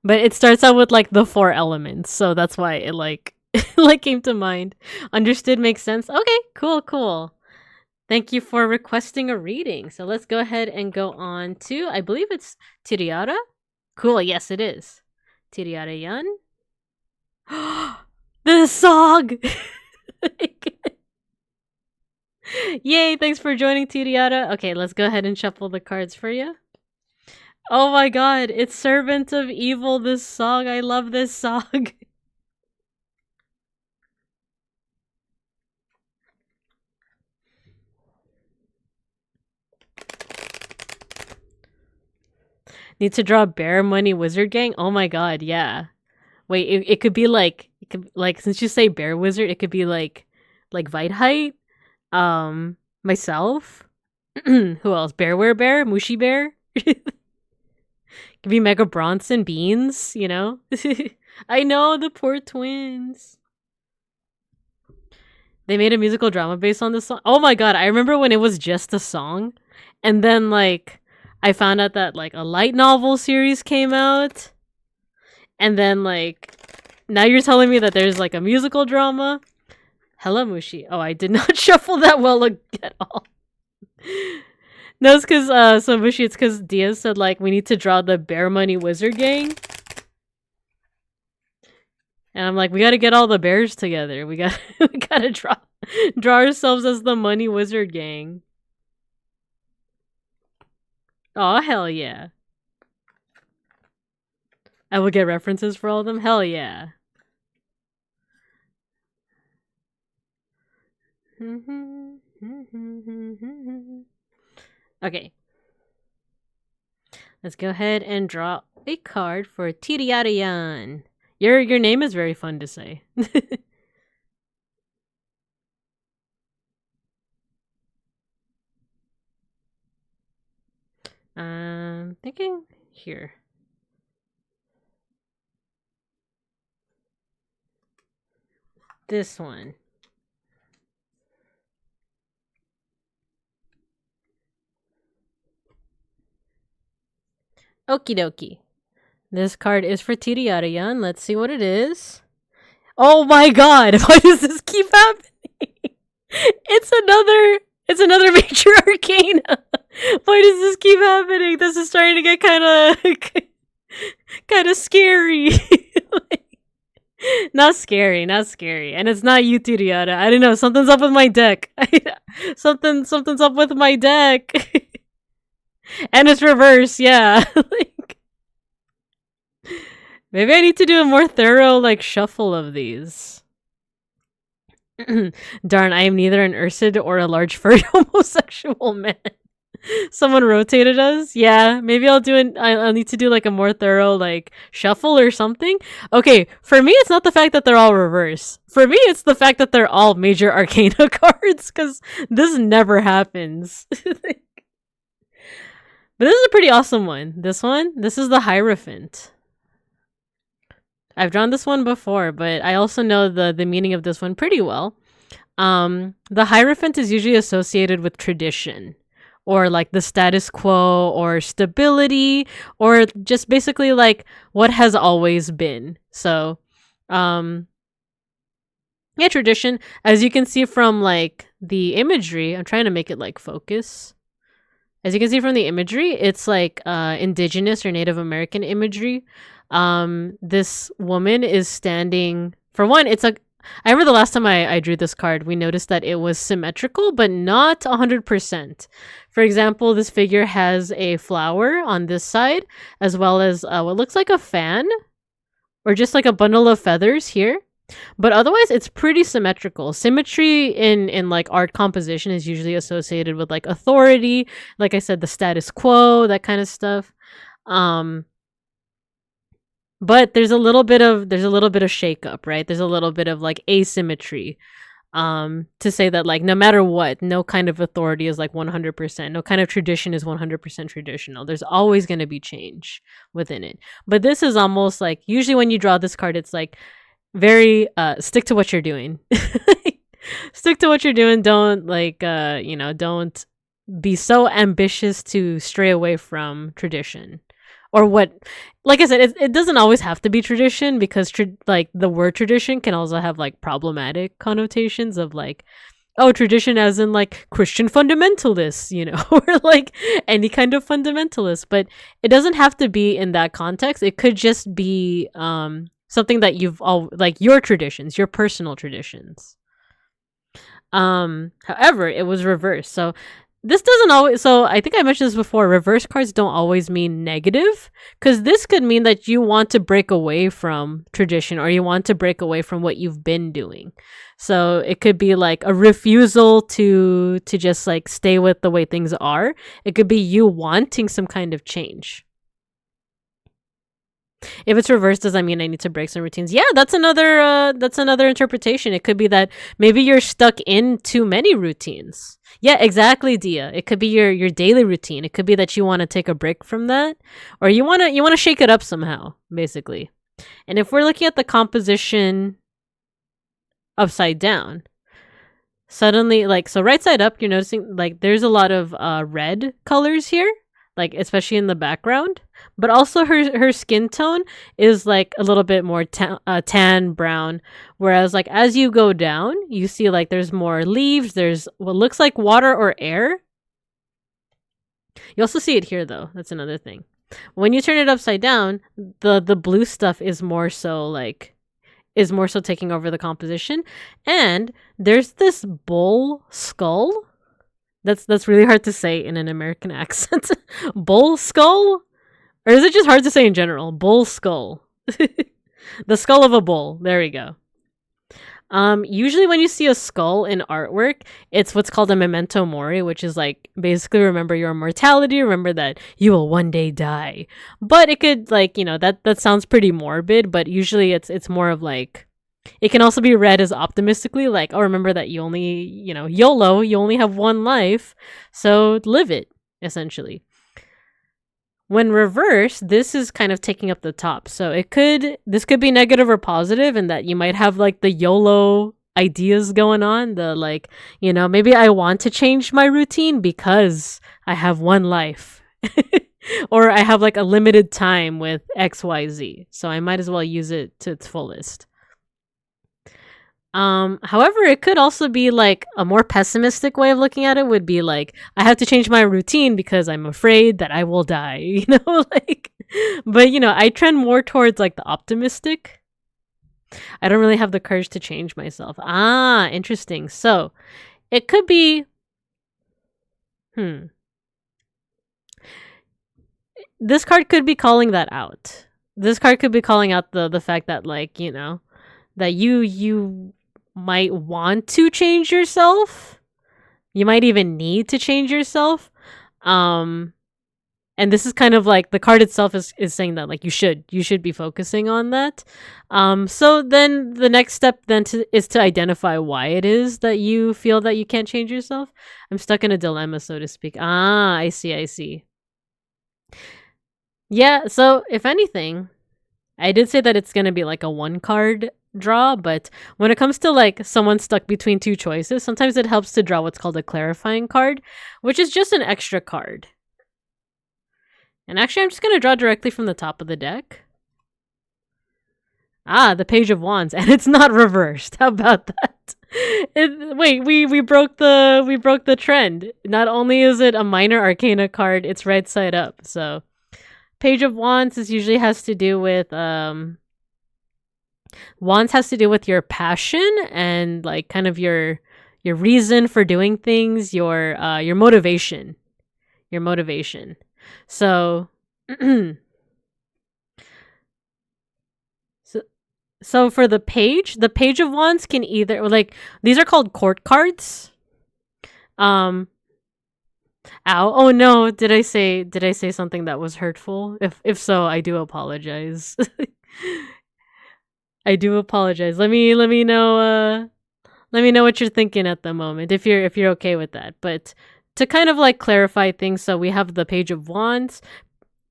But it starts out with like the 4 elements, so that's why it like like came to mind. Understood makes sense. Okay, cool. Thank you for requesting a reading. So let's go ahead and go on to, I believe it's Tiriara. Cool, yes it is. Tiriara Yan. The song! Yay, thanks for joining Tiriara. Okay, let's go ahead and shuffle the cards for you. Oh my god, it's Servant of Evil, this song. I love this song. Need to draw Bear Money Wizard Gang? Oh my god, yeah. Wait, it could be like, since you say Bear Wizard, it could be like Weidheit, myself. Who else? Bearware Bear? Mushy Bear? Could be Mega Bronson, Beans, you know? I know, the poor twins. They made a musical drama based on this song. Oh my god, I remember when it was just a song. And then, like, I found out that, like, a light novel series came out. And then, like, now you're telling me that there's, like, a musical drama? Hello, Mushi. Oh, I did not shuffle that well at all. No, it's because, so Mushi, it's because Diaz said, like, we need to draw the Bear Money Wizard Gang. And I'm like, we gotta get all the bears together. We gotta draw ourselves as the Money Wizard Gang. Oh, hell yeah. I will get references for all of them? Hell yeah. Okay. Let's go ahead and draw a card for Tiriarayan. Your name is very fun to say. Thinking here. This one. Okie dokie. This card is for Tiriarayan. Let's see what it is. Oh my god! Why does this keep happening? It's another major arcana. Why does this keep happening? This is starting to get kind of scary. Not scary. And it's not you, Tiriara. I don't know. Something's up with my deck. Something's up with my deck. And it's reverse, yeah. Like, maybe I need to do a more thorough, like, shuffle of these. Darn, I am neither an Ursid or a large furry homosexual man. Someone rotated us? Yeah, maybe I'll need to do, like, a more thorough, like, shuffle or something. Okay, for me, it's not the fact that they're all reverse. For me, it's the fact that they're all major arcana cards, because this never happens. But this is a pretty awesome one. This is the Hierophant. I've drawn this one before, but I also know the meaning of this one pretty well. The Hierophant is usually associated with tradition, or like the status quo, or stability, or just basically like what has always been. So, yeah, tradition. As you can see from like the imagery, I'm trying to make it like focus. As you can see from the imagery, it's like indigenous or Native American imagery. This woman is standing. For one, it's like, I remember the last time I drew this card, we noticed that it was symmetrical, but not 100%. For example, this figure has a flower on this side, as well as what looks like a fan, or just like a bundle of feathers here. But otherwise, it's pretty symmetrical. Symmetry in like art composition is usually associated with like authority, like I said, the status quo, that kind of stuff. But there's a little bit of shakeup, right? There's a little bit of like asymmetry. To say that like no matter what, no kind of authority is like 100%. No kind of tradition is 100% traditional. There's always going to be change within it. But this is almost like, usually when you draw this card, it's like very stick to what you're doing. Stick to what you're doing. Don't like don't be so ambitious to stray away from tradition, or what, like I said, it doesn't always have to be tradition, because like the word tradition can also have like problematic connotations of like, oh, tradition as in like Christian fundamentalists, or like any kind of fundamentalist. But it doesn't have to be in that context. It could just be something that you've all like, your traditions, your personal traditions. However, it was reversed. So this doesn't always, so I think I mentioned this before, reverse cards don't always mean negative, because this could mean that you want to break away from tradition, or you want to break away from what you've been doing. So it could be like a refusal to just like stay with the way things are. It could be you wanting some kind of change. If it's reversed, does that mean I need to break some routines? Yeah, that's another interpretation. It could be that maybe you're stuck in too many routines. Yeah, exactly, Dia. It could be your daily routine. It could be that you want to take a break from that, or you want to shake it up somehow, basically. And if we're looking at the composition upside down, suddenly, like, so right side up, you're noticing like there's a lot of red colors here, like especially in the background. But also her skin tone is like a little bit more tan brown, whereas like as you go down, you see like there's more leaves, there's what looks like water or air. You also see it here though. That's another thing. When you turn it upside down, the blue stuff is more so taking over the composition. And there's this bull skull. That's really hard to say in an American accent. Bull skull? Or is it just hard to say in general? Bull skull. The skull of a bull. There we go. Usually when you see a skull in artwork, it's what's called a memento mori, which is like basically remember your mortality, remember that you will one day die. But it could like, that sounds pretty morbid, but usually it's more of like, it can also be read as optimistically, like, oh, remember that you only, YOLO, you only have one life, so live it, essentially. When reversed, this is kind of taking up the top. So this could be negative or positive, and that you might have like the YOLO ideas going on. The like, maybe I want to change my routine because I have one life. Or I have like a limited time with XYZ. So I might as well use it to its fullest. However, it could also be like a more pessimistic way of looking at it would be like, I have to change my routine because I'm afraid that I will die, like, but I trend more towards like the optimistic. I don't really have the courage to change myself. Ah, interesting. So it could be, this card could be calling that out. This card could be calling out the fact that like, that you might want to change yourself. You might even need to change yourself. And this is kind of like the card itself is saying that like you should be focusing on that. So then the next step then is to identify why it is that you feel that you can't change yourself. I'm stuck in a dilemma, so to speak. Ah, I see. Yeah, so if anything, I did say that it's going to be like a one card draw, but when it comes to like someone stuck between two choices, sometimes it helps to draw what's called a clarifying card, which is just an extra card. And actually, I'm just going to draw directly from the top of the deck. Ah, the Page of Wands, and it's not reversed. How about that? Wait, we broke the trend. Not only is it a minor arcana card, it's right side up. So Page of Wands usually has to do with Wands has to do with your passion and like kind of your reason for doing things, your motivation. Your motivation. So so for the Page of Wands can either like, these are called court cards. Ow. Oh no, did I say something that was hurtful? If so, I do apologize. I do apologize. Let me know what you're thinking at the moment if you're okay with that. But to kind of like clarify things, so we have the Page of Wands.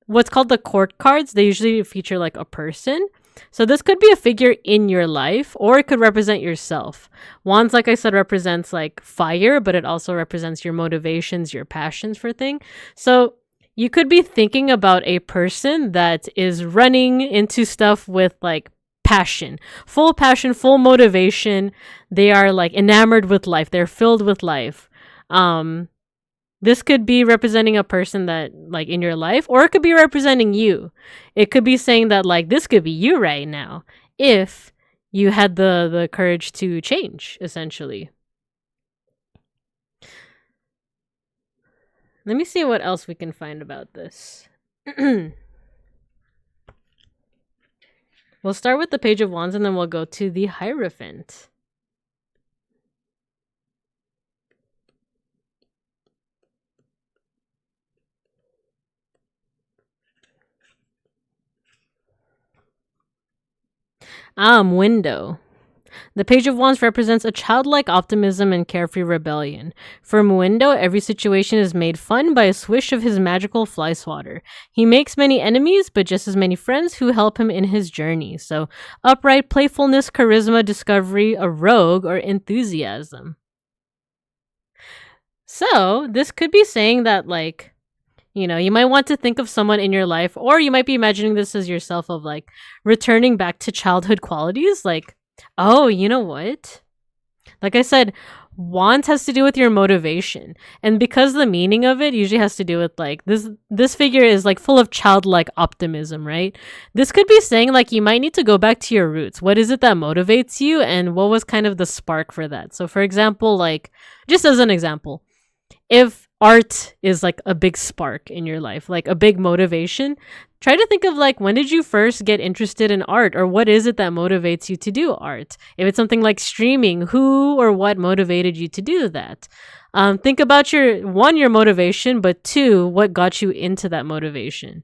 What's called the court cards, they usually feature like a person. So this could be a figure in your life, or it could represent yourself. Wands, like I said, represents like fire, but it also represents your motivations, your passions for thing. So you could be thinking about a person that is running into stuff with like passion, full motivation. They are like enamored with life. They're filled with life. This could be representing a person that like in your life, or it could be representing you. It could be saying that like this could be you right now if you had the courage to change, essentially. Let me see what else we can find about this. We'll start with the Page of Wands and then we'll go to the Hierophant. Window. The Page of Wands represents a childlike optimism and carefree rebellion. For Muindo, every situation is made fun by a swish of his magical fly swatter. He makes many enemies, but just as many friends who help him in his journey. So, upright playfulness, charisma, discovery, a rogue, or enthusiasm. So, this could be saying that, like, you know, you might want to think of someone in your life, or you might be imagining this as yourself of like returning back to childhood qualities. Like, oh, you know what? Like I said, want has to do with your motivation. And because the meaning of it usually has to do with like this figure is like full of childlike optimism, right? This could be saying like you might need to go back to your roots. What is it that motivates you and what was kind of the spark for that? So for example, like just as an example, if art is like a big spark in your life, like a big motivation, try to think of like when did you first get interested in art, or what is it that motivates you to do art? If it's something like streaming, who or what motivated you to do that? Think about your motivation, but two, what got you into that motivation.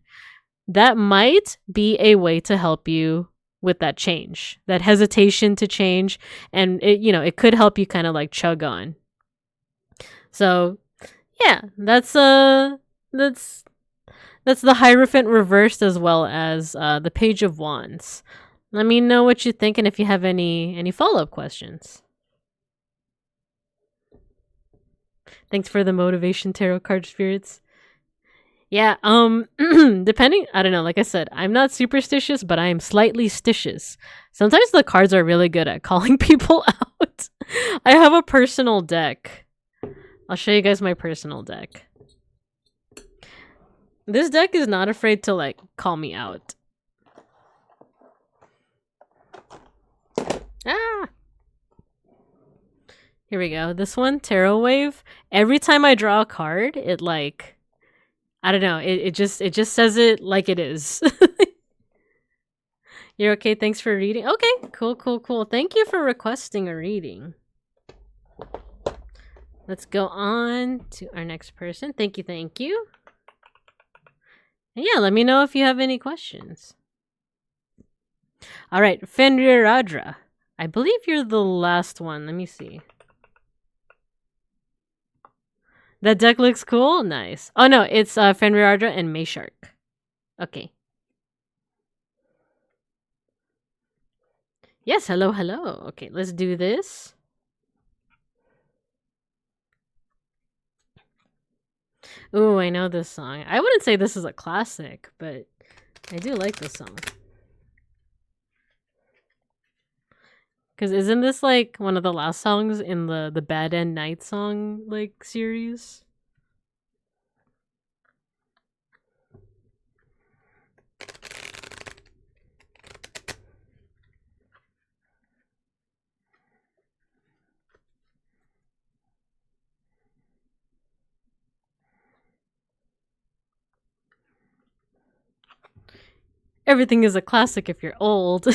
That might be a way to help you with that change, that hesitation to change, and it could help you kind of like chug on. So yeah, that's the Hierophant reversed as well as the Page of Wands. Let me know what you think and if you have any follow-up questions. Thanks for the motivation tarot card, spirits. Yeah, depending, I don't know, like I said, I'm not superstitious, but I am slightly stitious. Sometimes the cards are really good at calling people out. I have a personal deck. I'll show you guys my personal deck. This deck is not afraid to like call me out. Ah! Here we go. This one, Tarot Wave. Every time I draw a card, it like, I don't know, it just says it like it is. You're okay? Thanks for reading. Okay, cool. Thank you for requesting a reading. Let's go on to our next person. Thank you. And yeah, let me know if you have any questions. All right, Fenriradra. I believe you're the last one. Let me see. That deck looks cool? Nice. Oh no, it's Fenriradra and Mayshark. Okay. Yes, hello. Okay, let's do this. Ooh, I know this song. I wouldn't say this is a classic, but I do like this song. Because isn't this like one of the last songs in the Bad End Night song like series? Everything is a classic if you're old.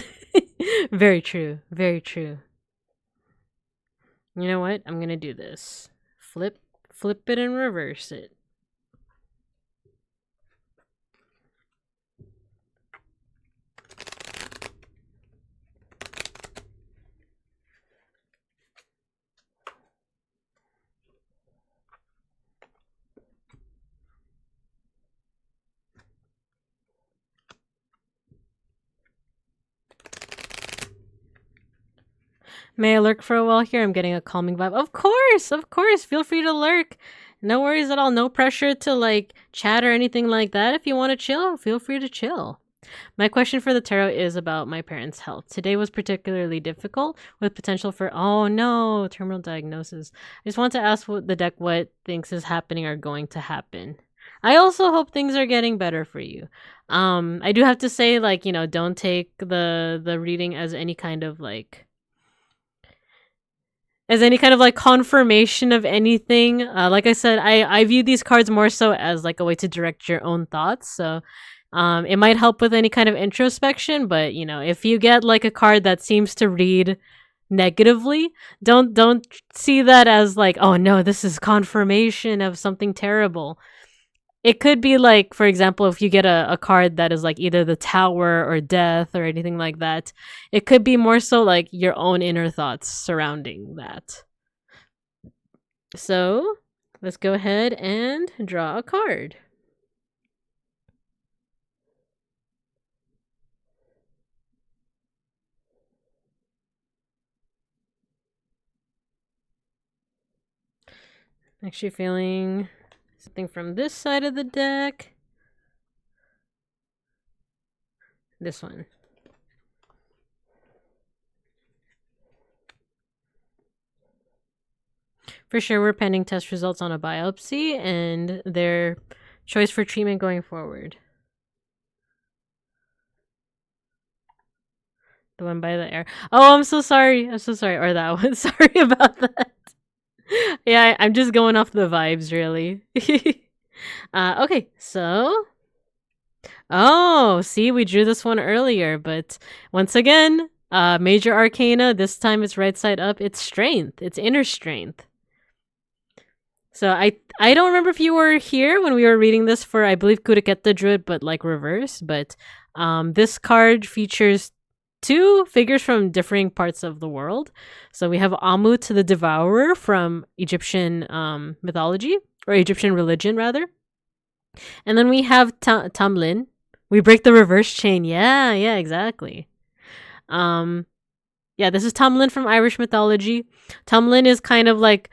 Very true. You know what? I'm gonna do this. Flip it and reverse it. May I lurk for a while here? I'm getting a calming vibe. Of course. Feel free to lurk. No worries at all. No pressure to like chat or anything like that. If you want to chill, feel free to chill. My question for the tarot is about my parents' health. Today was particularly difficult with potential for, oh no, terminal diagnosis. I just want to ask what the deck what thinks is happening or going to happen. I also hope things are getting better for you. I do have to say, like, don't take the reading as any kind of like confirmation of anything. Like I said, I view these cards more so as like a way to direct your own thoughts. So it might help with any kind of introspection, but if you get like a card that seems to read negatively, don't see that as like, oh no, this is confirmation of something terrible. It could be like, for example, if you get a card that is like either the Tower or Death or anything like that, it could be more so like your own inner thoughts surrounding that. So let's go ahead and draw a card. Actually feeling something from this side of the deck. This one. For sure, we're pending test results on a biopsy and their choice for treatment going forward. The one by the air. Oh, I'm so sorry. Or that one. Sorry about that. Yeah, I'm just going off the vibes, really. Okay, so... Oh, see, we drew this one earlier, but once again, major arcana, this time it's right side up, it's strength. It's inner strength. So I don't remember if you were here when we were reading this for, I believe, Kuriketta Druid, but like reverse. But this card features two figures from differing parts of the world. So we have Amut the Devourer from Egyptian mythology, or Egyptian religion, rather. And then we have Tamlin. We break the reverse chain. Yeah, exactly. Yeah, this is Tamlin from Irish mythology. Tamlin is kind of like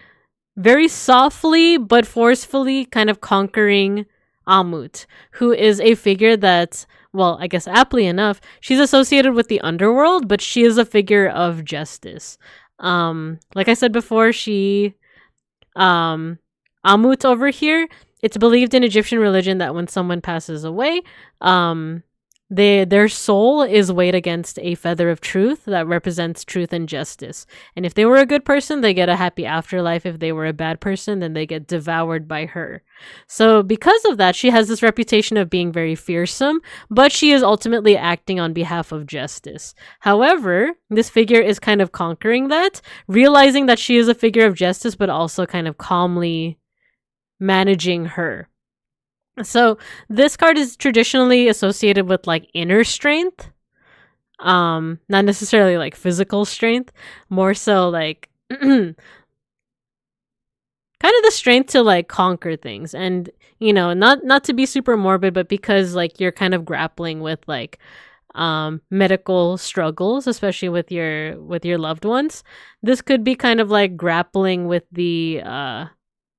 very softly but forcefully kind of conquering Amut, who is a figure that, well, I guess aptly enough, she's associated with the underworld, but she is a figure of justice. Like I said before, Amut over here, it's believed in Egyptian religion that when someone passes away, their soul is weighed against a feather of truth that represents truth and justice. And if they were a good person, they get a happy afterlife. If they were a bad person, then they get devoured by her. So because of that, she has this reputation of being very fearsome, but she is ultimately acting on behalf of justice. However, this figure is kind of conquering that, realizing that she is a figure of justice, but also kind of calmly managing her. So this card is traditionally associated with like inner strength, not necessarily like physical strength, more so like kind of the strength to like conquer things. And not to be super morbid, but because like you're kind of grappling with like medical struggles, especially with your loved ones, this could be kind of like grappling with the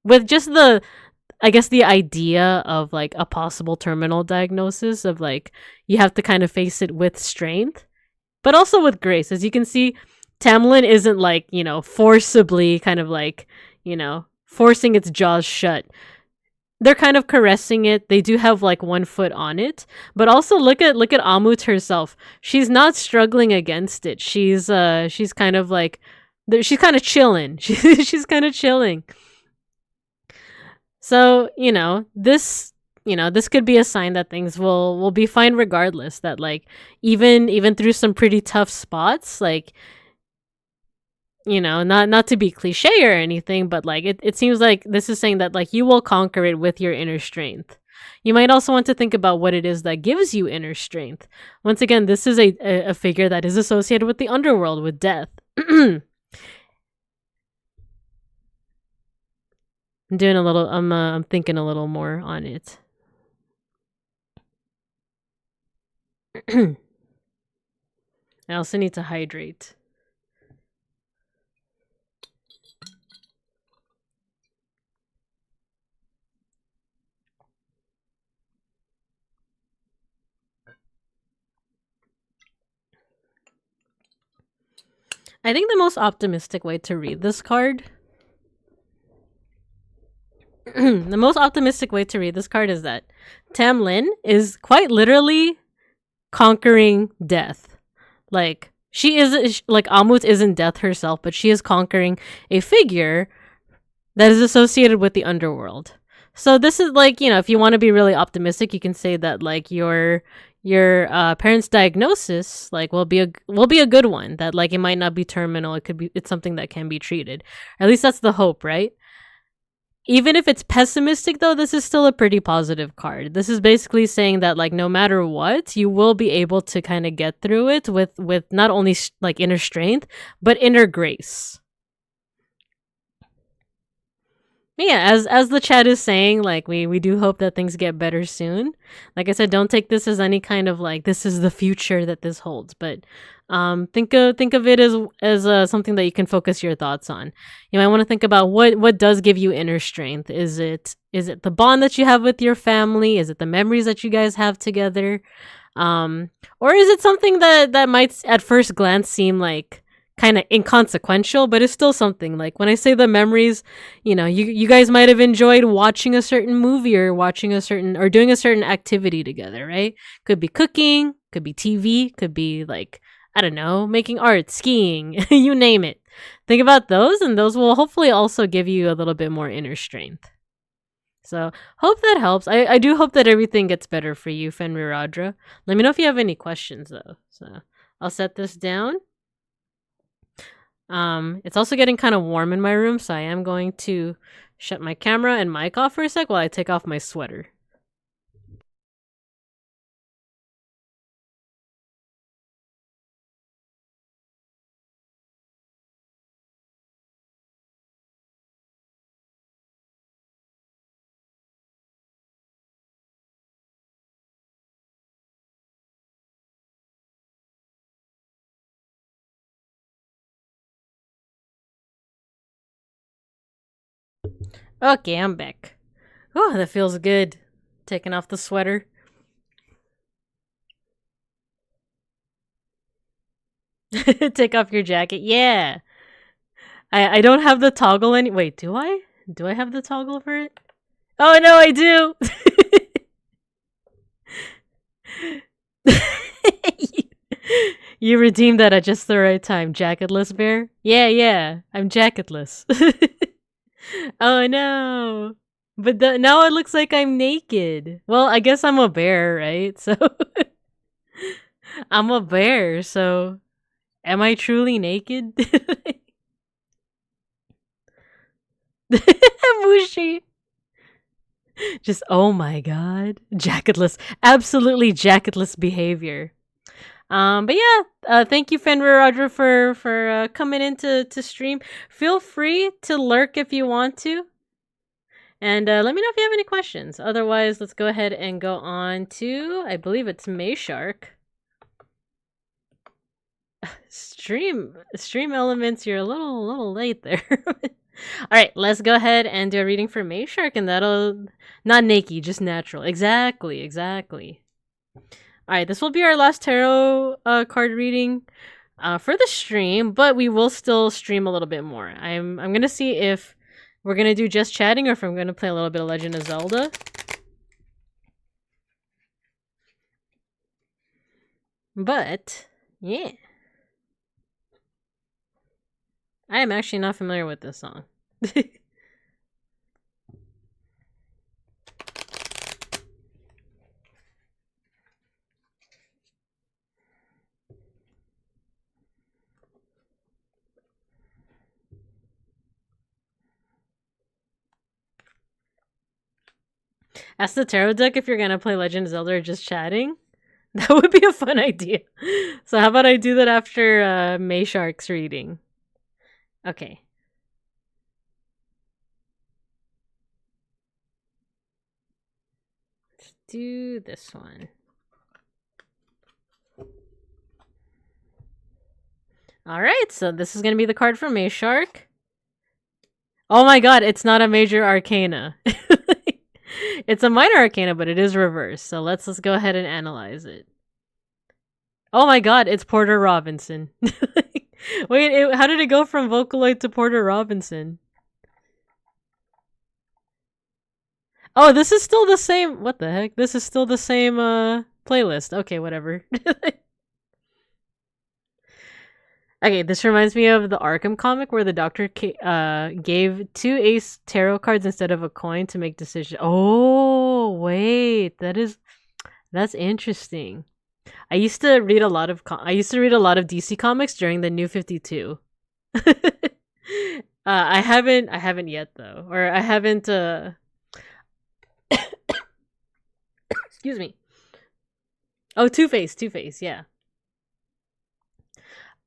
with just the, I guess, the idea of like a possible terminal diagnosis, of like you have to kind of face it with strength, but also with grace. As you can see, Tamlin isn't like, forcibly kind of like, forcing its jaws shut. They're kind of caressing it. They do have like one foot on it, but also look at Amut herself. She's not struggling against it. She's kind of like, she's kind of chilling. She's kind of chilling. So, this could be a sign that things will be fine regardless, that like even through some pretty tough spots, like, not to be cliche or anything, but like it seems like this is saying that like you will conquer it with your inner strength. You might also want to think about what it is that gives you inner strength. Once again, this is a figure that is associated with the underworld, with death. I'm thinking a little more on it. I also need to hydrate. I think the most optimistic way to read this card the most optimistic way to read this card is that Tam Lin is quite literally conquering death. Like, she is, like, Amut isn't death herself, but she is conquering a figure that is associated with the underworld. So this is like, if you want to be really optimistic, you can say that like your parents' diagnosis like will be a good one. That like it might not be terminal. It's something that can be treated. At least that's the hope, right? Even if it's pessimistic though, this is still a pretty positive card. This is basically saying that like no matter what, you will be able to kind of get through it with not only like inner strength, but inner grace. Yeah, as the chat is saying, like we do hope that things get better soon. Like I said, don't take this as any kind of like this is the future that this holds, but think of it as something that you can focus your thoughts on. You might want to think about what does give you inner strength. Is it the bond that you have with your family? Is it the memories that you guys have together? Or is it something that might at first glance seem like kind of inconsequential, but it's still something. Like when I say the memories, you guys might have enjoyed watching a certain movie or doing a certain activity together, right? Could be cooking, could be TV, could be like, I don't know, making art, skiing, you name it. Think about those, and those will hopefully also give you a little bit more inner strength. So hope that helps. I do hope that everything gets better for you, Fenriradra. Let me know if you have any questions though. So I'll set this down. It's also getting kind of warm in my room, so I am going to shut my camera and mic off for a sec while I take off my sweater. Okay, I'm back. Oh, that feels good. Taking off the sweater. Take off your jacket. Yeah. I don't have the toggle any. Wait, do I? Do I have the toggle for it? Oh no, I do. You redeemed that at just the right time, jacketless bear. Yeah, I'm jacketless. Oh no. But now it looks like I'm naked. Well, I guess I'm a bear, right? So I'm a bear, so am I truly naked? Mushi. Just oh my god. Jacketless. Absolutely jacketless behavior. But yeah, thank you, Fenrir for coming in to stream. Feel free to lurk if you want to. And let me know if you have any questions. Otherwise, let's go ahead and go on to, I believe it's Mayshark. Stream elements, you're a little late there. All right, let's go ahead and do a reading for Mayshark, and that'll not naked, just natural. Exactly. All right, this will be our last tarot card reading for the stream, but we will still stream a little bit more. I'm gonna see if we're gonna do just chatting or if I'm gonna play a little bit of Legend of Zelda. But yeah, I am actually not familiar with this song. Ask the tarot deck if you're gonna play Legend of Zelda or just chatting. That would be a fun idea. So how about I do that after Mayshark's reading? Okay. Let's do this one. Alright, so this is gonna be the card from Mayshark. Oh my god, it's not a major arcana. It's a minor arcana, but it is reversed. So let's go ahead and analyze it. Oh my god, it's Porter Robinson. Wait, how did it go from Vocaloid to Porter Robinson? Oh, this is still the same. What the heck? This is still the same playlist. Okay, whatever. Okay, this reminds me of the Arkham comic where the doctor gave 2 ace tarot cards instead of a coin to make decisions. Oh, wait, that's interesting. I used to read a lot of DC comics during the New 52. I haven't yet though, or I haven't. Excuse me. Oh, Two Face, yeah.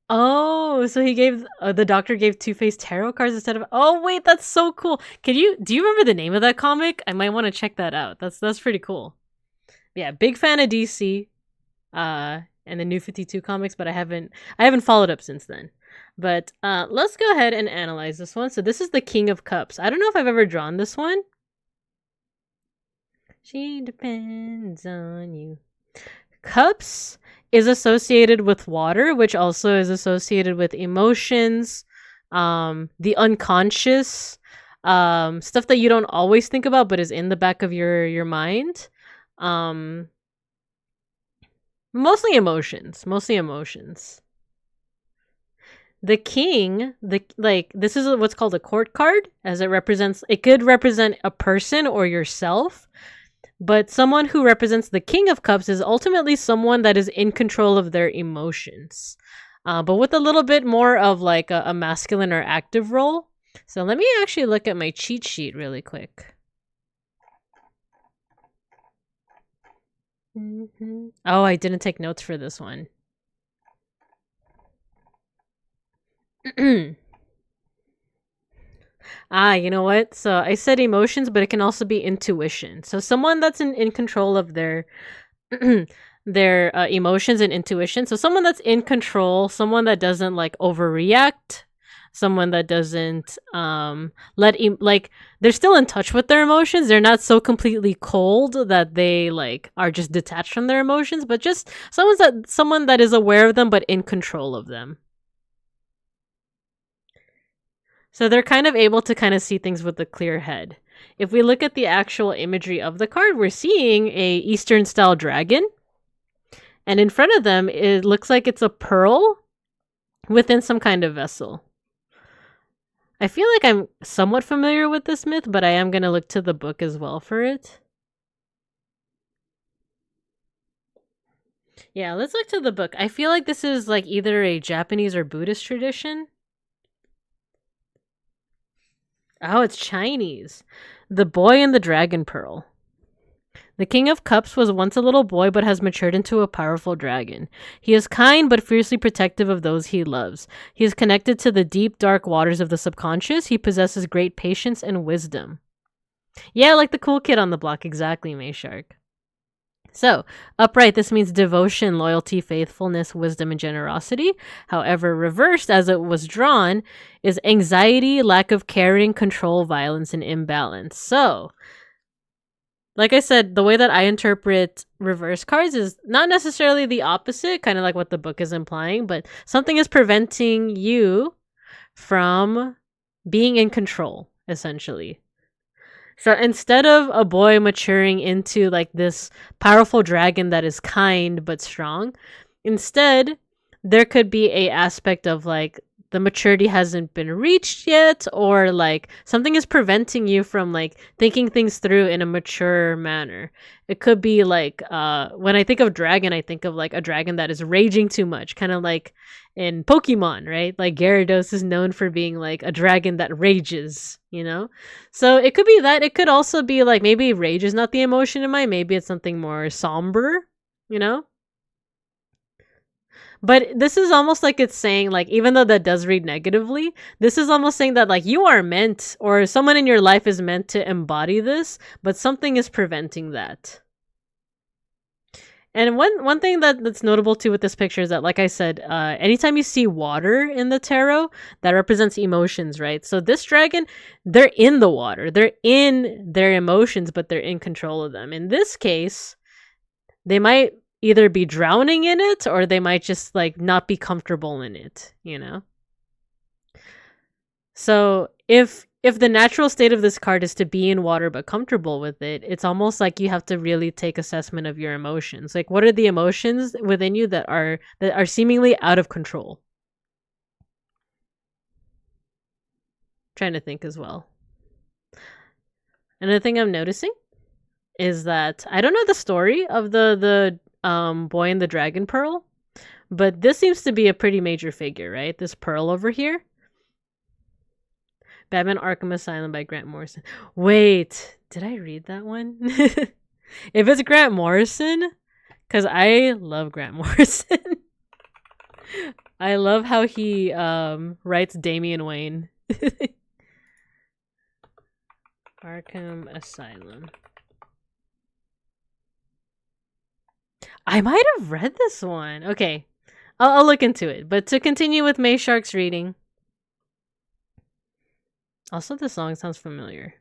Oh, so he gave the doctor gave Two Face tarot cards instead of. Oh wait, that's so cool. Do you remember the name of that comic? I might want to check that out. That's pretty cool. Yeah, big fan of DC, and the New 52 comics, but I haven't followed up since then. But let's go ahead and analyze this one. So this is the King of Cups. I don't know if I've ever drawn this one. She depends on you. Cups is associated with water, which also is associated with emotions, the unconscious, stuff that you don't always think about but is in the back of your mind. Mostly emotions. The king, this is what's called a court card, as it could represent a person or yourself. But someone who represents the King of Cups is ultimately someone that is in control of their emotions, but with a little bit more of like a masculine or active role. So let me actually look at my cheat sheet really quick. Oh, I didn't take notes for this one. You know what? So I said emotions, but it can also be intuition. So someone that's in control of their their emotions and intuition. So someone that's in control, someone that doesn't like overreact, someone that doesn't they're still in touch with their emotions. They're not so completely cold that they like are just detached from their emotions, but just someone that is aware of them but in control of them. So they're kind of able to kind of see things with a clear head. If we look at the actual imagery of the card, we're seeing a Eastern style dragon. And in front of them, it looks like it's a pearl within some kind of vessel. I feel like I'm somewhat familiar with this myth, but I am going to look to the book as well for it. Yeah, let's look to the book. I feel like this is like either a Japanese or Buddhist tradition. Oh, it's Chinese. The Boy and the Dragon Pearl. The King of Cups was once a little boy but has matured into a powerful dragon. He is kind but fiercely protective of those he loves. He is connected to the deep, dark waters of the subconscious. He possesses great patience and wisdom. Yeah, like the cool kid on the block. Exactly, Mayshark. So, upright, this means devotion, loyalty, faithfulness, wisdom, and generosity. However, reversed as it was drawn is anxiety, lack of caring, control, violence, and imbalance. So, like I said, the way that I interpret reverse cards is not necessarily the opposite, kind of like what the book is implying, but something is preventing you from being in control, essentially. So instead of a boy maturing into like this powerful dragon that is kind but strong, instead there could be a aspect of like the maturity hasn't been reached yet, or like something is preventing you from like thinking things through in a mature manner. It could be like when I think of dragon, I think of like a dragon that is raging too much, kind of like in Pokemon, right? Like Gyarados is known for being like a dragon that rages, you know? So it could be that. It could also be like maybe rage is not the emotion in mind. Maybe it's something more somber, you know? But this is almost like it's saying, like, even though that does read negatively, this is almost saying that, like, you are meant, or someone in your life is meant to embody this, but something is preventing that. And one thing that's notable too with this picture is that, like I said, anytime you see water in the tarot, that represents emotions, right? So this dragon, they're in the water. They're in their emotions, but they're in control of them. In this case, they might either be drowning in it or they might just like not be comfortable in it, you know? So if the natural state of this card is to be in water but comfortable with it, it's almost like you have to really take assessment of your emotions. Like what are the emotions within you that are seemingly out of control? Trying to think as well. Another thing I'm noticing is that I don't know the story of the boy and the dragon pearl, but this seems to be a pretty major figure, right? This pearl over here. Batman Arkham Asylum by Grant Morrison. Wait, did I read that one? If it's Grant Morrison, because I love Grant Morrison. I love how he writes Damian Wayne. Arkham Asylum. I might have read this one. Okay, I'll look into it. But to continue with May Shark's reading. Also, the song sounds familiar.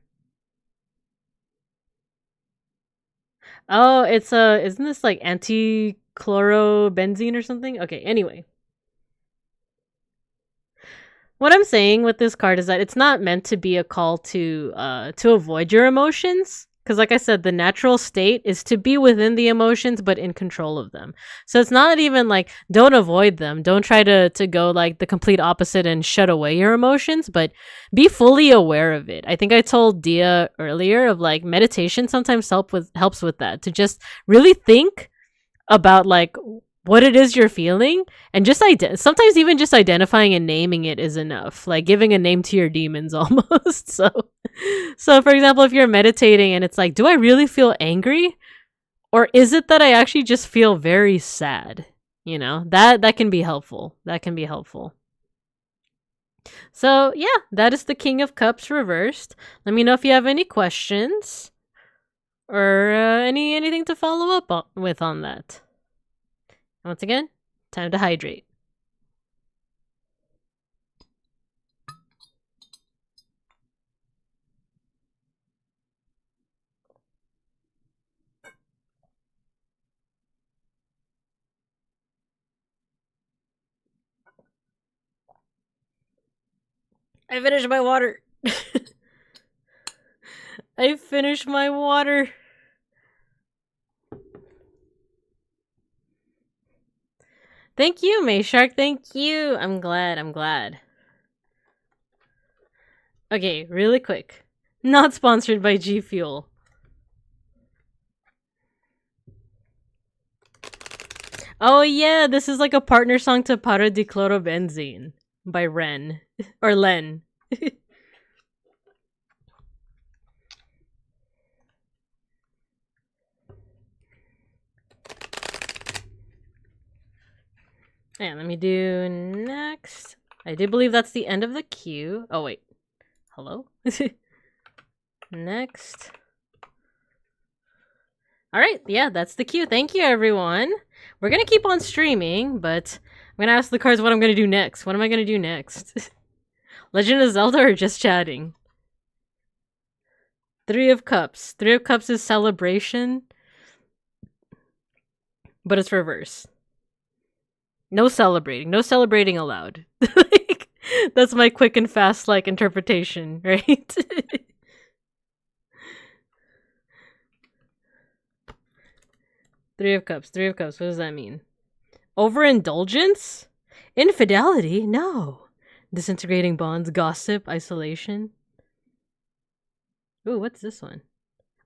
Oh, it's isn't this like anti-chlorobenzene or something? Okay, anyway. What I'm saying with this card is that it's not meant to be a call to avoid your emotions. Because like I said, the natural state is to be within the emotions, but in control of them. So it's not even like, don't avoid them. Don't try to go like the complete opposite and shut away your emotions, but be fully aware of it. I think I told Dia earlier of like meditation sometimes helps with that. To just really think about like what it is you're feeling, and just sometimes even just identifying and naming it is enough, like giving a name to your demons almost. So for example, if you're meditating and it's like, do I really feel angry, or is it that I actually just feel very sad? You know, that can be helpful. So yeah, that is the King of Cups reversed. Let me know if you have any questions or anything to follow up with on that. Once again, time to hydrate. I finished my water. I finished my water. Thank you, May Shark. Thank you. I'm glad. Okay, really quick. Not sponsored by G Fuel. Oh yeah, this is like a partner song to Para di Chlorobenzene by Ren. Or Len. And let me do next. I do believe that's the end of the queue. Oh wait. Hello? Next. Alright, yeah, that's the queue. Thank you, everyone. We're gonna keep on streaming, but I'm gonna ask the cards what I'm gonna do next. What am I gonna do next? Legend of Zelda or just chatting? Three of Cups. Three of Cups is celebration, but it's reverse. No celebrating. No celebrating allowed. Like, that's my quick and fast like interpretation, right? Three of Cups. Three of Cups. What does that mean? Overindulgence? Infidelity? No. Disintegrating bonds, gossip, isolation. Ooh, what's this one?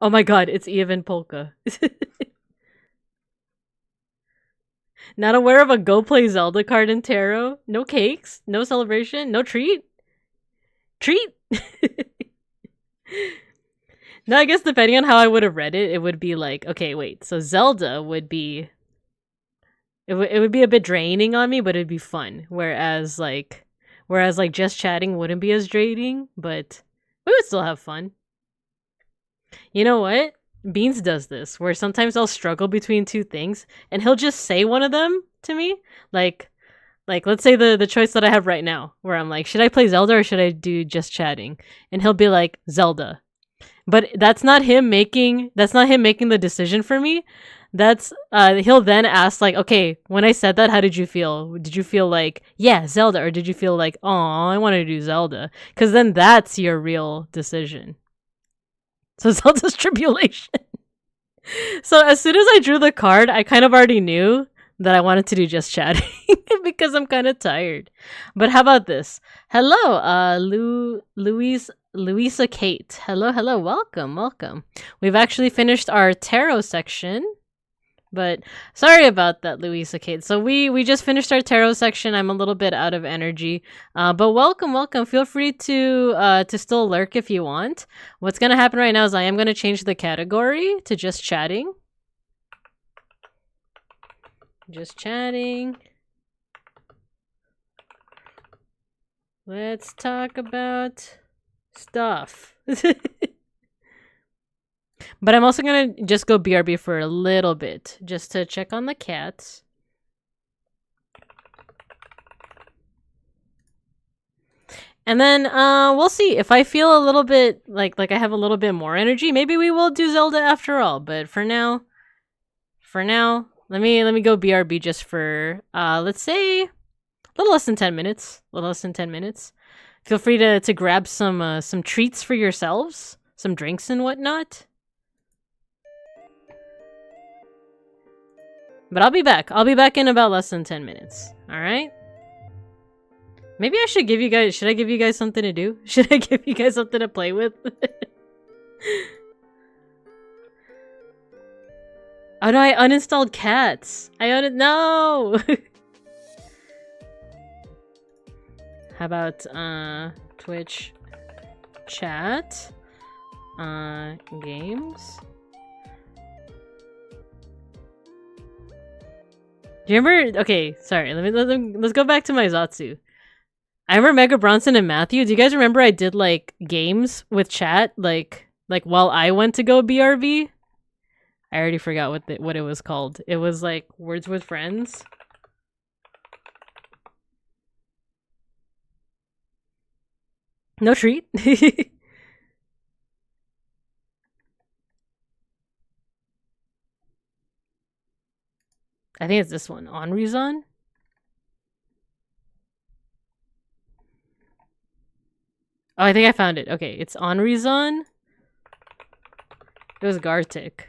Oh my god, it's Even Polka. Not aware of a Go Play Zelda card in tarot? No cakes? No celebration? No treat? Treat? No, I guess depending on how I would have read it, it would be like, okay, wait. So Zelda would be... It would be a bit draining on me, but it'd be fun. Whereas just chatting wouldn't be as draining, but we would still have fun. You know what? Beans does this, where sometimes I'll struggle between two things, and he'll just say one of them to me. Like let's say the choice that I have right now, where I'm like, should I play Zelda or should I do just chatting? And he'll be like, Zelda. But that's not him making the decision for me. That's he'll then ask like, okay, when I said that, how did you feel? Did you feel like, yeah, Zelda, or did you feel like, oh, I want to do Zelda? Because then that's your real decision. So Zelda's tribulation. So as soon as I drew the card, I kind of already knew that I wanted to do just chatting because I'm kind of tired. But how about this? Hello, Louisa Kate. Hello, welcome. We've actually finished our tarot section. But sorry about that, Louisa Kate. So we just finished our tarot section. I'm a little bit out of energy. But welcome. Feel free to still lurk if you want. What's gonna happen right now is I am gonna change the category to just chatting. Just chatting. Let's talk about stuff. But I'm also gonna just go BRB for a little bit, just to check on the cats. And then we'll see if I feel a little bit like I have a little bit more energy. Maybe we will do Zelda after all. But for now, let me go BRB just for let's say a little less than 10 minutes. Feel free to grab some treats for yourselves, some drinks and whatnot. But I'll be back. I'll be back in about less than 10 minutes. All right? Maybe I should give you guys... Should I give you guys something to do? Should I give you guys something to play with? Oh no, I uninstalled cats. No! How about, Twitch chat? Games? Do you remember? Okay, sorry. Let's go back to my Zatsu. I remember Mega Bronson and Matthew. Do you guys remember I did like games with chat, like while I went to go BRB? I already forgot what it was called. It was like Words with Friends. No treat. I think it's this one. Onryzon? Oh, I think I found it. Okay, it's Onryzon. It was Gartic.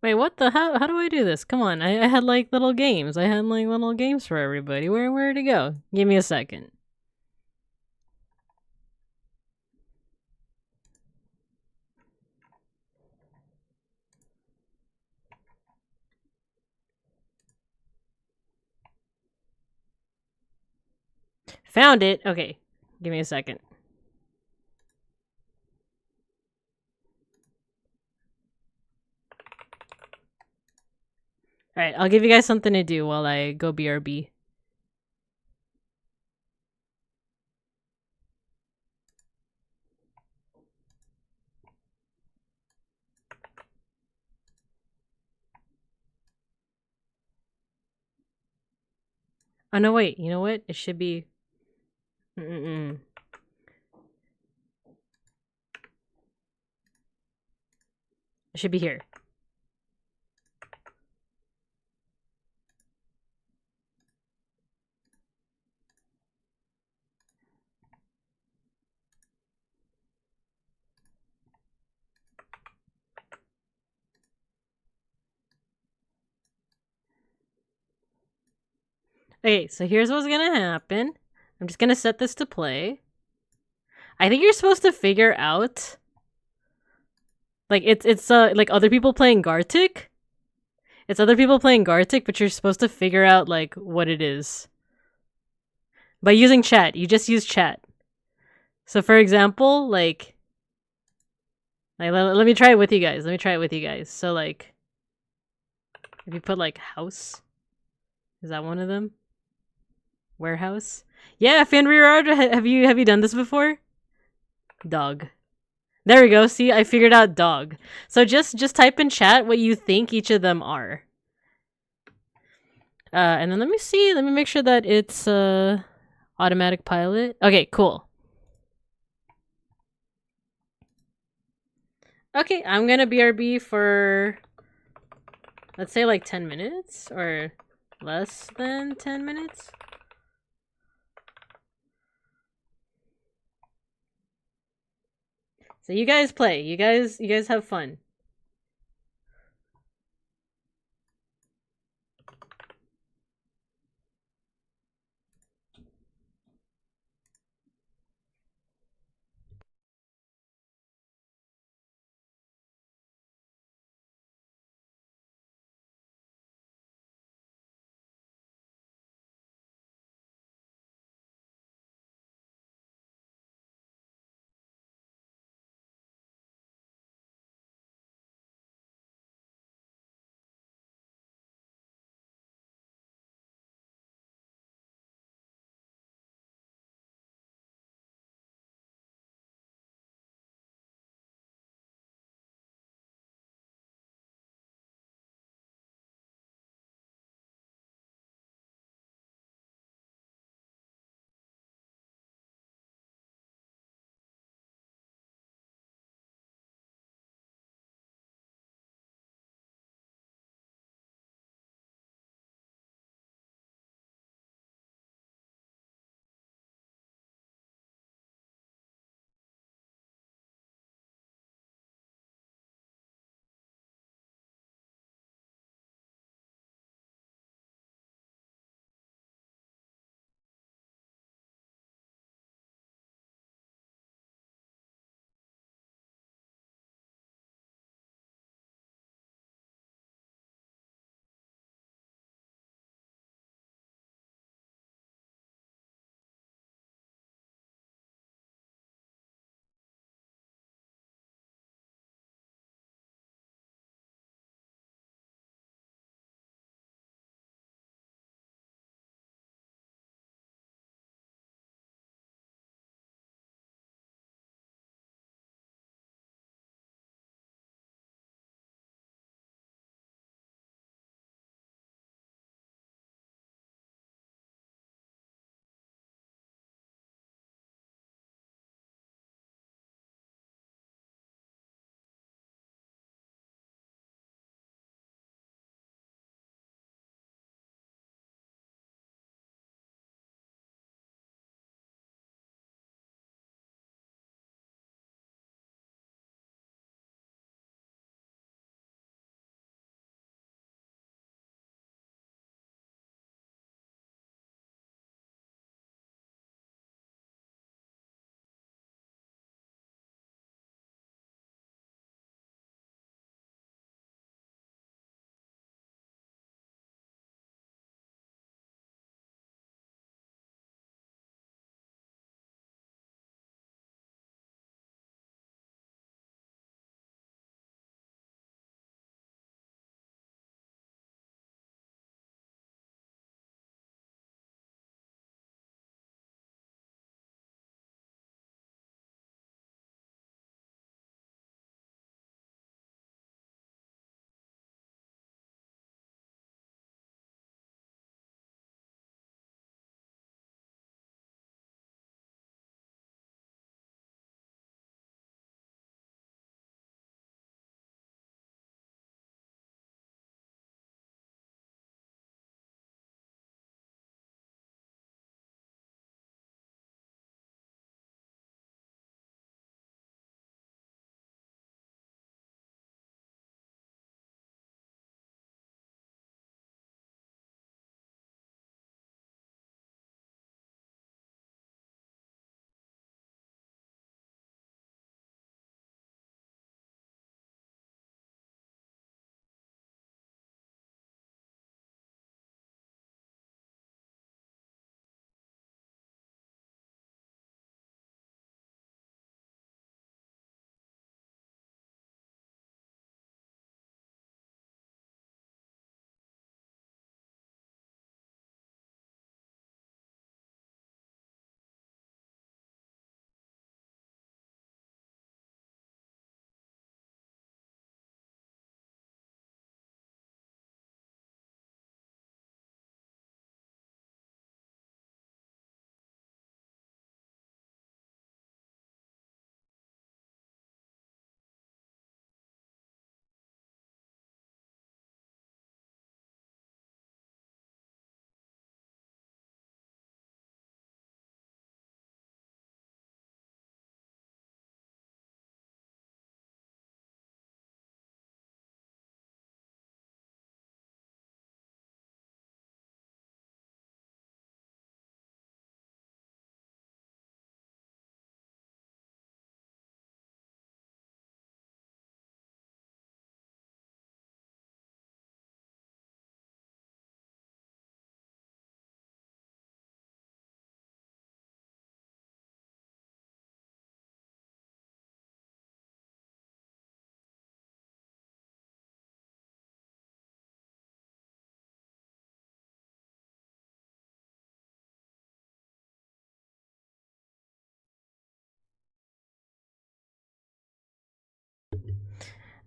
Wait, what the? How do I do this? Come on, I had like little games. I had like little games for everybody. Where'd it go? Give me a second. Found it. Okay, give me a second. Alright, I'll give you guys something to do while I go BRB. Oh no, wait, you know what? It should be... It should be here. Okay, so here's what's gonna happen. I'm just gonna set this to play. I think you're supposed to figure out... Like, it's like other people playing Gartic. It's other people playing Gartic, but you're supposed to figure out, like, what it is. By using chat. You just use chat. So, for example, like let me try it with you guys. So, like, if you put, like, house. Is that one of them? Warehouse? Yeah, Fenrir, have you done this before? Dog. There we go. See, I figured out dog. So just type in chat what you think each of them are. And then let me see. Let me make sure that it's automatic pilot. Okay, cool. Okay, I'm gonna BRB for, let's say, like 10 minutes or less than 10 minutes. So you guys play. You guys have fun.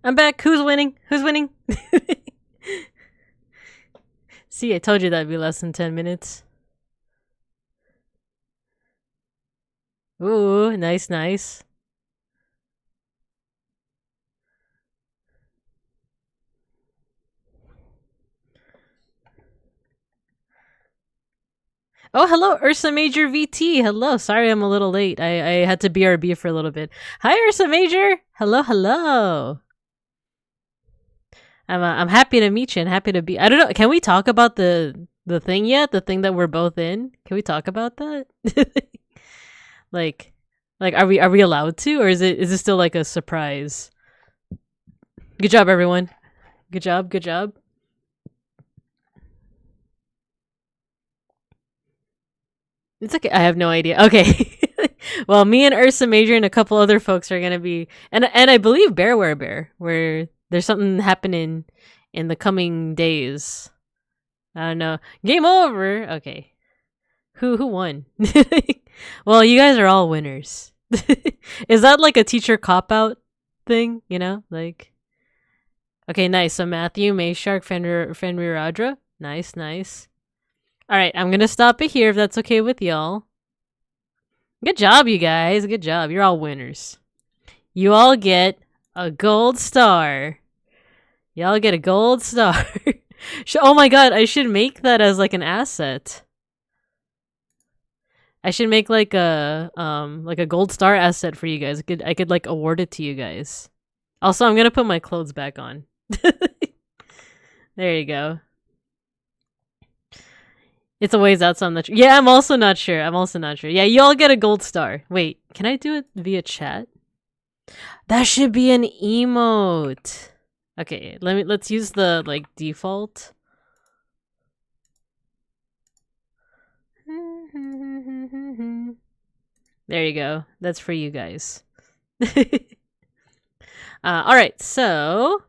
I'm back. Who's winning? Who's winning? See, I told you that'd be less than 10 minutes. Ooh, nice, nice. Oh, hello, Ursa Major VT. Hello. Sorry I'm a little late. I had to BRB for a little bit. Hi, Ursa Major. Hello, hello. I'm happy to meet you and happy to be. I don't know. Can we talk about the thing yet? The thing that we're both in? Can we talk about that? like like are we allowed to, or is it still like a surprise? Good job, everyone. Good job. Good job. It's okay. I have no idea. Okay. Well, me and Ursa Major and a couple other folks are gonna be, and I believe Bear, where there's something happening in the coming days. I don't know. Game over. Okay. Who won? Well, you guys are all winners. Is that like a teacher cop out thing? You know, like. Okay, nice. So Matthew, Mayshark, Fenriradra. Nice, nice. All right, I'm gonna stop it here if that's okay with y'all. Good job, you guys. Good job. You're all winners. You all get a gold star. Y'all get a gold star. Oh my god, I should make that as like an asset. I should make like a gold star asset for you guys. I could like award it to you guys. Also, I'm gonna put my clothes back on. There you go. It's a ways out, so I'm not sure. Yeah, I'm also not sure. Yeah, you all get a gold star. Wait, can I do it via chat? That should be an emote. Okay, let's use the like default. There you go. That's for you guys. All right, so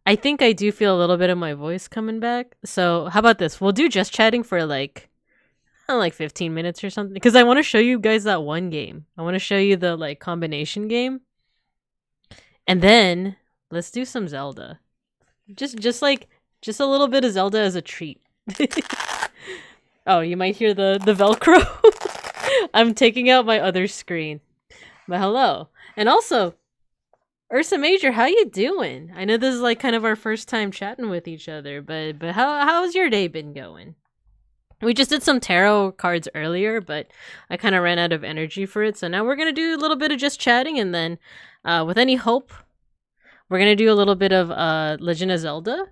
I think I do feel a little bit of my voice coming back. So how about this? We'll do just chatting for like 15 minutes or something, because I want to show you guys that one game. I want to show you the like combination game, and then let's do some Zelda. Just a little bit of Zelda as a treat. Oh, you might hear the Velcro. I'm taking out my other screen. But hello. And also, Ursa Major, how you doing? I know this is like kind of our first time chatting with each other, but how's your day been going? We just did some tarot cards earlier, but I kind of ran out of energy for it. So now we're going to do a little bit of just chatting, and then with any hope, we're going to do a little bit of Legend of Zelda,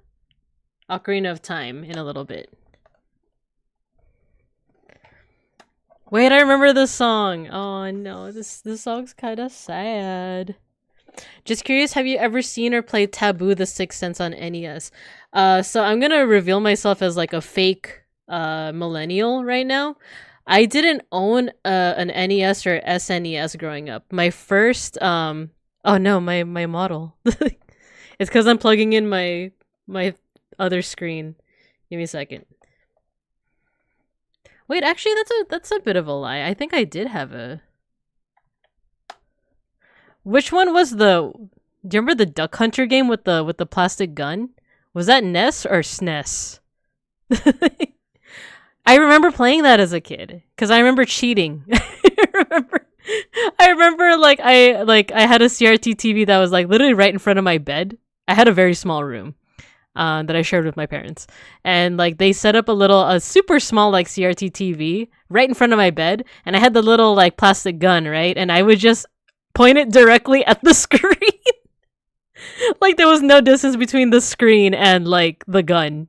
Ocarina of Time in a little bit. Wait, I remember this song. Oh no, this song's kind of sad. Just curious, have you ever seen or played Taboo the Sixth Sense on NES? So I'm gonna reveal myself as like a fake millennial right now. I didn't own an NES or SNES growing up. My first oh no, my model. It's because I'm plugging in my other screen. Give me a second. Wait, actually, that's a bit of a lie. I think I did have a. Which one was the? Do you remember the Duck Hunter game with the plastic gun? Was that NES or SNES? I remember playing that as a kid because I remember cheating. I remember like I had a CRT TV that was like literally right in front of my bed. I had a very small room. That I shared with my parents, and like they set up a super small like CRT TV right in front of my bed, and I had the little like plastic gun, right, and I would just point it directly at the screen. Like there was no distance between the screen and like the gun.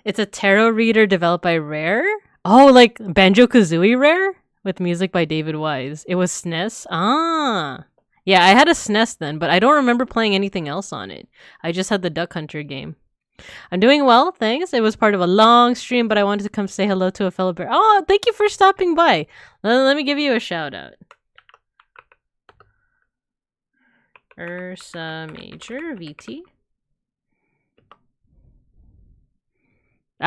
It's a tarot reader developed by Rare. Oh, like Banjo-Kazooie Rare with music by David Wise. It was SNES. Ah. Yeah, I had a SNES then, but I don't remember playing anything else on it. I just had the Duck Hunter game. I'm doing well, thanks. It was part of a long stream, but I wanted to come say hello to a fellow bear. Oh, thank you for stopping by. Let me give you a shout out. Ursa Major VT.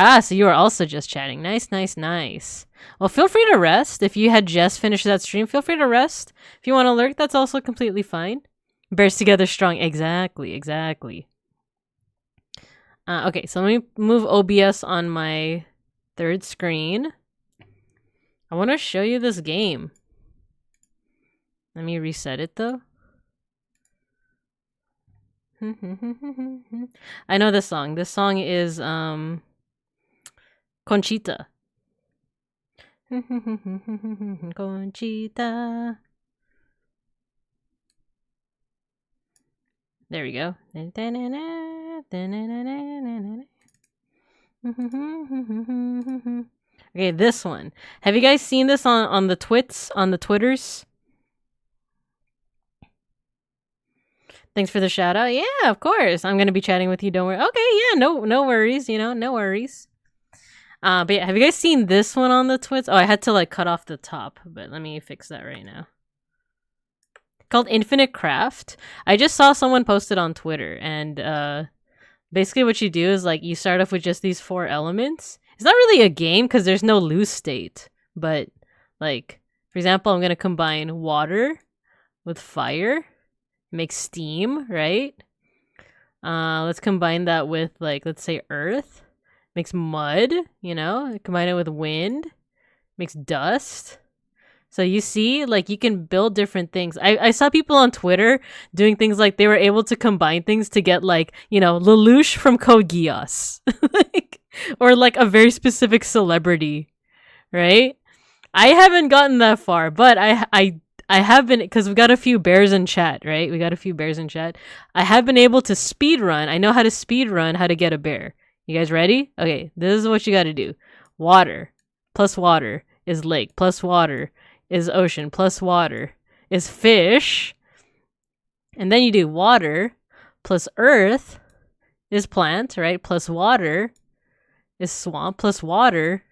Ah, so you were also just chatting. Nice, nice, nice. Well, feel free to rest. If you had just finished that stream, feel free to rest. If you want to lurk, that's also completely fine. Bears together strong. Exactly, exactly. Okay, so let me move OBS on my third screen. I want to show you this game. Let me reset it though. I know this song. This song is Conchita. Conchita. There we go. Okay, this one. Have you guys seen this on the twits, on the Twitters? Thanks for the shout out. Yeah, of course. I'm gonna be chatting with you. Don't worry. Okay, yeah, no worries. You know, no worries. But yeah, have you guys seen this one on the twits? Oh, I had to like cut off the top, but let me fix that right now. Called Infinite Craft. I just saw someone post it on Twitter, and basically what you do is like you start off with just these 4 elements. It's not really a game because there's no loose state, but like for example, I'm gonna combine water with fire, make steam, right? Let's combine that with like let's say earth, makes mud, you know, combine it with wind, makes dust. So you see, like, you can build different things. I saw people on Twitter doing things like they were able to combine things to get, like, you know, Lelouch from Code Geass. Like, or, like, a very specific celebrity, right? I haven't gotten that far, but I have been, because we got a few bears in chat, right? We got a few bears in chat. I have been able to speed run. I know how to speed run how to get a bear. You guys ready? Okay, this is what you got to do. Water plus water is lake plus water is ocean plus water is fish. And then you do water plus earth is plant, right? Plus water is swamp plus water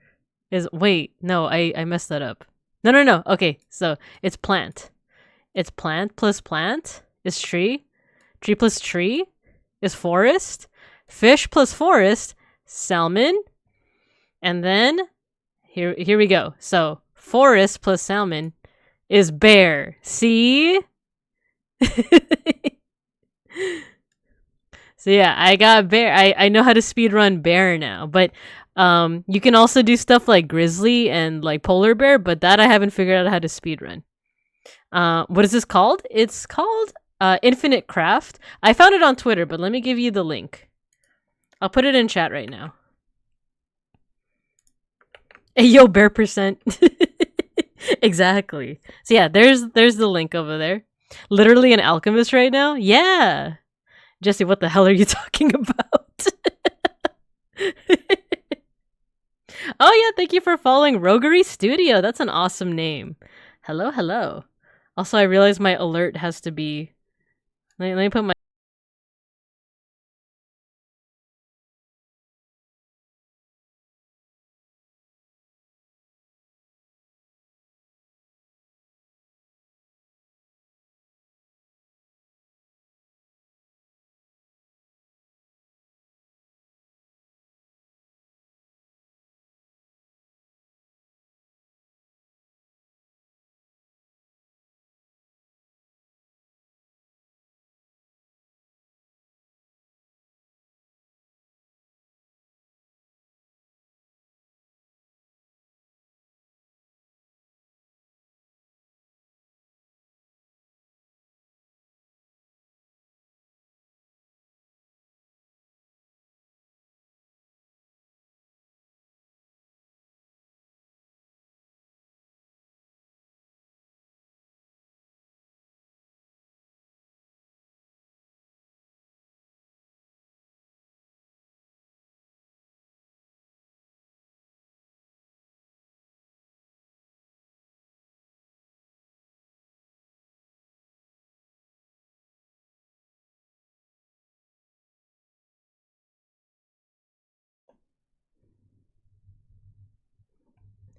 is wait, no, I messed that up. No. Okay, so it's plant. It's plant plus plant is tree. Tree plus tree is forest. Fish plus forest, salmon. And then here we go. So forest plus salmon is bear. See? So yeah, I got bear. I know how to speedrun bear now, but you can also do stuff like grizzly and like polar bear, but that I haven't figured out how to speedrun. What is this called? It's called Infinite Craft. I found it on Twitter, but let me give you the link. I'll put it in chat right now. Hey, yo, bear percent. Exactly. So yeah, there's the link over there. Literally an alchemist right now? Yeah. Jesse, what the hell are you talking about? Oh yeah, thank you for following Roguery Studio. That's an awesome name. Hello. Also, I realize my alert has to be... Let me put my...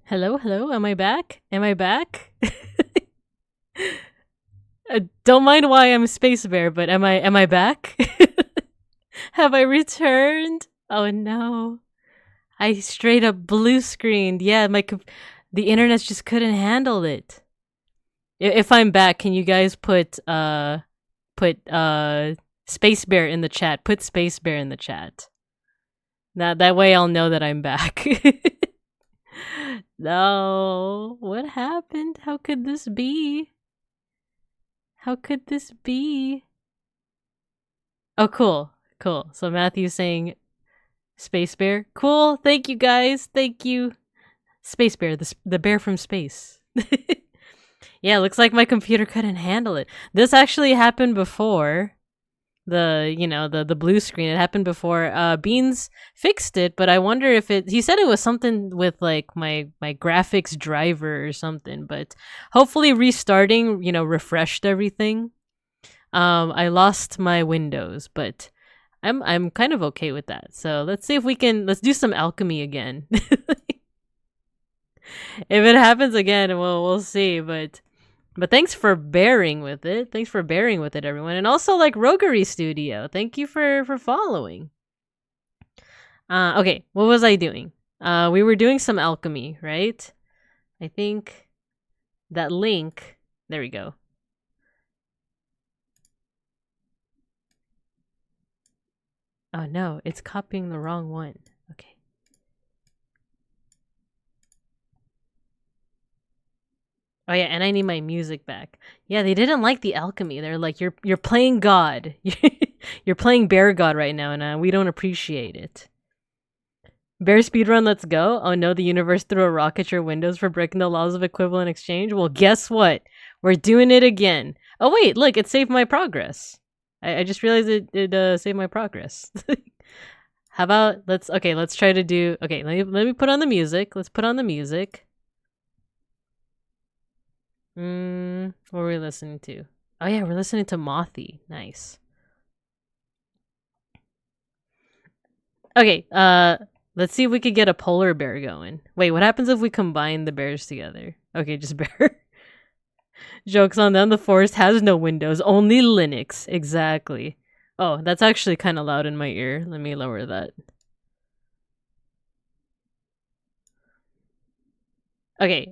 Hello? Am I back? Don't mind why I'm Space Bear, but am I back? Have I returned? Oh no. I straight up blue screened. Yeah, the internet just couldn't handle it. If I'm back, can you guys put Space Bear in the chat? Put Space Bear in the chat. That way I'll know that I'm back. No, what happened? How could this be? How could this be? Oh, cool. Cool. So Matthew's saying Space Bear. Cool. Thank you guys. Thank you. Space Bear, the bear from space. Yeah, looks like my computer couldn't handle it. This actually happened before the blue screen. It happened before. Beans fixed it, but I wonder if he said it was something with like my graphics driver or something, but hopefully restarting, refreshed everything. I lost my Windows, but I'm kind of okay with that. So let's see if let's do some alchemy again. If it happens again, we'll see, but thanks for bearing with it. Thanks for bearing with it, everyone. And also, like, Roguery Studio, thank you for following. Okay, what was I doing? We were doing some alchemy, right? I think that link... There we go. Oh, no, it's copying the wrong one. Okay. Oh yeah, and I need my music back. Yeah, they didn't like the alchemy. They're like, you're playing God. You're playing Bear God right now, and we don't appreciate it. Bear speedrun, let's go. Oh no, the universe threw a rock at your windows for breaking the laws of equivalent exchange. Well, guess what? We're doing it again. Oh wait, look, it saved my progress. I just realized it saved my progress. How about let's try to do let me put on the music. Let's put on the music. What are we listening to? Oh yeah, we're listening to Mothy. Nice. Okay, let's see if we could get a polar bear going. Wait, what happens if we combine the bears together? Okay, just bear. Joke's on them, the forest has no windows, only Linux. Exactly. Oh, that's actually kind of loud in my ear. Let me lower that. Okay,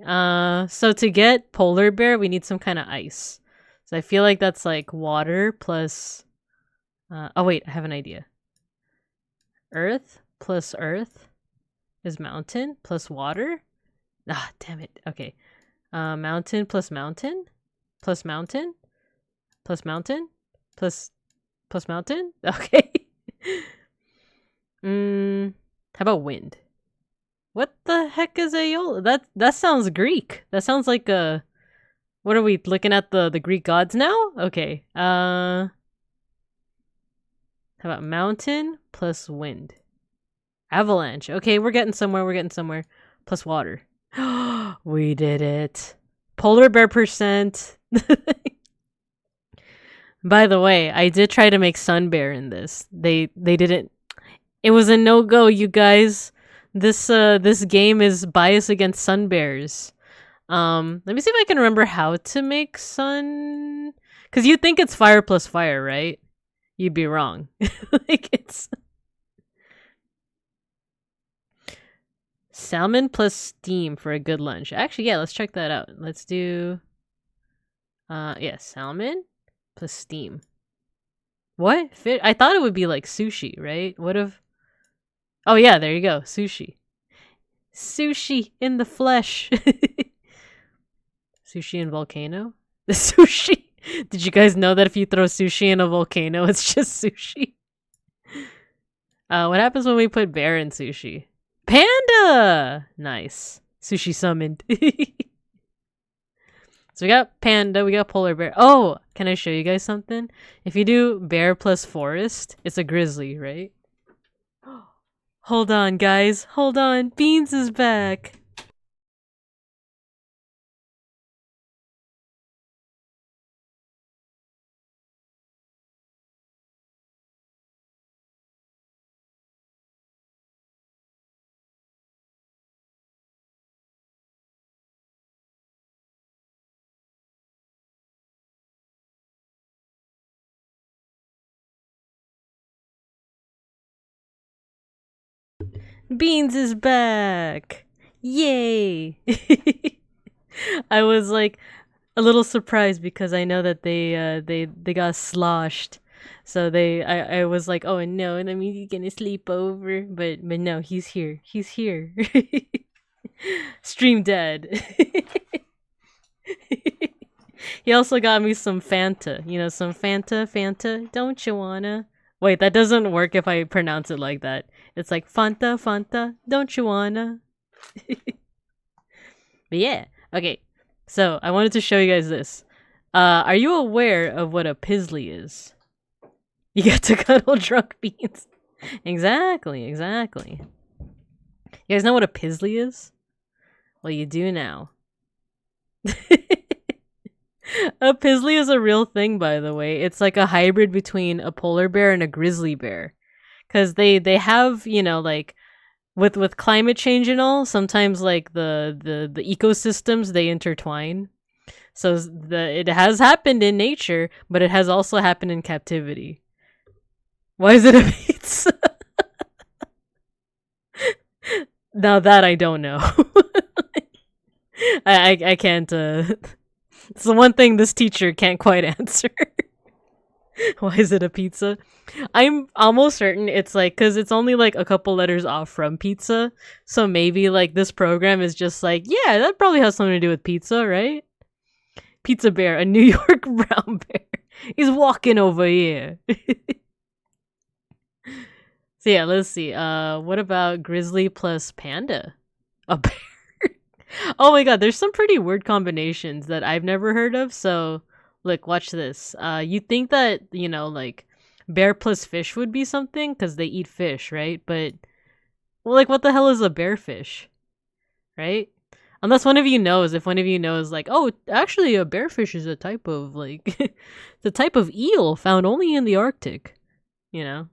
so to get polar bear, we need some kind of ice. So I feel like that's like water plus... oh wait, I have an idea. Earth plus earth is mountain plus water? Ah, damn it. Okay. Mountain plus mountain plus mountain plus mountain plus mountain? Okay. How about wind? What the heck is Aeol? That sounds Greek. That sounds like what are we looking at the Greek gods now? Okay. How about mountain plus wind? Avalanche. Okay, we're getting somewhere. We're getting somewhere. Plus water. We did it. Polar bear percent. By the way, I did try to make sun bear in this. They didn't. It was a no-go, you guys. This game is biased against sun bears. Let me see if I can remember how to make sun. Because you think it's fire plus fire, right? You'd be wrong. Like it's salmon plus steam for a good lunch. Actually, yeah, let's check that out. Let's do yeah, salmon plus steam. What? I thought it would be like sushi, right? What if... Oh yeah, there you go. Sushi. Sushi in the flesh. Sushi and volcano? The sushi. Did you guys know that if you throw sushi in a volcano, it's just sushi? What happens when we put bear in sushi? Panda! Nice. Sushi summoned. So we got panda, we got polar bear. Oh, can I show you guys something? If you do bear plus forest, it's a grizzly, right? Hold on, guys. Hold on. Beans is back. Beans is back! Yay! I was like a little surprised because I know that they got sloshed. So I was like, oh no, that means he's gonna sleep over. But no, he's here. He's here. Stream dead. He also got me some Fanta. You know, some Fanta. Don't you wanna? Wait, that doesn't work if I pronounce it like that. It's like Fanta. Don't you wanna? But yeah, okay. So I wanted to show you guys this. Are you aware of what a pizzly is? You get to cuddle drunk beans. Exactly. You guys know what a pizzly is? Well, you do now. A pizzly is a real thing, by the way. It's like a hybrid between a polar bear and a grizzly bear. Because they have, you know, like with climate change and all, sometimes like the ecosystems they intertwine. So it has happened in nature, but it has also happened in captivity. Why is it a pizza? Now that I don't know. I can't. It's the one thing this teacher can't quite answer. Why is it a pizza? I'm almost certain it's like because it's only like a couple letters off from pizza, so maybe like this program is just like, yeah, that probably has something to do with pizza, right? Pizza bear, a New York brown bear, he's walking over here. So yeah, let's see. What about grizzly plus panda? A bear. Oh my god, there's some pretty weird combinations that I've never heard of. So, look, watch this. You think that, you know, like bear plus fish would be something because they eat fish, right? But, well, like, what the hell is a bearfish, right? Unless one of you knows, if one of you knows, like, oh, actually, a bearfish is a type of, like, the type of eel found only in the Arctic, you know?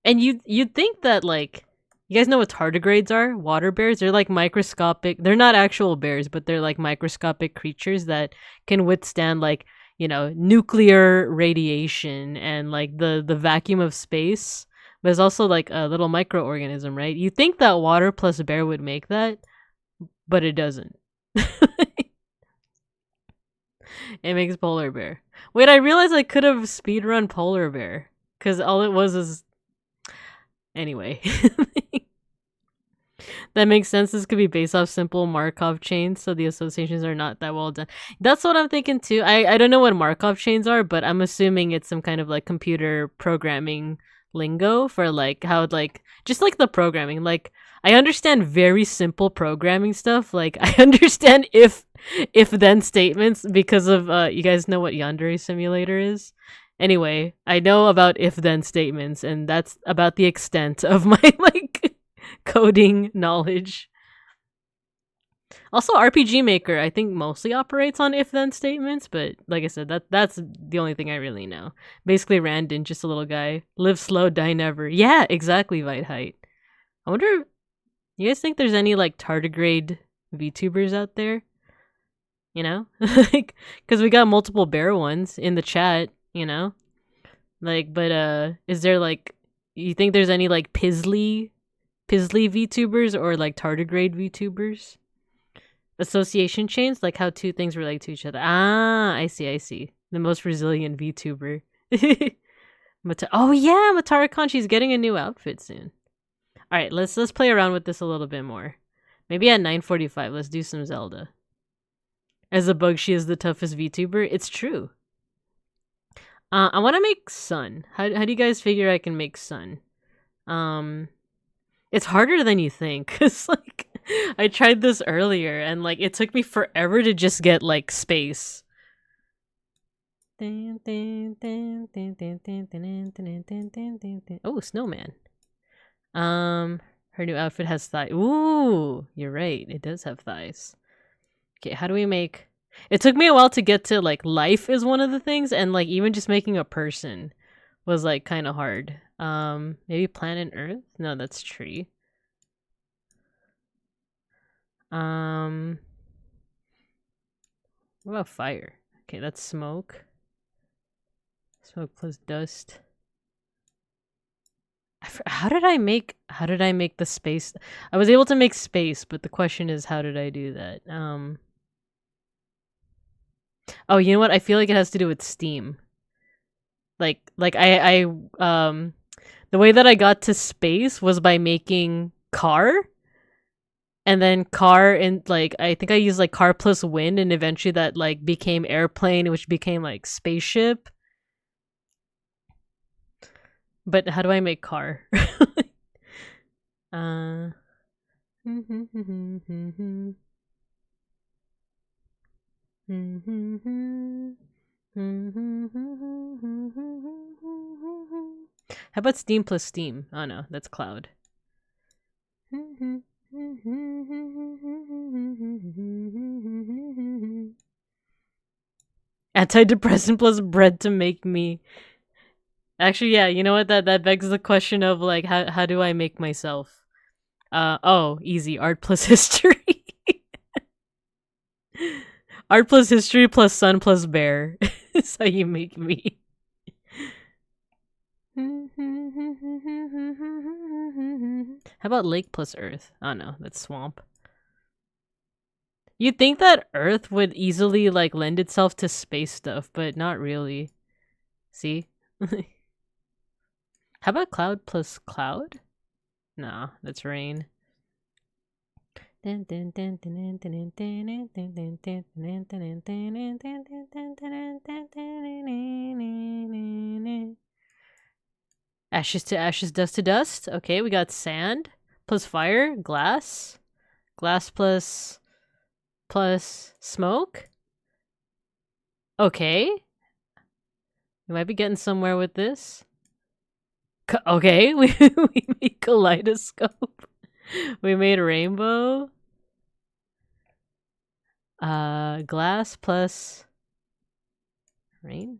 And you'd think that, like, you guys know what tardigrades are? Water bears? They're like microscopic. They're not actual bears, but they're like microscopic creatures that can withstand like, you know, nuclear radiation and like the vacuum of space. But it's also like a little microorganism, right? You think that water plus bear would make that, but it doesn't. It makes polar bear. Wait, I realized I could have speedrun polar bear because all it was is anyway. That makes sense. This could be based off simple Markov chains, so the associations are not that well done. That's what I'm thinking too. I don't know what Markov chains are, but I'm assuming it's some kind of like computer programming lingo for like how like just like the programming. Like I understand very simple programming stuff. Like I understand if then statements because of you guys know what Yandere simulator is? Anyway, I know about if then statements and that's about the extent of my like coding knowledge. Also, RPG Maker, I think mostly operates on if-then statements, but like I said, that's the only thing I really know. Basically, Randon, just a little guy, live slow, die never. Yeah, exactly, Height. I wonder, you guys think there's any like tardigrade VTubers out there? You know, like because we got multiple bear ones in the chat. You know, like, but is there like, you think there's any like Pizzly VTubers or like tardigrade VTubers? Association chains, like how two things relate to each other. Ah, I see. The most resilient VTuber. Oh yeah, Matara she's getting a new outfit soon. Alright, let's play around with this a little bit more. Maybe at 9:45, let's do some Zelda. As a bug, she is the toughest VTuber. It's true. I want to make Sun. How do you guys figure I can make Sun? It's harder than you think. Cause like I tried this earlier and like it took me forever to just get like space. Oh, snowman. Her new outfit has thighs. Ooh, you're right. It does have thighs. Okay, how do we make? It took me a while to get to like life is one of the things, and like even just making a person was like kind of hard. Maybe planet Earth? No, that's tree. What about fire? Okay, that's smoke. Smoke plus dust. How did I make the space? I was able to make space, but the question is, how did I do that? Oh, you know what? I feel like it has to do with Steam. Like the way that I got to space was by making car, and then car, and like I think I used like car plus wind, and eventually that like became airplane, which became like spaceship. But how do I make car? uh How about steam plus steam? Oh no, that's cloud. Antidepressant plus bread to make me. Actually, yeah, you know what? That begs the question of like how do I make myself? Oh, easy. Art plus history. Art plus history plus sun plus bear. That's how you make me. How about lake plus earth? Oh no, that's swamp. You'd think that earth would easily like lend itself to space stuff, but not really. See? How about cloud plus cloud? Nah, that's rain. Ashes to ashes, dust to dust. Okay, we got sand plus fire, glass. Glass plus smoke. Okay. We might be getting somewhere with this. Okay, we made kaleidoscope. We made a rainbow. Glass plus rain.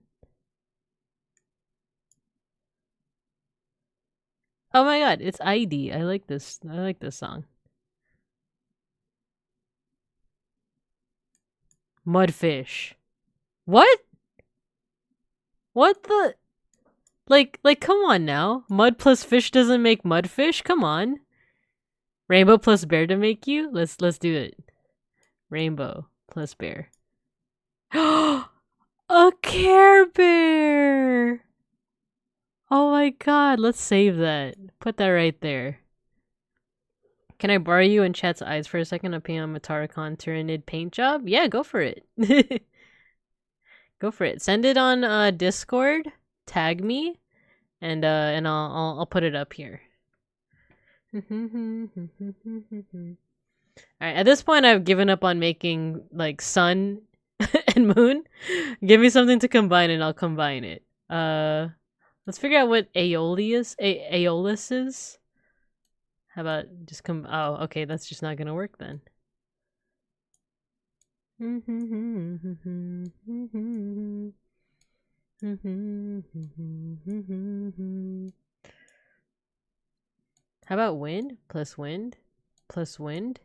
Oh my god, it's ID. I like this. I like this song. Mudfish. What? What the? Like, come on now. Mud plus fish doesn't make mudfish. Come on. Rainbow plus bear to make you. Let's do it. Rainbow plus bear. A Care Bear. Oh my god. Let's save that. Put that right there. Can I borrow you and chat's eyes for a second? I'm paying on Mataricon Tyranid paint job. Yeah, go for it. Go for it. Send it on Discord. Tag me, and I'll put it up here. All right. At this point, I've given up on making like sun and moon. Give me something to combine, and I'll combine it. Let's figure out what Aeolus is. How about just come? Oh, okay. That's just not gonna work then. How about wind plus wind plus wind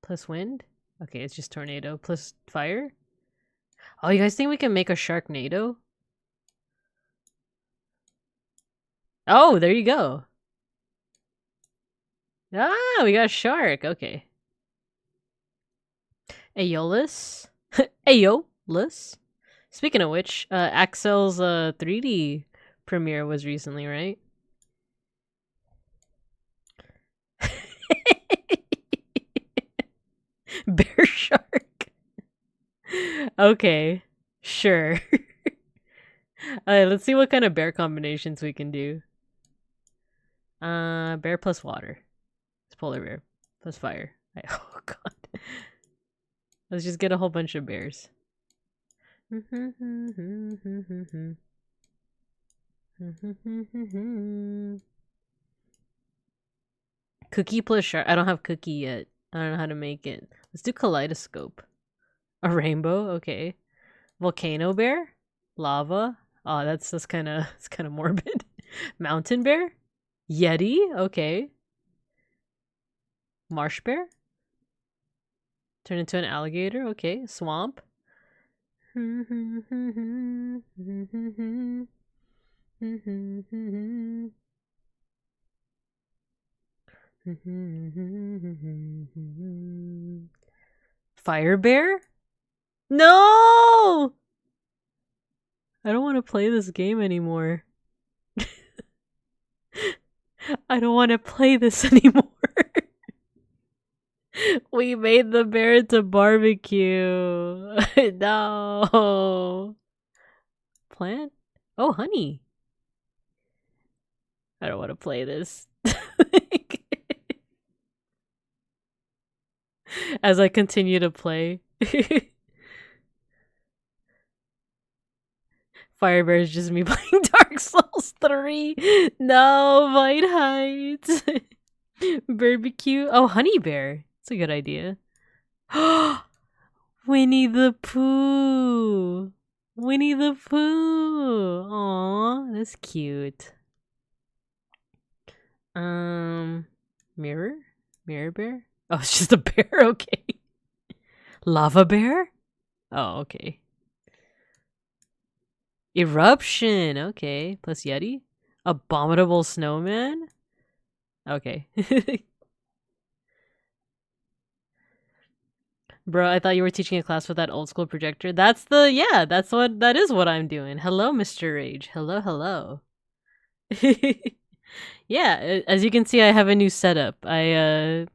plus wind? Okay, it's just tornado plus fire. Oh, you guys think we can make a Sharknado? Oh, there you go. Ah, we got a shark. Okay. Aeolus. Aeolus. Speaking of which, Axel's 3D premiere was recently, right? Bear shark. Okay, sure. Alright, let's see what kind of bear combinations we can do. Bear plus water. It's polar bear plus fire. Oh god. Let's just get a whole bunch of bears. Cookie plus shark. I don't have cookie yet. I don't know how to make it. Let's do kaleidoscope. A rainbow, okay. Volcano bear, lava. Oh, that's kind of morbid. Mountain bear, yeti, okay. Marsh bear. Turn into an alligator, okay. Swamp. Fire bear? No! I don't want to play this game anymore. I don't want to play this anymore. We made the bear into barbecue. No. Plant? Oh, honey. I don't want to play this. As I continue to play. Firebear is just me playing Dark Souls 3. No, White Heights. Barbecue. Oh, honey bear. It's a good idea. Winnie the Pooh. Winnie the Pooh. Aw, that's cute. Mirror? Mirror bear? Oh, it's just a bear? Okay. Lava bear? Oh, okay. Eruption. Okay. Plus Yeti. Abominable snowman? Okay. Bro, I thought you were teaching a class with that old school projector. That is what I'm doing. Hello, Mr. Rage. Hello, hello. Yeah, as you can see, I have a new setup. My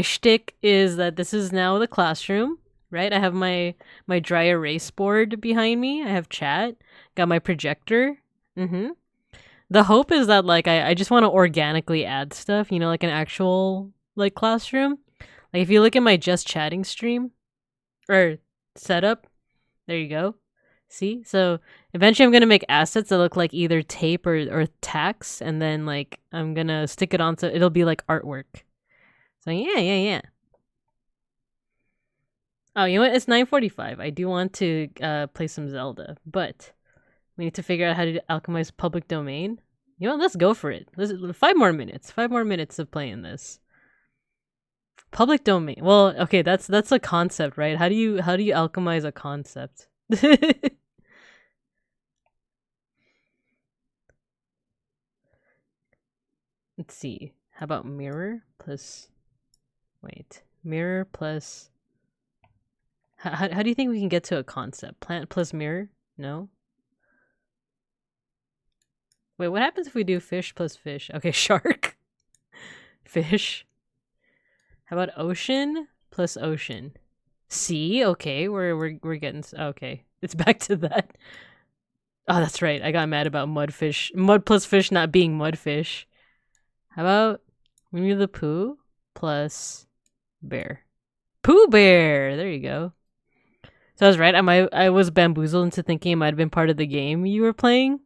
shtick is that this is now the classroom, right? I have my dry erase board behind me. I have chat. Got my projector. The hope is that like I just want to organically add stuff, like an actual like classroom. Like if you look at my just chatting stream or setup, there you go. See? So eventually I'm going to make assets that look like either tape or tacks, and then like I'm going to stick it onto, it'll be like artwork. So yeah. Oh, you know what? It's 9:45. I do want to play some Zelda, but we need to figure out how to alchemize public domain. You know what? Let's go for it. 5 more minutes. 5 more minutes of playing this. Public domain. Well, okay, that's a concept, right? How do you alchemize a concept? Let's see. How about mirror plus... Wait. Mirror plus... How do you think we can get to a concept? Plant plus mirror? No? Wait, what happens if we do fish plus fish? Okay, shark. Fish. How about ocean plus ocean? Sea? Okay, we're getting... Okay, it's back to that. Oh, that's right. I got mad about mudfish. Mud plus fish not being mudfish. How about Winnie the Pooh plus bear? Pooh Bear! There you go. So I was right. I was bamboozled into thinking it might have been part of the game you were playing.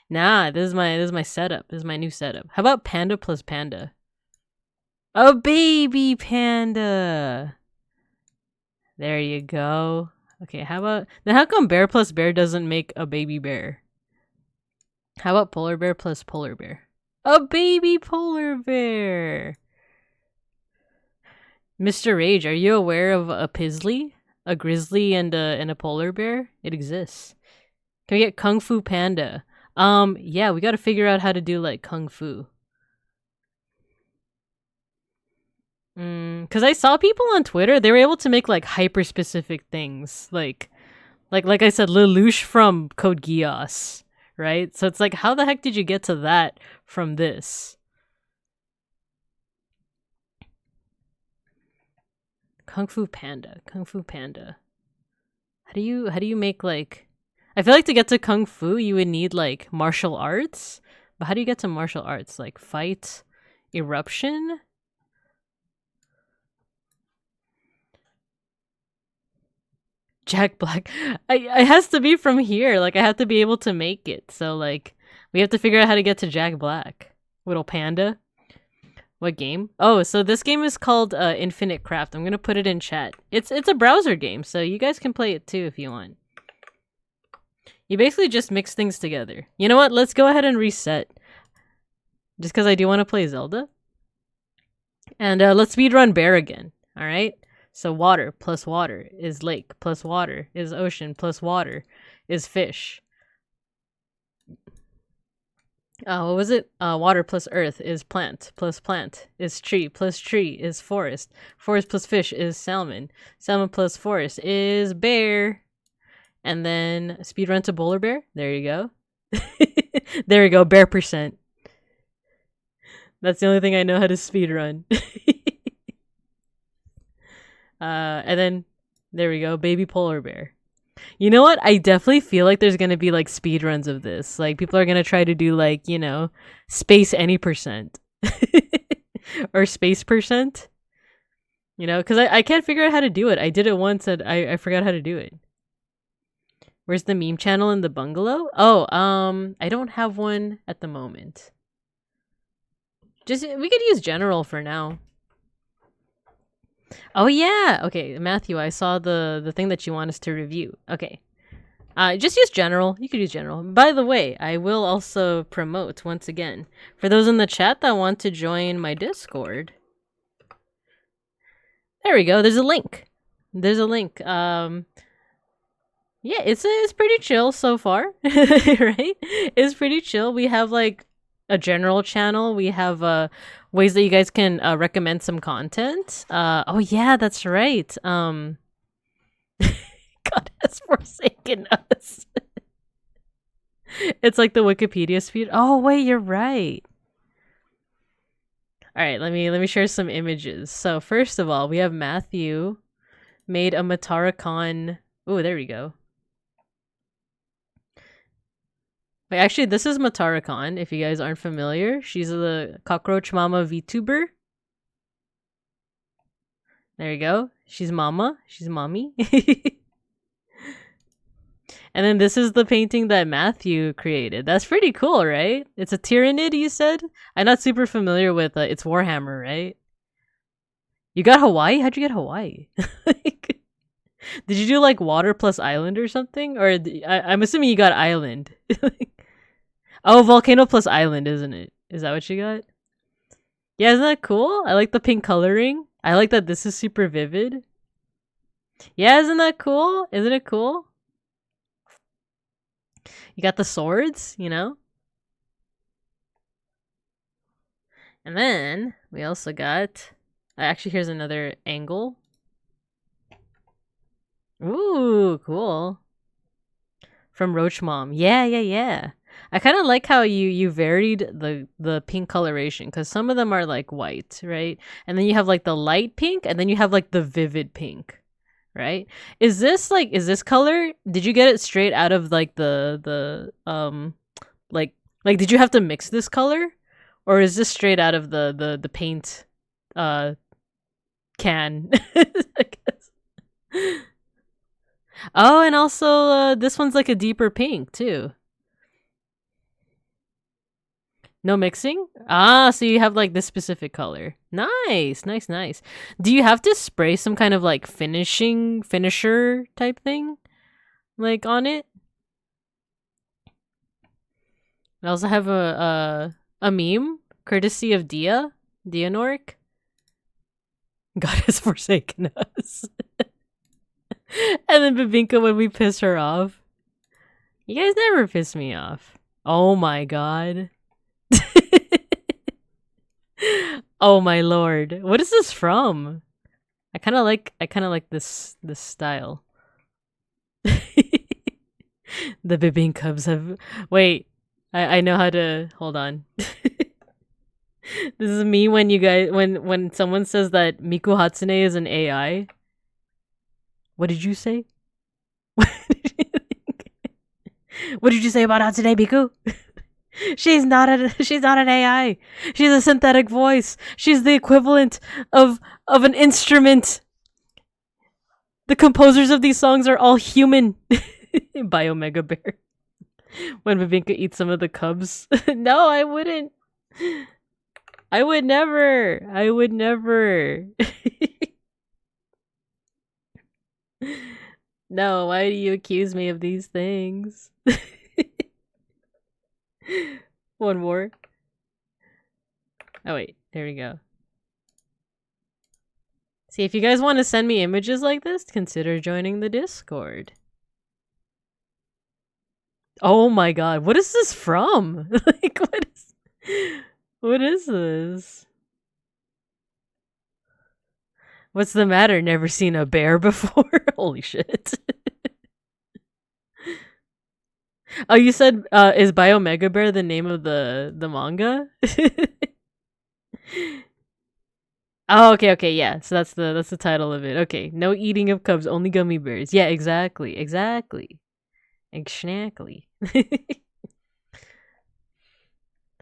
Nah, this is my setup. This is my new setup. How about panda plus panda? A baby panda! There you go. Okay, how come bear plus bear doesn't make a baby bear? How about polar bear plus polar bear? A baby polar bear! Mr. Rage, are you aware of a Pizzly? A grizzly and a polar bear? It exists. Can we get Kung Fu Panda? Yeah, we gotta figure out how to do like Kung Fu. Cause I saw people on Twitter, they were able to make like hyper specific things. Like I said, Lelouch from Code Geass, right? So it's like, how the heck did you get to that from this? Kung Fu Panda. How do you make like... I feel like to get to Kung Fu, you would need like martial arts. But how do you get to martial arts? Like fight, eruption? Jack Black. It has to be from here. Like I have to be able to make it. So like we have to figure out how to get to Jack Black. Little panda. What game? Oh, so this game is called Infinite Craft. I'm gonna put it in chat. It's a browser game, so you guys can play it too if you want. You basically just mix things together. You know what? Let's go ahead and reset. Just because I do want to play Zelda. And let's speedrun bear again. Alright? So water plus water is lake plus water is ocean plus water is fish. What was it? Water plus earth is plant plus plant is tree plus tree is forest. Forest plus fish is salmon. Salmon plus forest is bear. And then speedrun to polar bear. There you go. There you go. Bear percent. That's the only thing I know how to speedrun. And then there we go. Baby polar bear. You know what? I definitely feel like there's gonna be like speed runs of this. Like people are gonna try to do like, you know, space any percent. Or space percent. You know, because I can't figure out how to do it. I did it once and I forgot how to do it. Where's the meme channel in the bungalow? Oh, I don't have one at the moment. We could use general for now. Oh yeah. Okay, Matthew, I saw the thing that you want us to review. Okay. Just use general. You could use general. By the way, I will also promote once again for those in the chat that want to join my Discord. There we go. There's a link. There's a link. Yeah, it's pretty chill so far, right? It's pretty chill. We have like a general channel. We have ways that you guys can recommend some content. Oh yeah, that's right. God has forsaken us. It's like the Wikipedia speed. Oh wait, you're right. All right, let me share some images. So first of all, we have Matthew made a Matara-con. Oh, there we go. Wait, actually, this is Matara-con, if you guys aren't familiar. She's the Cockroach Mama VTuber. There you go. She's Mama. She's Mommy. And then this is the painting that Matthew created. That's pretty cool, right? It's a Tyrannid, you said? I'm not super familiar with it's Warhammer, right? You got Hawaii? How'd you get Hawaii? Did you do like water plus island or something? Or I'm assuming you got island. Oh, volcano plus island, isn't it? Is that what you got? Yeah, isn't that cool? I like the pink coloring. I like that this is super vivid. Yeah, isn't that cool? Isn't it cool? You got the swords, you know? And then we also got... actually, here's another angle. Ooh, cool. From Roach Mom. Yeah. I kind of like how you varied the pink coloration, because some of them are like white, right? And then you have like the light pink, and then you have like the vivid pink, right? Is this color? Did you get it straight out of like the like did you have to mix this color, or is this straight out of the paint can? I guess. Oh, and also this one's like a deeper pink too. No mixing? Ah, so you have like this specific color. Nice. Do you have to spray some kind of like finisher type thing? Like on it? I also have a meme, courtesy of Dianork. God has forsaken us. And then Babinka when we piss her off. You guys never piss me off. Oh my god. Oh my lord. What is this from? I kind of like this style. The Bibing Cubs have... Wait. I know how to... Hold on. This is me when you guys... When someone says that Miku Hatsune is an AI. What did you say? What did you say about Hatsune Miku? She's not an AI. She's a synthetic voice. She's the equivalent of an instrument. The composers of these songs are all human. By Omega Bear. When Babinka eats some of the cubs. No, I wouldn't. I would never. No, why do you accuse me of these things? One more. Oh wait, there we go. See, if you guys want to send me images like this, consider joining the Discord. Oh my god, what is this from? Like, what is What is this? What's the matter? Never seen a bear before? Holy shit. Oh, you said is Bio Mega Bear the name of the manga? Oh, okay, okay, yeah. So that's the title of it. Okay, no eating of cubs, only gummy bears. Yeah, exactly, exactly, exactly.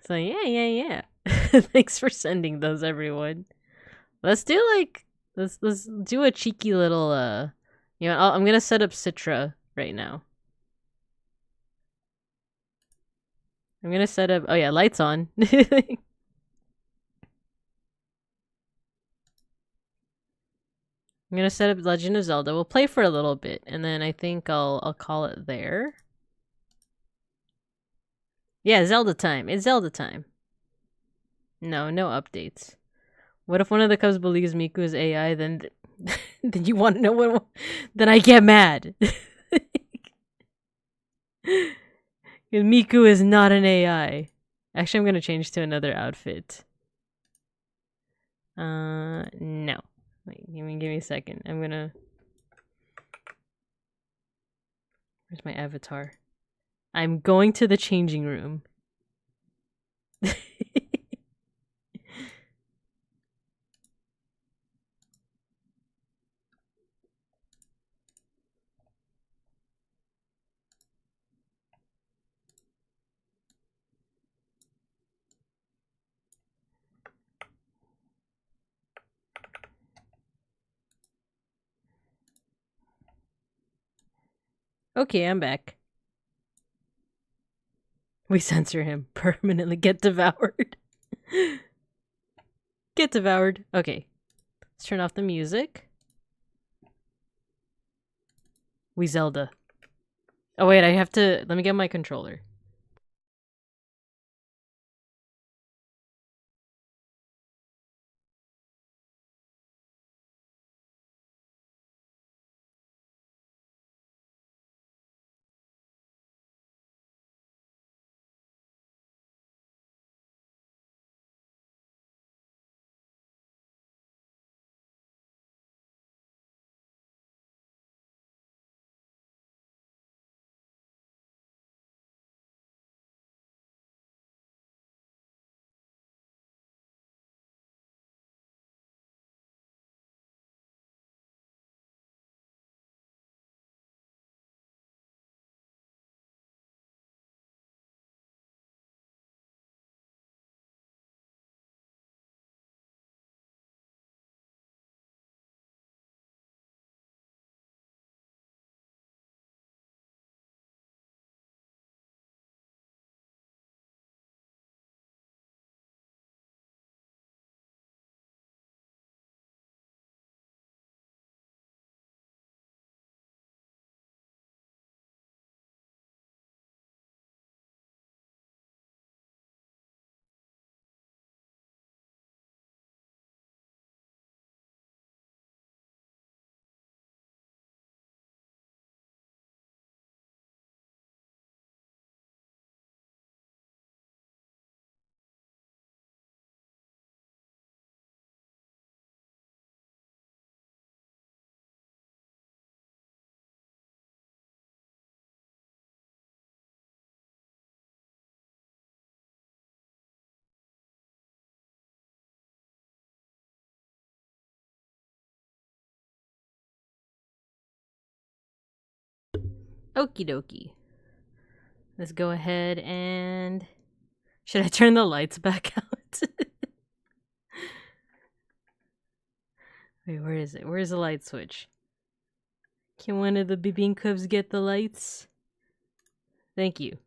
So yeah, yeah, yeah. Thanks for sending those, everyone. Let's do like let's do a cheeky little I'm gonna set up Citra right now. I'm gonna set up. Oh yeah, lights on. I'm gonna set up Legend of Zelda. We'll play for a little bit, and then I think I'll call it there. Yeah, Zelda time. It's Zelda time. No, no updates. What if one of the cubs believes Miku is AI? Then, then you want to know what? Then I get mad. Miku is not an AI. Actually, I'm gonna change to another outfit. No. Wait, give me a second. I'm gonna. Where's my avatar? I'm going to the changing room. Okay, I'm back. We censor him. Permanently get devoured. Get devoured. Okay. Let's turn off the music. We Zelda. Oh wait, I have to let me get my controller. Okie dokie. Let's go ahead and should I turn the lights back out? Wait, where is it? Where's the light switch? Can one of the Bibinkubs get the lights? Thank you.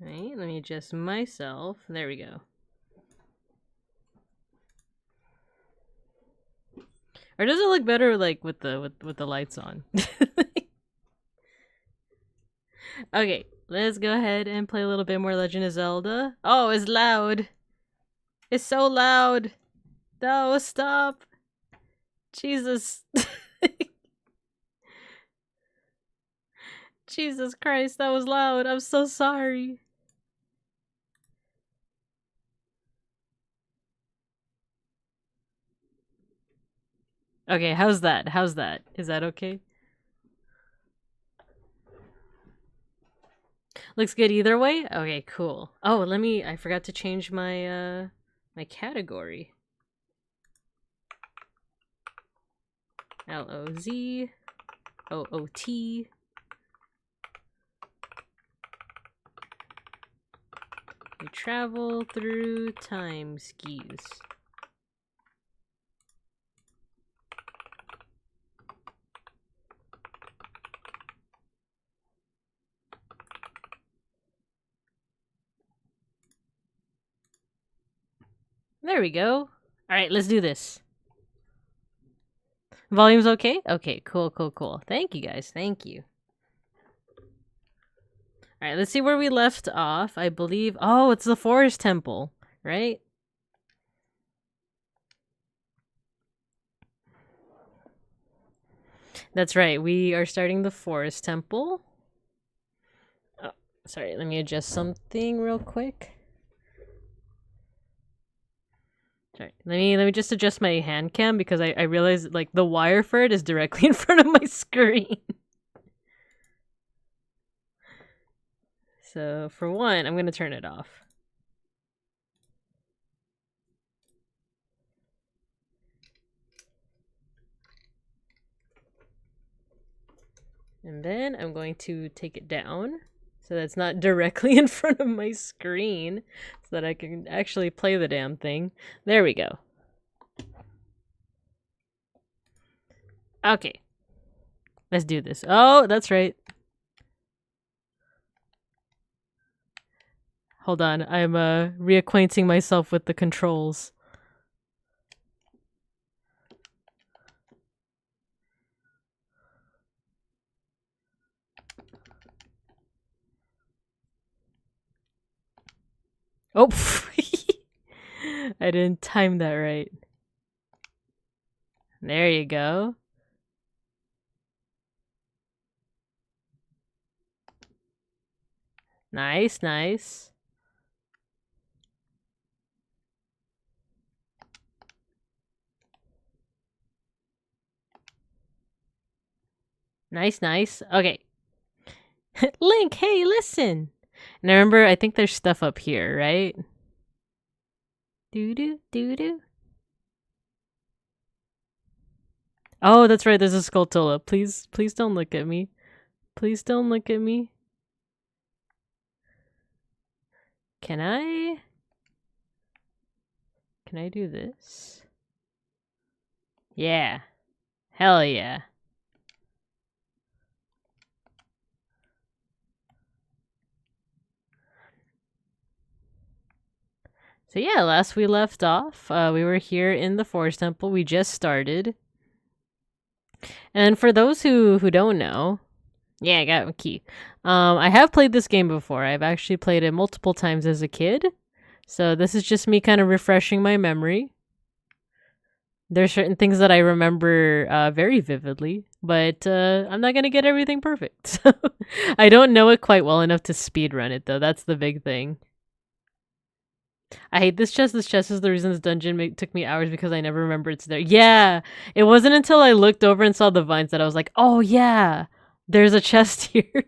Alright, let me adjust myself. There we go. Or does it look better like with the lights on? Okay, let's go ahead and play a little bit more Legend of Zelda. Oh, it's loud. It's so loud. No, stop. Jesus. Jesus Christ, that was loud. I'm so sorry. Okay, how's that? How's that? Is that okay? Looks good either way? Okay, cool. Oh, I forgot to change my my category. LOZ OOT. You travel through time skis. There we go. Alright, let's do this. Volume's okay? Okay, cool, cool, cool. Thank you guys, thank you. Alright, let's see where we left off. I believe... Oh, it's the forest temple, right? That's right, we are starting the forest temple. Oh, sorry, let me adjust something real quick. Sorry, let me just adjust my hand cam because I realized like the wire for it is directly in front of my screen. So for one, I'm gonna turn it off. And then I'm going to take it down so that's not directly in front of my screen so that I can actually play the damn thing. There we go. Okay. Let's do this. Oh, that's right. Hold on. I'm reacquainting myself with the controls. Oh, I didn't time that right. There you go. Nice, nice. Nice, nice. Okay. Link, hey, listen. And I remember, I think there's stuff up here, right? Doo-doo, doo-doo. Oh, that's right, there's a Skulltula. Please, please don't look at me. Please don't look at me. Can I do this? Yeah. Hell yeah. So yeah, last we left off, we were here in the Forest Temple. We just started. And for those who don't know, yeah, I got a key. I have played this game before. I've actually played it multiple times as a kid. So this is just me kind of refreshing my memory. There's certain things that I remember very vividly, but I'm not gonna get everything perfect. I don't know it quite well enough to speedrun it, though. That's the big thing. I hate this chest. This chest is the reason this dungeon took me hours because I never remember it's there. Yeah, it wasn't until I looked over and saw the vines that I was like, oh yeah, there's a chest here.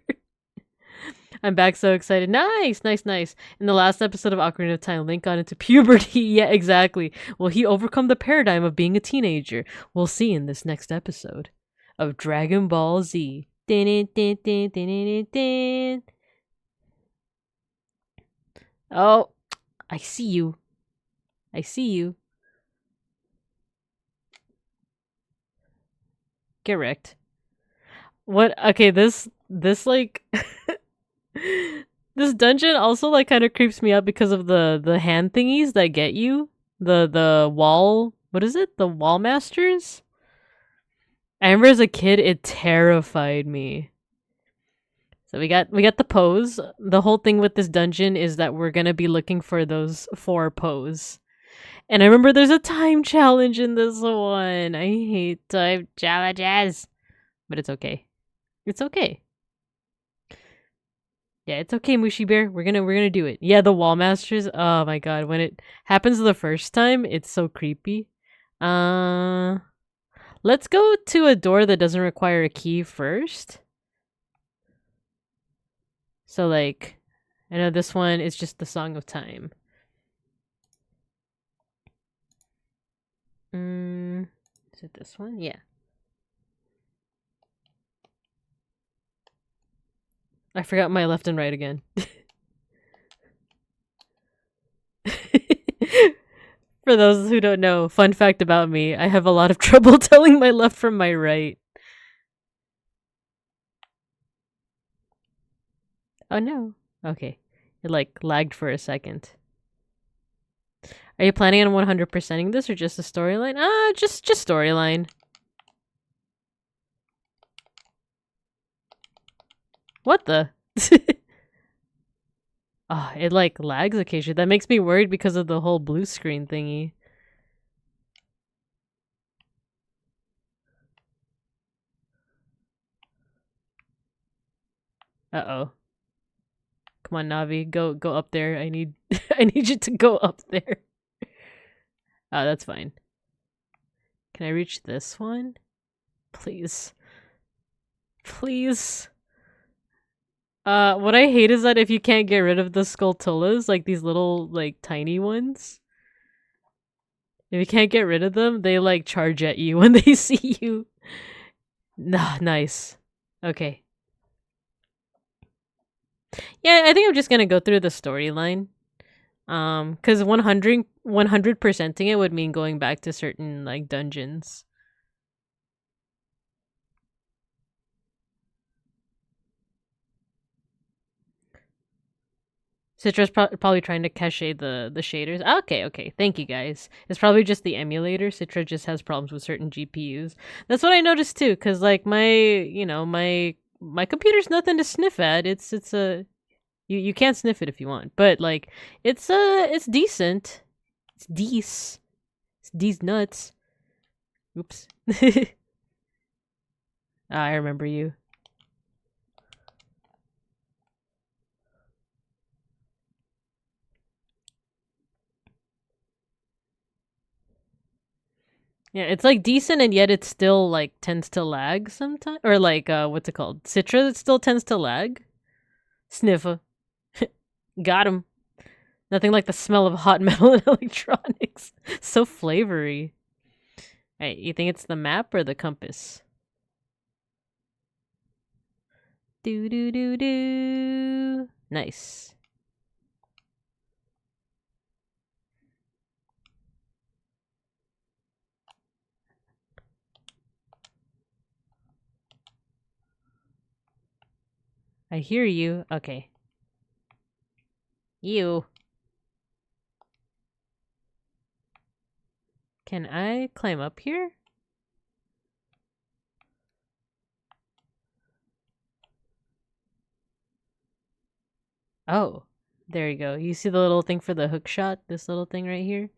I'm back so excited. Nice, nice, nice. In the last episode of Ocarina of Time, Link got into puberty. Yeah, exactly. Will he overcome the paradigm of being a teenager? We'll see in this next episode of Dragon Ball Z. Oh, I see you. I see you. Get wrecked. What? Okay, this like this dungeon also like kind of creeps me out because of the hand thingies that get you. The wall, what is it? The wall masters? I remember as a kid it terrified me. So we got the pose. The whole thing with this dungeon is that we're going to be looking for those 4 pose. And I remember there's a time challenge in this one. I hate time challenges. But it's okay. It's okay. Yeah, it's okay, Mushy Bear. We're gonna do it. Yeah, the Wall Masters. Oh my god, when it happens the first time, it's so creepy. Uh, let's go to a door that doesn't require a key first. So like, I know this one is just the Song of Time. Is it this one? Yeah. I forgot my left and right again. For those who don't know, fun fact about me, I have a lot of trouble telling my left from my right. Oh no. Okay. It like lagged for a second. Are you planning on 100%ing this or just a storyline? Just storyline. What the? Ah, it like lags occasionally. That makes me worried because of the whole blue screen thingy. Uh-oh. Come on, Navi, go up there. I need I need you to go up there. Oh, that's fine. Can I reach this one? Please. Please. What I hate is that if you can't get rid of the Skulltulas, like these little, like, tiny ones, if you can't get rid of them, they, like, charge at you when they see you. Nah, nice. Okay. Yeah, I think I'm just gonna go through the storyline. Because 100%ing it would mean going back to certain, like, dungeons. Citra's probably trying to cache the shaders. Okay. Thank you, guys. It's probably just the emulator. Citra just has problems with certain GPUs. That's what I noticed too, because like my computer's nothing to sniff at. It's a you can't sniff it if you want, but like it's decent. It's these nuts. Oops. I remember you. Yeah, it's like decent and yet it still like tends to lag sometimes. Or like what's it called? Citra, it still tends to lag. Sniffer. Got him. Nothing like the smell of hot metal and electronics. So flavory. Hey, you think it's the map or the compass? Do do do do. Nice. I hear you. Okay. You. Can I climb up here? Oh, there you go. You see the little thing for the hook shot? This little thing right here?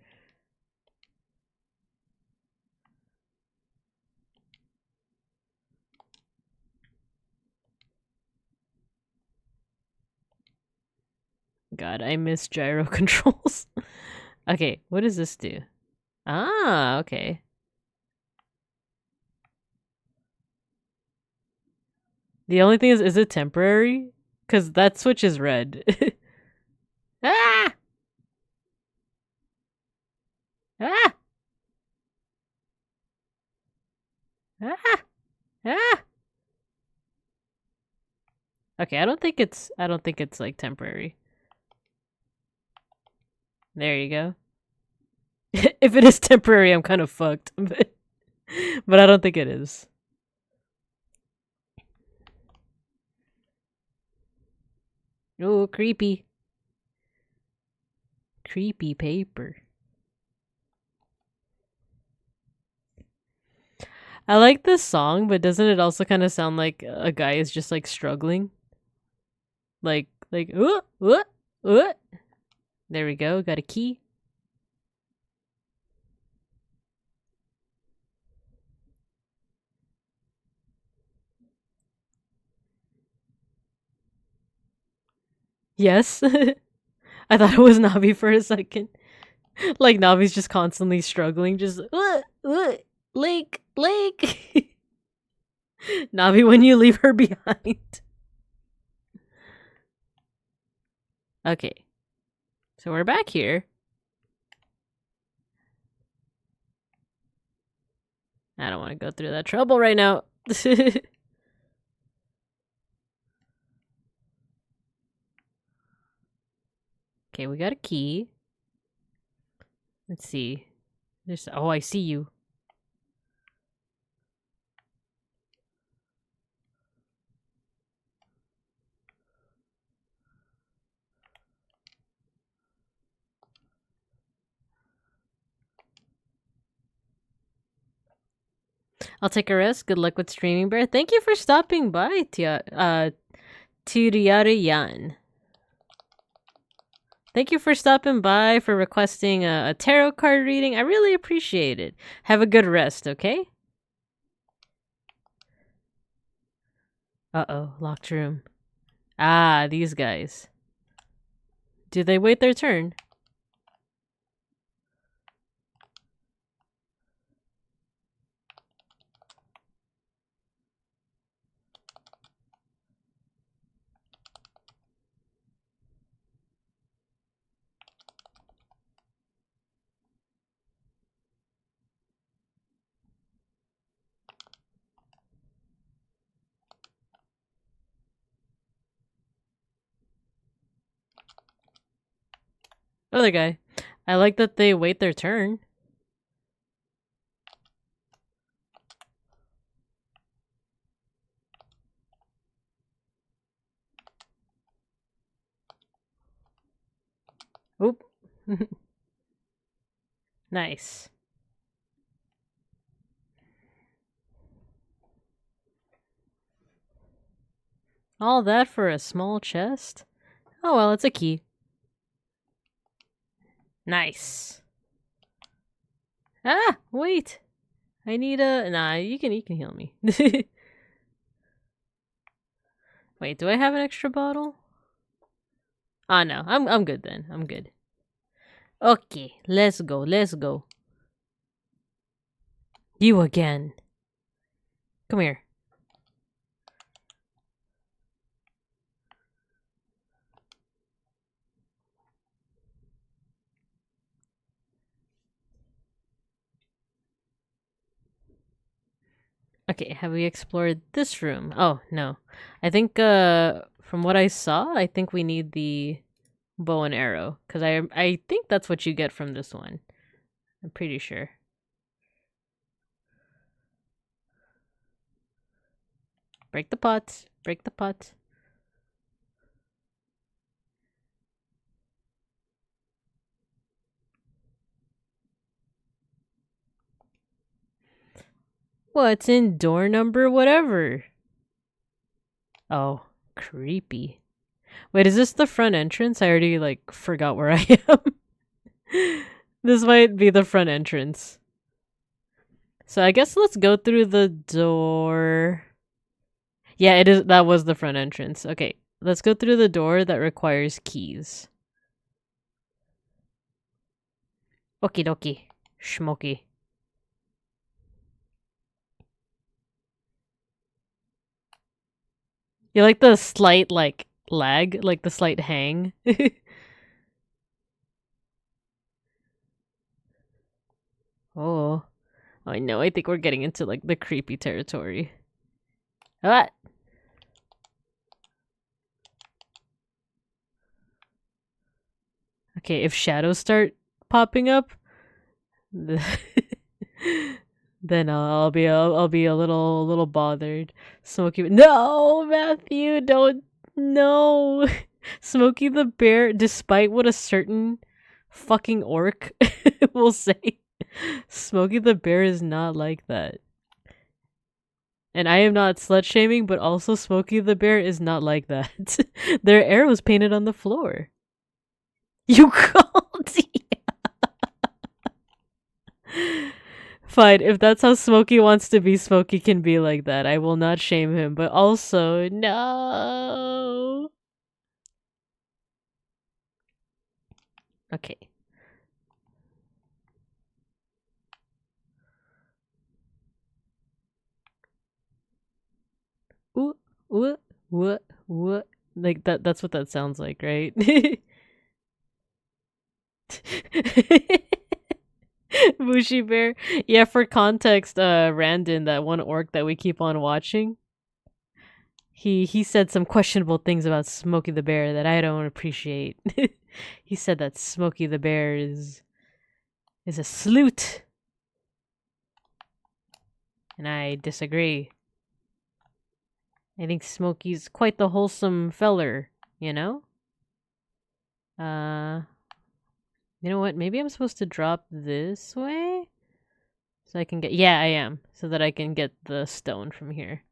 God, I miss gyro controls. Okay, what does this do? Ah, okay. The only thing is it temporary? Because that switch is red. Ah! Ah! Ah! Ah! Okay, I don't think it's like temporary. There you go. If it is temporary, I'm kind of fucked. But I don't think it is. Oh, creepy. Creepy paper. I like this song, but doesn't it also kind of sound like a guy is just like struggling? Like, what? There we go. Got a key. Yes. I thought it was Navi for a second. Like Navi's just constantly struggling, just Lake, Lake. Navi, when you leave her behind. Okay. So we're back here. I don't want to go through that trouble right now. Okay, we got a key. Let's see. Oh, I see you. I'll take a risk. Good luck with streaming, Bear. Thank you for stopping by, Tiriarian. Thank you for stopping by, for requesting a tarot card reading. I really appreciate it. Have a good rest, okay? Uh-oh, locked room. Ah, these guys. Do they wait their turn? Other guy. I like that they wait their turn. Oop. Nice. All that for a small chest? Oh well, it's a key. Nice. Ah, wait. I need a... Nah, you can heal me. Wait, do I have an extra bottle? Ah, no. I'm good then. I'm good. Okay, let's go. Let's go. You again. Come here. Okay, have we explored this room? Oh, no. I think, from what I saw, I think we need the bow and arrow. Because I think that's what you get from this one. I'm pretty sure. Break the pot. Break the pot. What's in door number whatever? Oh, creepy. Wait, is this the front entrance? I already, like, forgot where I am. This might be the front entrance. So I guess let's go through the door. Yeah, it is. That was the front entrance. Okay, let's go through the door that requires keys. Okie dokie. Schmoky. You like the slight, like, lag? Like the slight hang? Oh. I know. I think we're getting into, like, the creepy territory. What? Okay, if shadows start popping up, then I'll be a little bothered. Smokey, no, Matthew, don't, no. Smokey the Bear, despite what a certain fucking orc will say, Smokey the Bear is not like that. And I am not slut shaming, but also Smokey the Bear is not like that. Their arrows painted on the floor. You called? Fine, if that's how Smokey wants to be, Smokey can be like that. I will not shame him, but also, no. Okay. Ooh, ooh, what? Like that's what that sounds like, right? Mushi Bear. Yeah, for context, Randon, that one orc that we keep on watching, he said some questionable things about Smokey the Bear that I don't appreciate. He said that Smokey the Bear is a sloot, and I disagree. I think Smokey's quite the wholesome feller, you know? Uh you know what? Maybe I'm supposed to drop this way? So I can get yeah, I am. So that I can get the stone from here.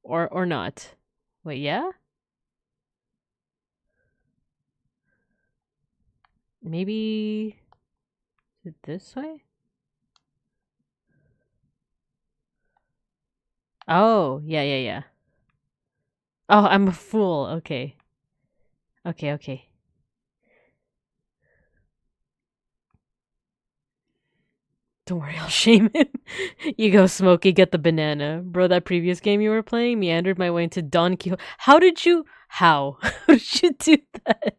Or not. Wait, yeah? Maybe is it this way? Oh, yeah. Oh, I'm a fool. Okay. Okay. Don't worry, I'll shame him. You go, Smokey, get the banana. Bro, that previous game you were playing meandered my way into Don Quixote. How did you how? How did you do that?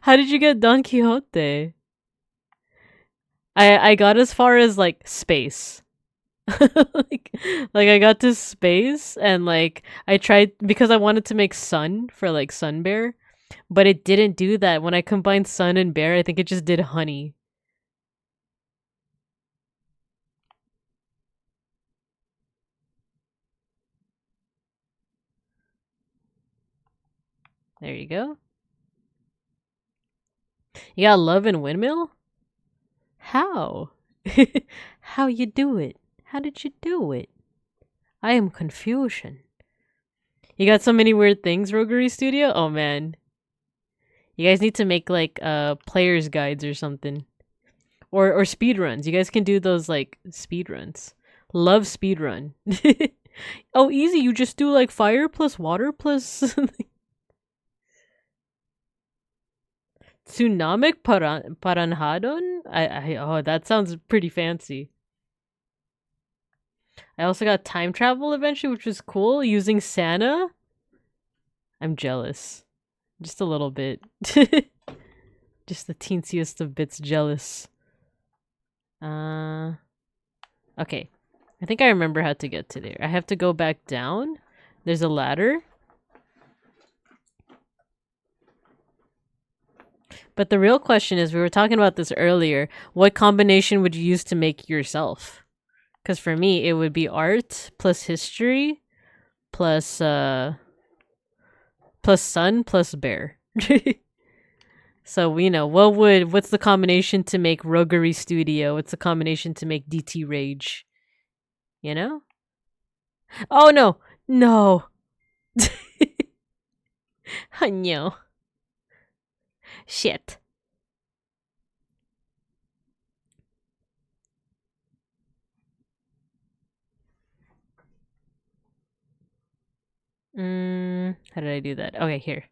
How did you get Don Quixote? I got as far as like space. like, like I got to space and like I tried because I wanted to make sun for like sun bear, but it didn't do that. When I combined sun and bear, I think it just did honey. There you go. You got love and windmill? How? How you do it? How did you do it? I am confusion. You got so many weird things, Roguery Studio? Oh man. You guys need to make like players guides or something. Or speed runs. You guys can do those like speed runs. Love speed run. Oh, easy. You just do like fire plus water plus tsunamic paranhadon. Oh, that sounds pretty fancy. I also got time travel eventually, which was cool. Using Santa. I'm jealous, just a little bit. Just the teensiest of bits jealous. Okay. I think I remember how to get to there. I have to go back down. There's a ladder. But the real question is, we were talking about this earlier, what combination would you use to make yourself? Because for me, it would be art plus history plus plus sun plus bear. So we know what's the combination to make Roguery Studio? What's the combination to make DT Rage? You know? Oh no. No. No. Shit. How did I do that? Okay, here.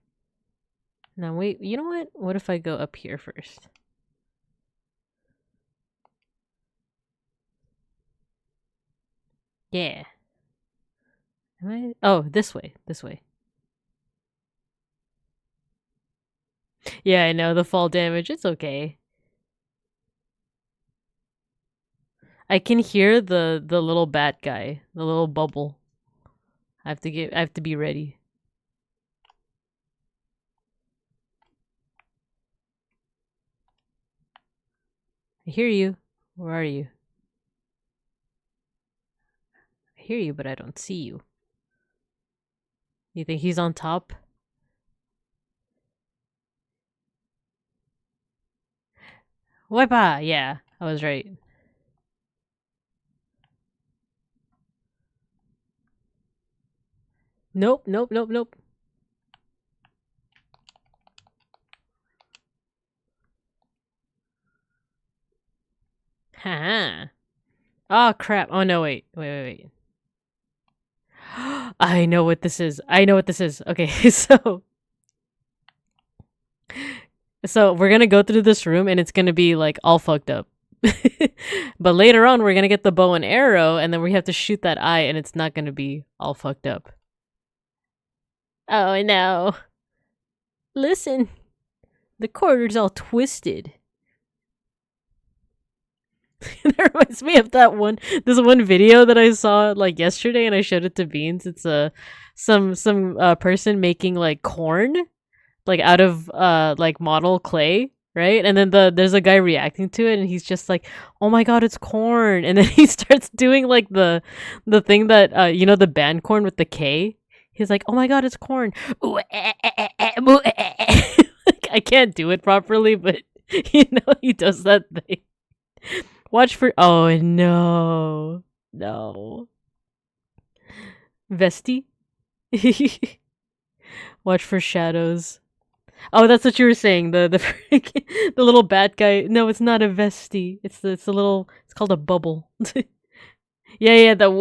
Now wait, you know what? What if I go up here first? Yeah. Am I? Oh, this way. This way. Yeah, I know the fall damage. It's okay. I can hear the little bat guy, the little bubble. I have to be ready. I hear you. Where are you? I hear you, but I don't see you. You think he's on top? Wepa! Yeah, I was right. Nope. Haha. Oh crap. Oh no, wait. I know what this is. Okay, so So we're gonna go through this room and it's gonna be like all fucked up. But later on we're gonna get the bow and arrow and then we have to shoot that eye and it's not gonna be all fucked up. Oh no. Listen. The corridor's all twisted. That reminds me of this one video that I saw like yesterday and I showed it to Beans. It's some person making like corn like out of like model clay, right? And then there's a guy reacting to it and he's just like, "Oh my god, it's corn." And then he starts doing like the thing that you know, the band corn with the K. He's like, "Oh my god, it's corn." Like, I can't do it properly, but you know, he does that thing. Watch for oh no. No. Vesti? Watch for shadows. Oh, that's what you were saying. The little bat guy. No, it's not a vesty. It's a little. It's called a bubble. Yeah, the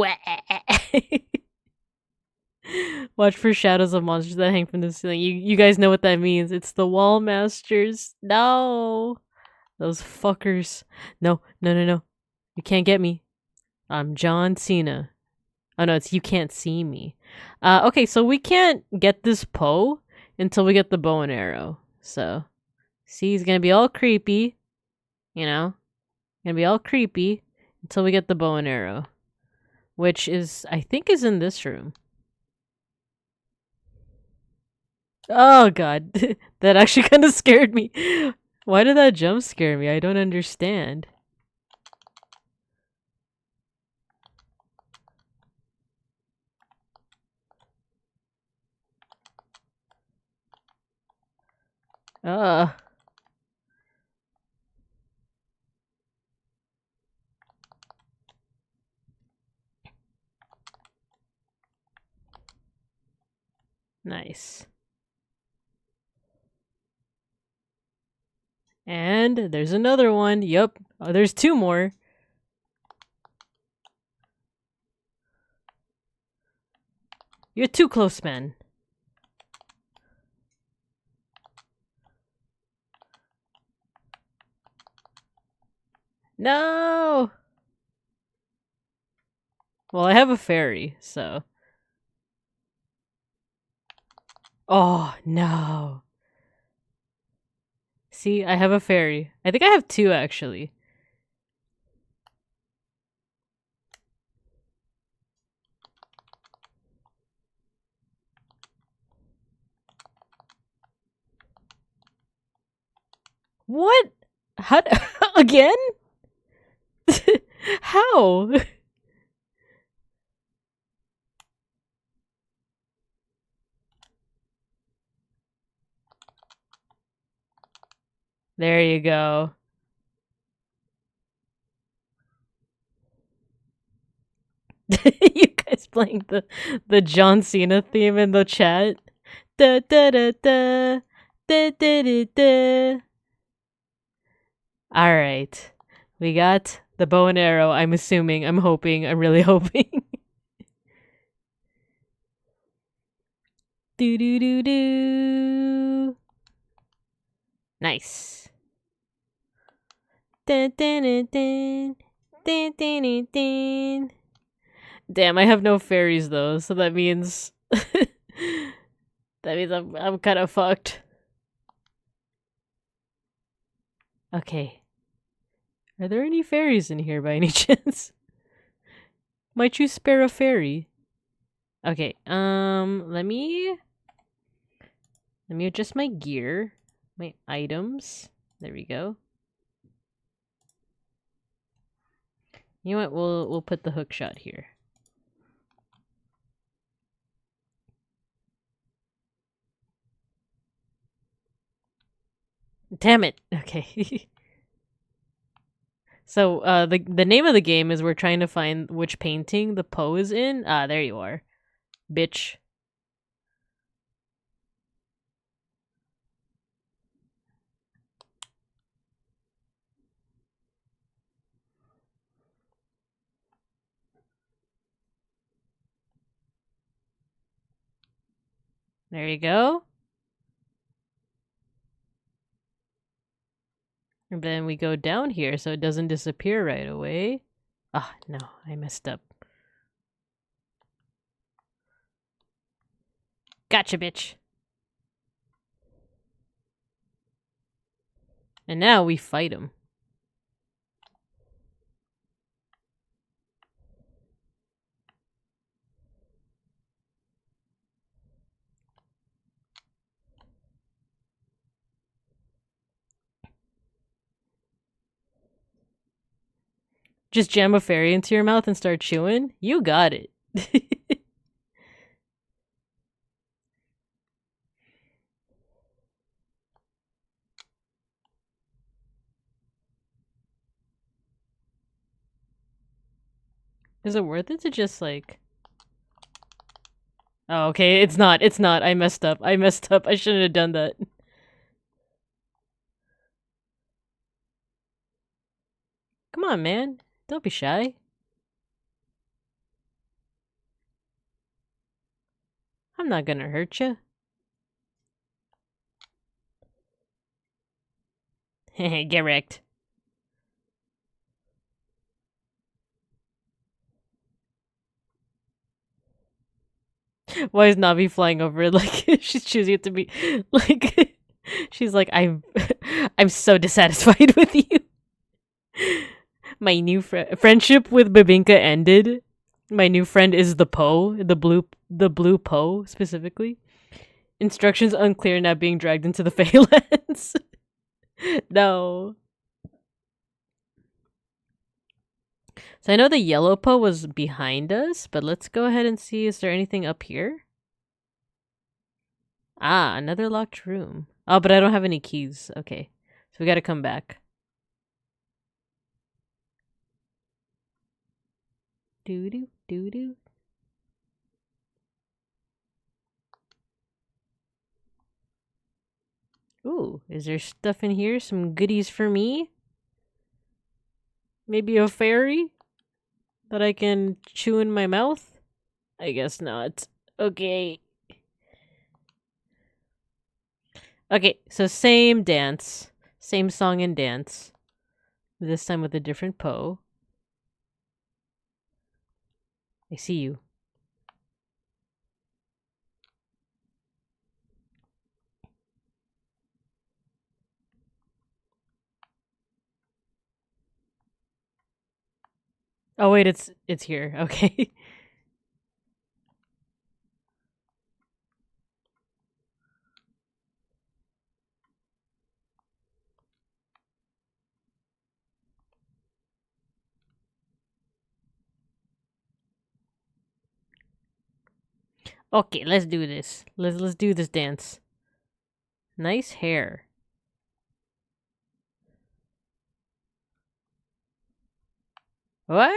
Watch for shadows of monsters that hang from the ceiling. You guys know what that means. It's the wall masters. No, those fuckers. No. You can't get me. I'm John Cena. Oh no, it's you can't see me. Okay, so we can't get this Poe until we get the bow and arrow. So, see, he's gonna be all creepy, you know, gonna be all creepy until we get the bow and arrow, which is I think is in this room. Oh god, that actually kind of scared me. Why did that jump scare me? I don't understand. Uh. Nice. And there's another one. Yup. Oh, there's two more. You're too close, man. No! Well, I have a fairy, so. Oh, no. See, I have a fairy. I think I have two, actually. What? How? Again? How? There you go. You guys playing the John Cena theme in the chat? Da da da da da da da da. All right, we got the bow and arrow. I'm assuming. I'm hoping. I'm really hoping. Do do do do. Nice. Dun, dun, dun, dun. Dun, dun, dun, dun. Damn, I have no fairies though, so that means I'm kind of fucked. Okay. Are there any fairies in here by any chance? Might you spare a fairy? Okay, let me adjust my gear, my items. There we go. You know what? We'll put the hook shot here. Damn it. Okay. So, the name of the game is we're trying to find which painting the Poe is in. Ah, there you are. Bitch. There you go. And then we go down here so it doesn't disappear right away. Ah, no, I messed up. Gotcha, bitch. And now we fight him. Just jam a fairy into your mouth and start chewing? You got it. Is it worth it to just like... Oh, okay, it's not. It's not. I messed up. I messed up. I shouldn't have done that. Come on, man. Don't be shy. I'm not gonna hurt you. Get wrecked. Why is Navi flying over it like she's choosing it to be like she's like I'm so dissatisfied with you. My new friendship with Babinka ended. My new friend is the Poe, the blue Poe specifically. Instructions unclear, not being dragged into the Phalanx. No. So I know the yellow Poe was behind us, but let's go ahead and see, is there anything up here? Ah, another locked room. Oh, but I don't have any keys. Okay. So we gotta come back. Doo-doo, doo-doo. Ooh, is there stuff in here? Some goodies for me? Maybe a fairy that I can chew in my mouth? I guess not. Okay. Okay, so same dance. Same song and dance. This time with a different Poe. I see you. Oh wait, it's here. Okay. Okay, let's do this. Let's do this dance. Nice hair. What?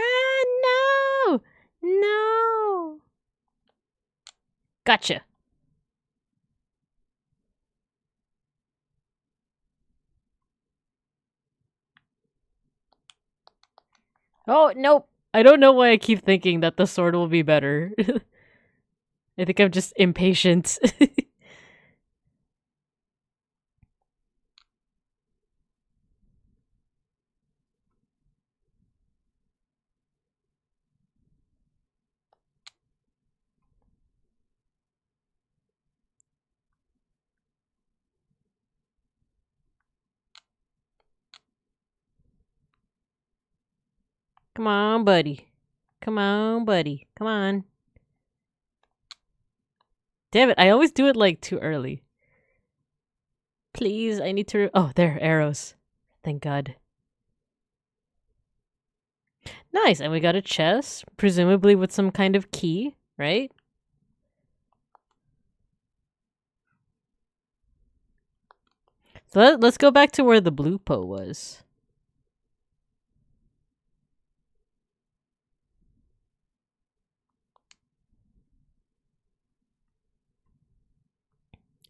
No! No! Gotcha. Oh, nope. I don't know why I keep thinking that the sword will be better. I think I'm just impatient. Come on, buddy. Come on, buddy. Come on. Damn it, I always do it like too early. Please, I need to... Oh, there, arrows. Thank God. Nice, and we got a chest, presumably with some kind of key, right? So let's go back to where the blue Poe was.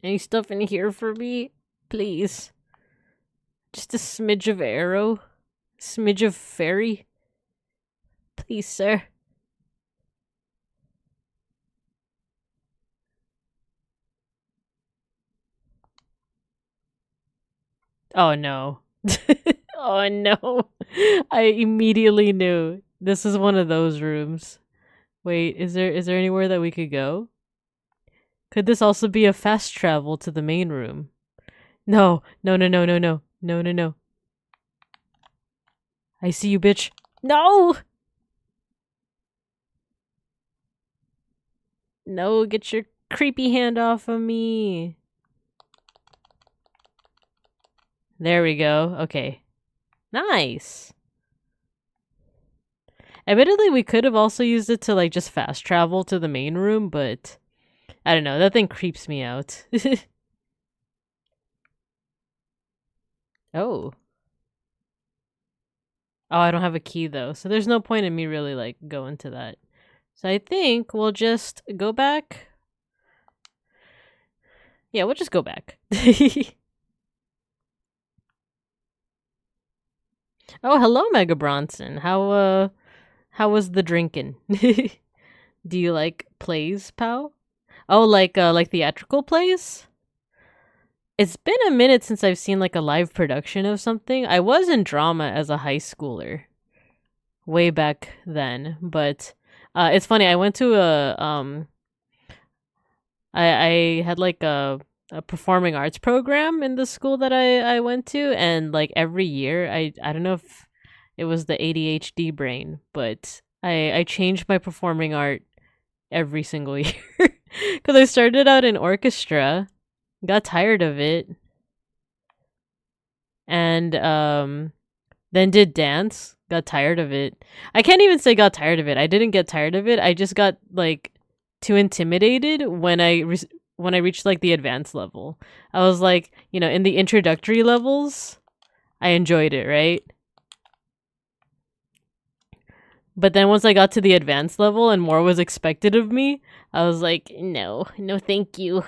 Any stuff in here for me? Please. Just a smidge of arrow? Smidge of fairy? Please, sir. Oh, no. Oh no. I immediately knew. This is one of those rooms. Wait, is there anywhere that we could go? Could this also be a fast travel to the main room? No, no, no, no, no, no, no, no, no. I see you, bitch. No! No, get your creepy hand off of me. There we go. Okay. Nice. Admittedly, we could have also used it to like just fast travel to the main room, but I don't know. That thing creeps me out. Oh. Oh, I don't have a key though, so there's no point in me really like going to that. So I think we'll just go back. Yeah, we'll just go back. Oh, hello, Mega Bronson. How was the drinking? Do you like plays, pal? Oh, like theatrical plays? It's been a minute since I've seen like a live production of something. I was in drama as a high schooler way back then, but it's funny. I went to I had like a performing arts program in the school that I went to, and like every year I don't know if it was the ADHD brain, but I changed my performing art every single year because I started out in orchestra, got tired of it, and then did dance, got tired of it. I can't even say got tired of it. I didn't get tired of it. I just got like too intimidated when when I reached like the advanced level. I was like, in the introductory levels, I enjoyed it, right? But then once I got to the advanced level and more was expected of me, I was like, no, no, thank you.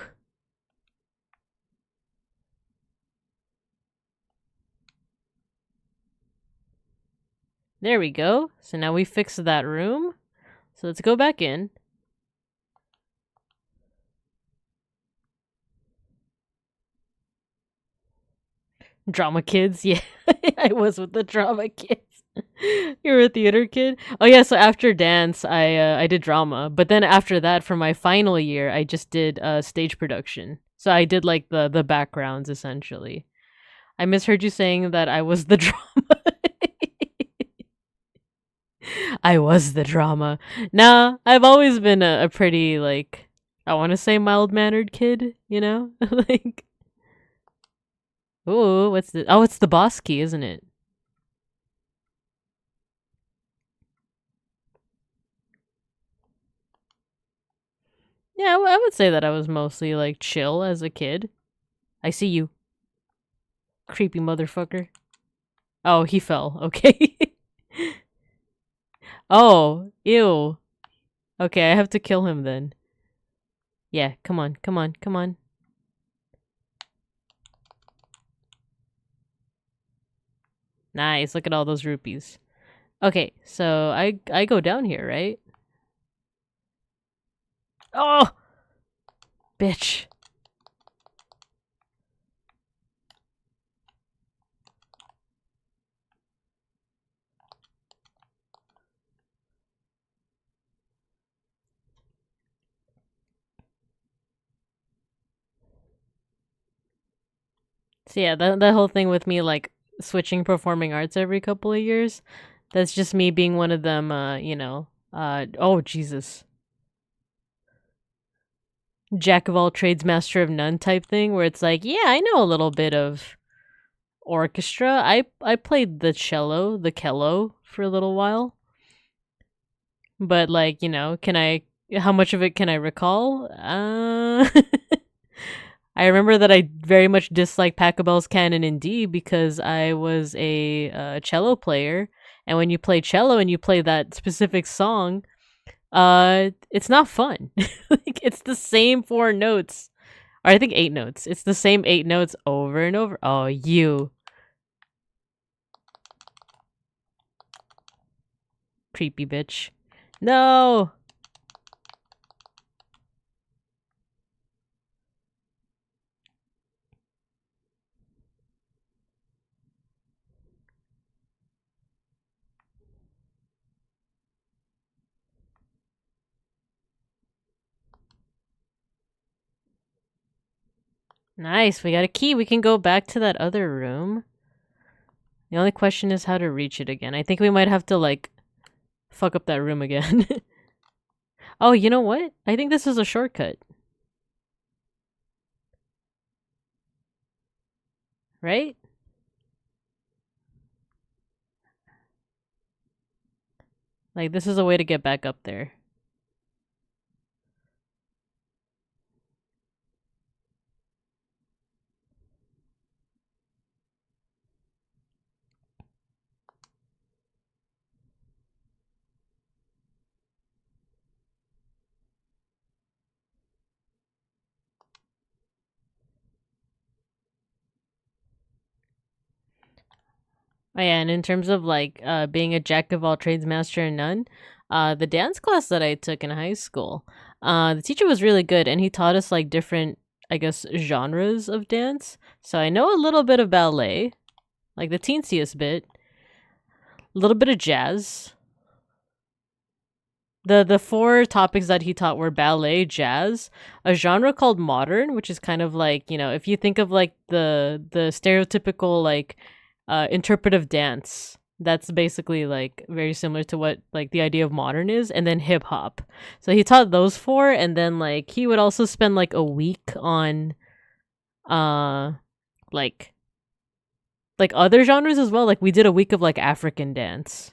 There we go. So now we fixed that room. So let's go back in. Drama kids, yeah. I was with the drama kids. You were a theater kid? Oh yeah, so after dance, I did drama. But then after that, for my final year, I just did stage production. So I did like the backgrounds essentially. I misheard you saying that I was the drama. I was the drama. Nah, I've always been a pretty like I want to say mild mannered kid, like ooh, what's the oh, it's the boss key, isn't it? Yeah, I would say that I was mostly like chill as a kid. I see you, creepy motherfucker. Oh, he fell. Okay. Oh, ew. Okay, I have to kill him then. Yeah, come on, come on, come on. Nice. Look at all those rupees. Okay, so I go down here, right? Oh, bitch. So yeah, that whole thing with me like switching performing arts every couple of years, that's just me being one of them, oh Jesus. Jack of all trades, master of none type thing where it's like, yeah, I know a little bit of orchestra. I played the cello, the cello for a little while. But like, can I how much of it can I recall? I remember that I very much disliked Pachelbel's Canon in D because I was a cello player, and when you play cello and you play that specific song, it's not fun. Like it's the same four notes, or I think 8 notes. It's the same 8 notes over and over. Oh, you creepy bitch! No. Nice. We got a key. We can go back to that other room. The only question is how to reach it again. I think we might have to, like, fuck up that room again. Oh, you know what? I think this is a shortcut. Right? Like, this is a way to get back up there. Oh yeah, and in terms of like being a jack of all trades, master of none, the dance class that I took in high school, the teacher was really good, and he taught us like different, I guess, genres of dance. So I know a little bit of ballet, like the teensiest bit, a little bit of jazz. The four topics that he taught were ballet, jazz, a genre called modern, which is kind of like, you know, if you think of like the stereotypical like interpretive dance, that's basically like very similar to what like the idea of modern is, and then hip hop. So he taught those four, and then like he would also spend like a week on uh like other genres as well. Like we did a week of like African dance.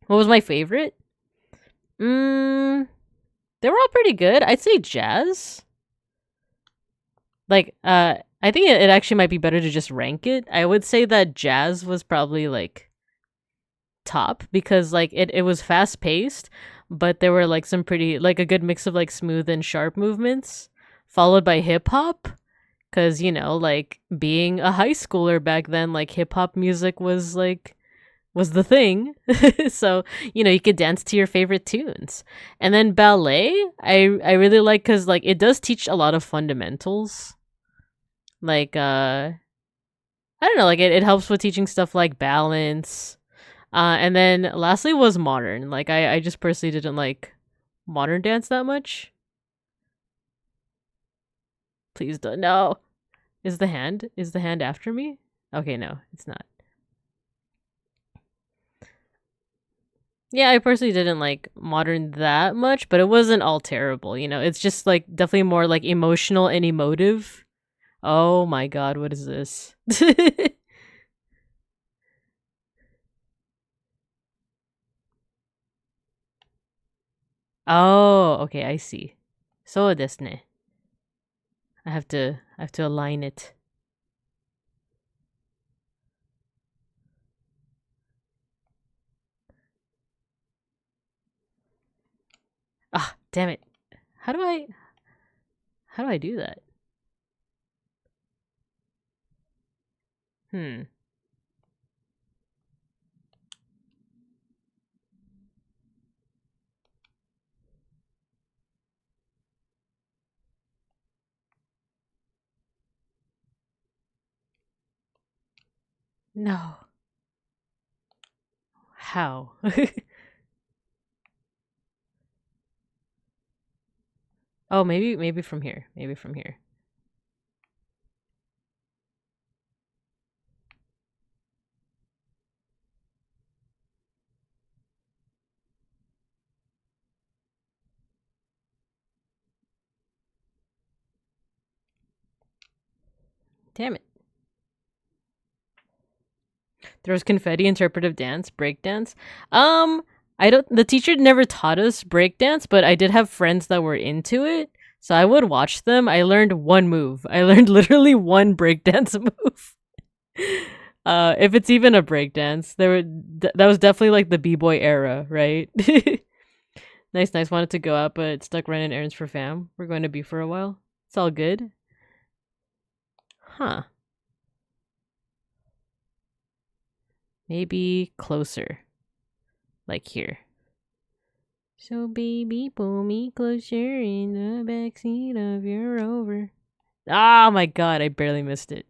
What was my favorite? Mm, they were all pretty good. I'd say jazz. Like, I think it actually might be better to just rank it. I would say that jazz was probably like top because like it was fast paced, but there were like some pretty like a good mix of like smooth and sharp movements, followed by hip hop. Cause you know, like being a high schooler back then, like hip hop music was the thing. So, you know, you could dance to your favorite tunes. And then ballet, I really like cuz like it does teach a lot of fundamentals. Like I don't know, like it helps with teaching stuff like balance. And then lastly was modern. Like I just personally didn't like modern dance that much. Please don't. No. Is the hand after me? Okay, no, it's not. Yeah, I personally didn't like modern that much, but it wasn't all terrible, you know. It's just like definitely more like emotional and emotive. Oh my god, what is this? Oh, okay, I see. So desu ne. I have to align it. Ah, damn it. How do I how do I do that? Hmm. No. How? Oh, maybe from here. Maybe from here. Damn it. There was confetti interpretive dance, break dance. I don't the teacher never taught us break dance, but I did have friends that were into it. So I would watch them. I learned one move. I learned literally one breakdance move. If it's even a breakdance, that was definitely like the b-boy era, right? Nice, nice. Wanted to go out, but stuck running errands for fam. We're going to be for a while. It's all good. Huh. Maybe closer. Like here. So baby, pull me closer in the backseat of your Rover. Oh my god, I barely missed it.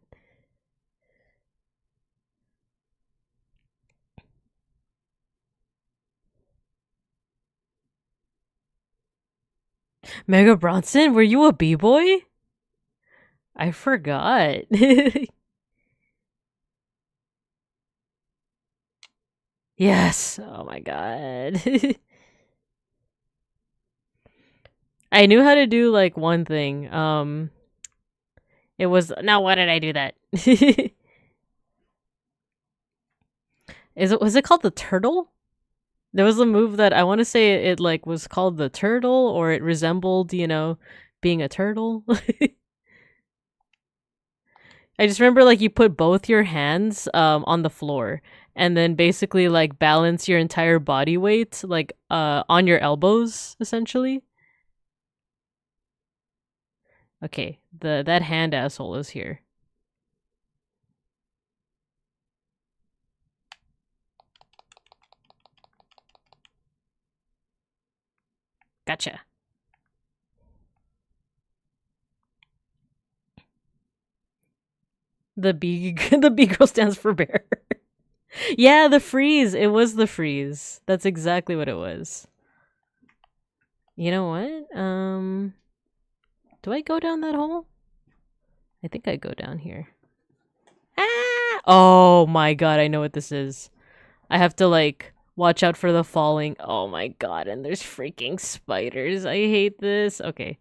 Mega Bronson, were you a b-boy? I forgot. Yes. Oh my god. I knew how to do like one thing. It was now. Why did I do that? Was it called the turtle? There was a move that I want to say it like was called the turtle, or it resembled, being a turtle. I just remember like you put both your hands on the floor and then basically like balance your entire body weight like on your elbows essentially. Okay, that hand asshole is here. Gotcha. The B the B girl stands for bear. Yeah, the freeze. It was the freeze. That's exactly what it was. You know what? Do I go down that hole? I think I go down here. Ah! Oh my god, I know what this is. I have to like watch out for the falling. Oh my god, and there's freaking spiders. I hate this. Okay.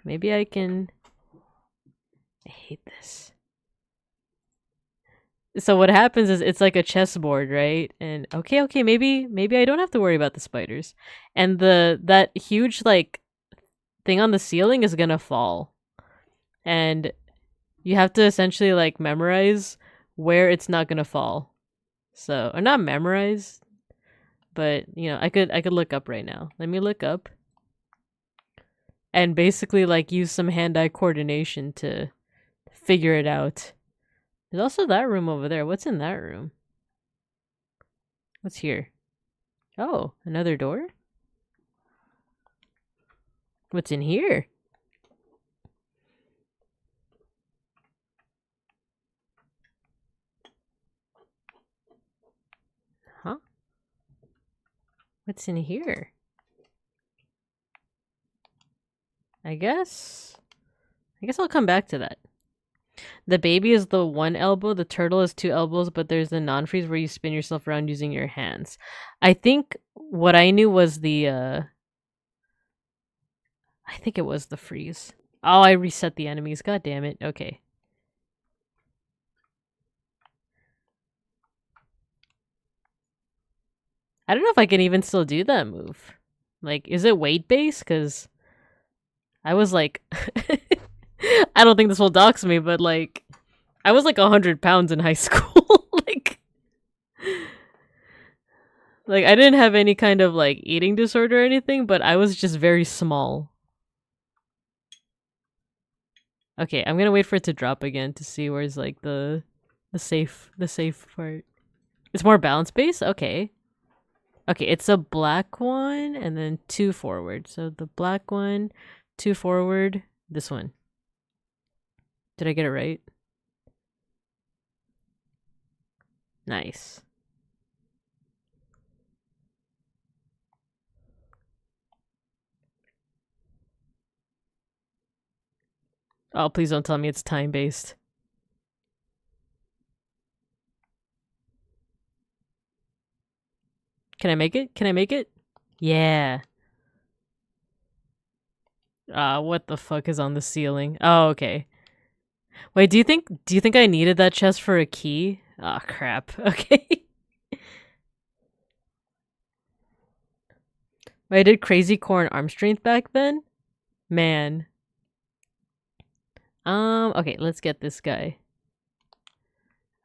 Maybe I can. I hate this. So what happens is it's like a chessboard, right? And okay, maybe I don't have to worry about the spiders. And that huge like thing on the ceiling is gonna fall. And you have to essentially like memorize where it's not gonna fall. So, or not memorize, but I could look up right now. Let me look up and basically like use some hand-eye coordination to figure it out. There's also that room over there. What's in that room? What's here? Oh, another door? What's in here? Huh? What's in here? I guess I'll come back to that. The baby is the one elbow, the turtle is two elbows, but there's the non-freeze where you spin yourself around using your hands. I think what I knew was I think it was the freeze. Oh, I reset the enemies. God damn it. Okay. I don't know if I can even still do that move. Like, is it weight based? Because I was like, I don't think this will dox me, but like, I was like 100 pounds in high school. like I didn't have any kind of like eating disorder or anything, but I was just very small. Okay, I'm gonna wait for it to drop again to see where's like the safe part. It's more balance based. Okay. Okay, it's a black one and then two forward. So the black one, two forward, this one. Did I get it right? Nice. Oh, please don't tell me it's time based. Can I make it? Can I make it? Yeah. What the fuck is on the ceiling? Oh, okay. Wait, do you think I needed that chest for a key? Oh crap. Okay. Wait, I did crazy core and arm strength back then? Man. Okay, let's get this guy.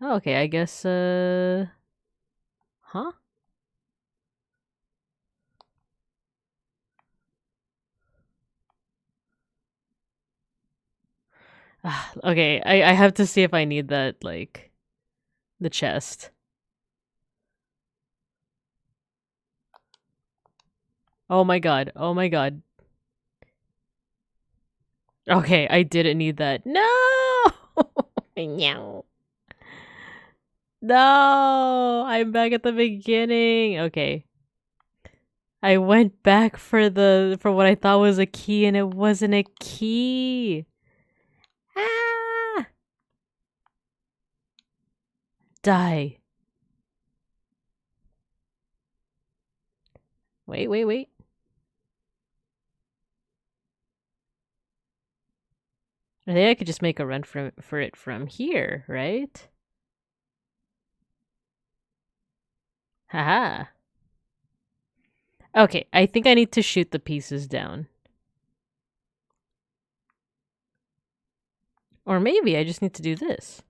Oh, okay, I guess huh? Okay, I have to see if I need that, like, the chest. Oh my god, oh my god. Okay, I didn't need that. No! No! No! I'm back at the beginning. Okay. I went back for what I thought was a key and it wasn't a key. Ah! Die. Wait, wait, wait. I think I could just make a run for it from here, right? Haha. Okay, I think I need to shoot the pieces down. Or maybe I just need to do this.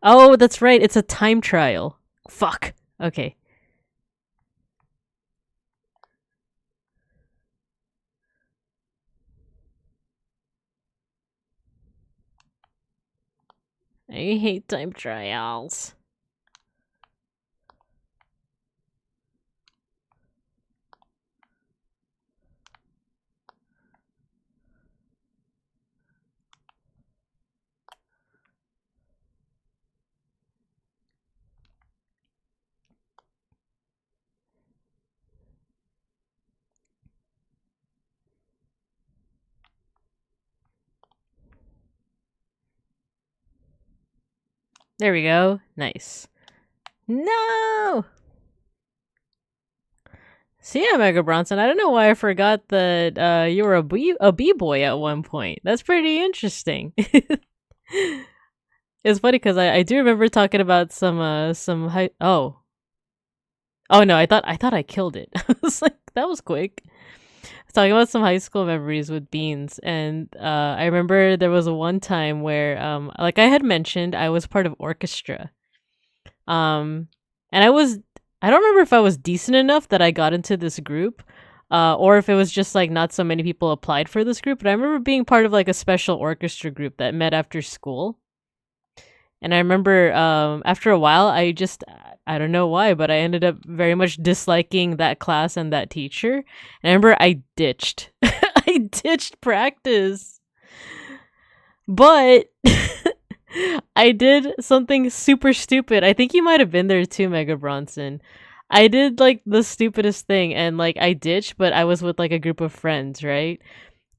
Oh, that's right. It's a time trial. Fuck. Okay. I hate time trials. There we go. Nice. No! See ya, Mega Bronson. I don't know why I forgot that you were a b-boy at one point. That's pretty interesting. It's funny because I do remember talking about some high. Oh no, I thought I killed it. I was like, that was quick. I was talking about some high school memories with Beans, and I remember there was one time where like I had mentioned, I was part of orchestra. Um, and I don't remember if I was decent enough that I got into this group, or if it was just like not so many people applied for this group. But I remember being part of like a special orchestra group that met after school. And I remember after a while, I don't know why, but I ended up very much disliking that class and that teacher. And I remember I ditched. I ditched practice. But I did something super stupid. I think you might have been there too, Mega Bronson. I did like the stupidest thing and like I ditched, but I was with like a group of friends, right?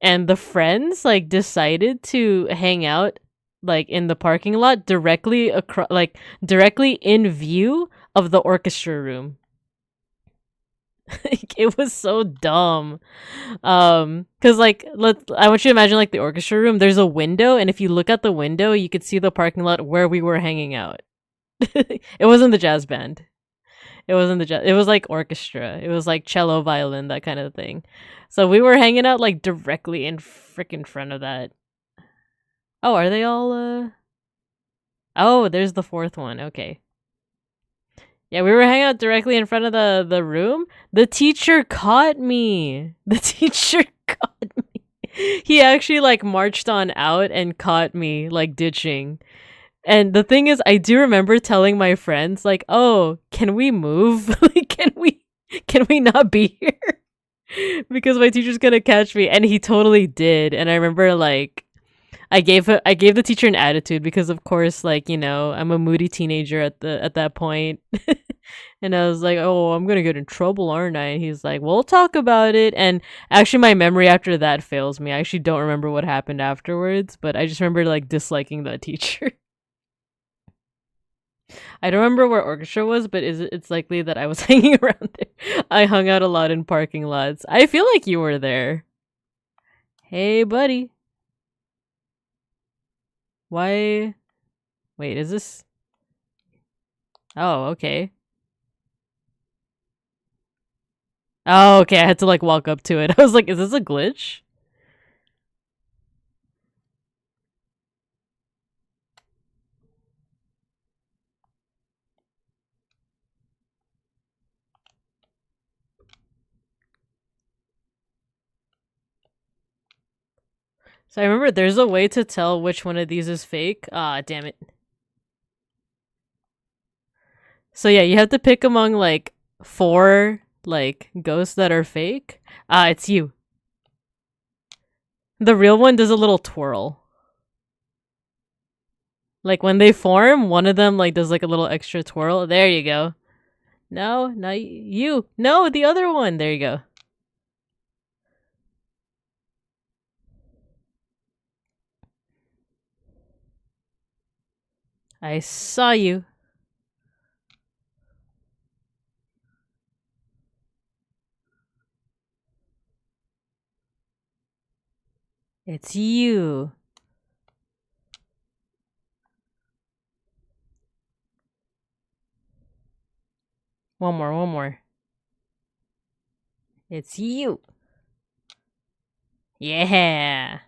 And the friends like decided to hang out like in the parking lot directly across like directly in view of the orchestra room. Like, it was so dumb. Cuz like I want you to imagine like the orchestra room, there's a window and if you look at the window, you could see the parking lot where we were hanging out. It wasn't the jazz band. It wasn't the jazz. It was like orchestra. It was like cello, violin, that kind of thing. So we were hanging out like directly in freaking front of that. Oh, are they all Oh, there's the fourth one. Okay. Yeah, we were hanging out directly in front of the room. The teacher caught me. The teacher caught me. He actually like marched on out and caught me like ditching. And the thing is, I do remember telling my friends like, "Oh, can we move? Like, can we not be here?" Because my teacher's gonna catch me, and he totally did. And I remember like I gave the teacher an attitude because of course like, you know, I'm a moody teenager at that point. And I was like, "Oh, I'm going to get in trouble, aren't I?" And he's like, "We'll talk about it." And actually my memory after that fails me. I actually don't remember what happened afterwards, but I just remember like disliking that teacher. I don't remember where orchestra was, but it's likely that I was hanging around there. I hung out a lot in parking lots. I feel like you were there. Hey, buddy. Why? Wait, is this? Oh, okay. Oh, okay. I had to like walk up to it. I was like, is this a glitch? So I remember there's a way to tell which one of these is fake. Ah, damn it. So yeah, you have to pick among like four like ghosts that are fake. Ah, it's you. The real one does a little twirl. Like when they form, one of them like does like a little extra twirl. There you go. No, not you. No, the other one. There you go. I saw you. It's you. One more, one more. It's you. Yeah.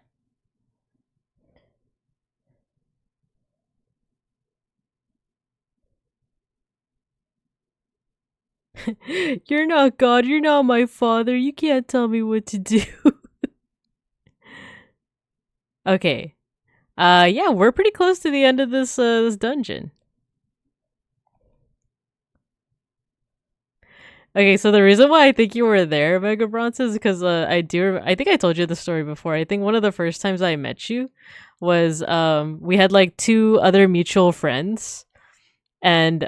You're not God. You're not my father. You can't tell me what to do. Okay. Yeah, we're pretty close to the end of this dungeon. Okay, so the reason why I think you were there, Mega Bronze, is because I think I told you the story before. I think one of the first times I met you was we had like two other mutual friends, and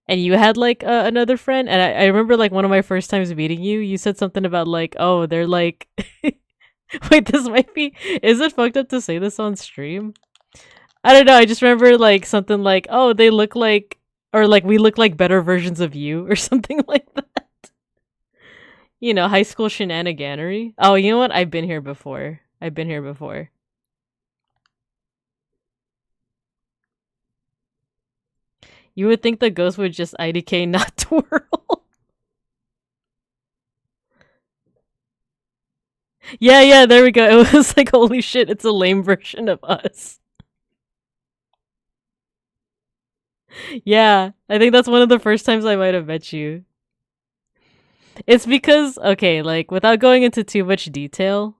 you had like another friend, and I remember like one of my first times meeting you. You said something about like, oh, they're like, wait, this might be. Is it fucked up to say this on stream? I don't know. I just remember like something like, oh, they look like, or like we look like better versions of you, or something like that. You know, high school shenaniganery. Oh, you know what? I've been here before. I've been here before. You would think the ghost would just IDK not twirl. Yeah, yeah, there we go. It was like, holy shit, it's a lame version of us. Yeah, I think that's one of the first times I might have met you. It's because, okay, like, without going into too much detail.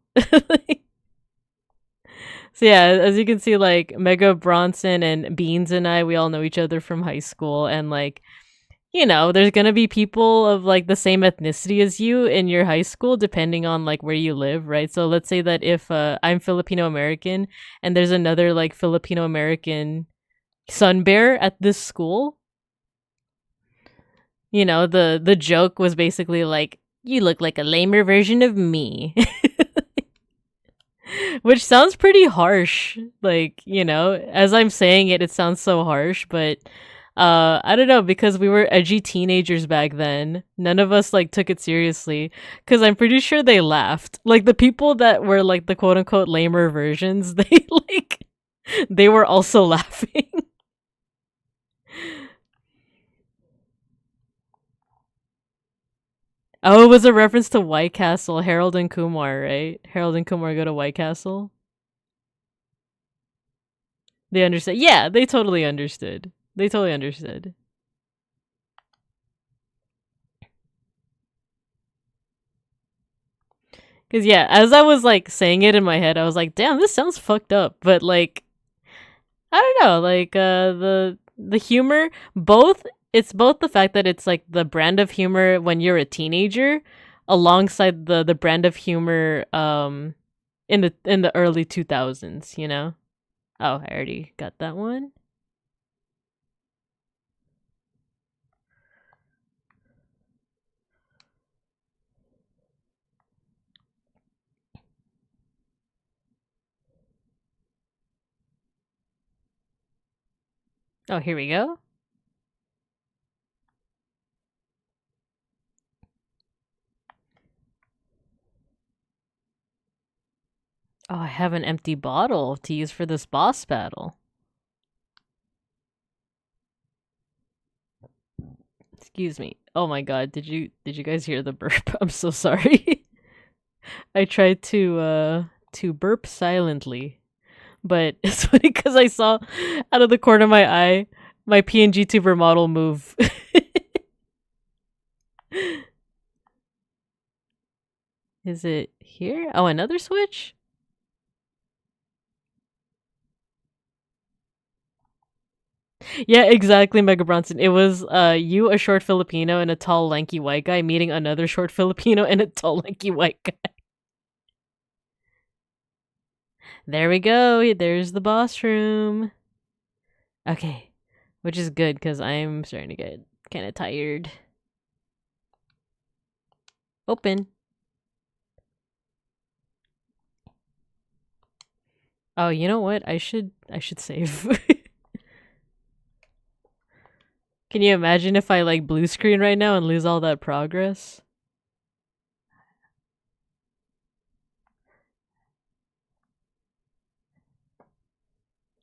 So yeah, as you can see, like, Mega Bronson and Beans and I, we all know each other from high school, and like, you know, there's gonna be people of like the same ethnicity as you in your high school, depending on like where you live, right? So let's say that if I'm Filipino American and there's another like Filipino American sun bear at this school, you know, the joke was basically like, you look like a lamer version of me. Which sounds pretty harsh. Like, you know, as I'm saying it, it sounds so harsh, but I don't know, because we were edgy teenagers back then. None of us like took it seriously, cuz I'm pretty sure they laughed. Like the people that were like the quote unquote lamer versions, they like they were also laughing. Oh, it was a reference to White Castle, Harold and Kumar, right? Harold and Kumar go to White Castle. They understood. Yeah, they totally understood. They totally understood. Cause yeah, as I was like saying it in my head, I was like, "Damn, this sounds fucked up." But like, I don't know, like the humor, both it's both the fact that it's like the brand of humor when you're a teenager, alongside the brand of humor in the early 2000s. You know? Oh, I already got that one. Oh, here we go. Oh, I have an empty bottle to use for this boss battle. Excuse me. Oh my god, did you guys hear the burp? I'm so sorry. I tried to burp silently, but it's funny because I saw out of the corner of my eye my PNG tuber model move. Is it here? Oh, another switch? Yeah, exactly, Mega Bronson. It was you, a short Filipino, and a tall, lanky white guy meeting another short Filipino and a tall, lanky white guy. There we go. There's the boss room. Okay, which is good because I'm starting to get kind of tired. Open. Oh, you know what? I should save. Can you imagine if I like blue screen right now and lose all that progress?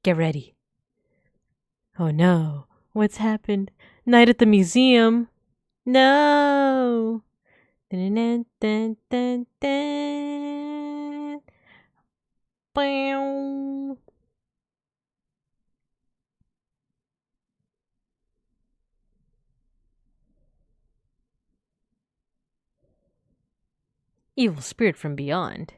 Get ready. Oh no. What's happened? Night at the museum. No. Dun, dun, dun, dun, dun. Bow. Evil spirit from beyond.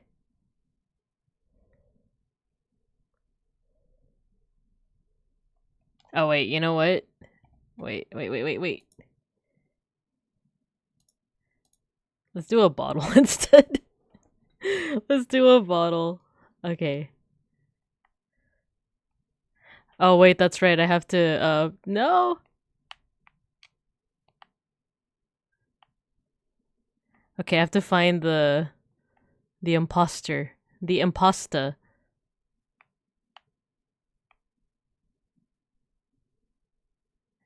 Oh wait, you know what? Wait. Let's do a bottle instead. Let's do a bottle. Okay. Oh wait, that's right. I have to no. Okay, I have to find the imposter. The imposta.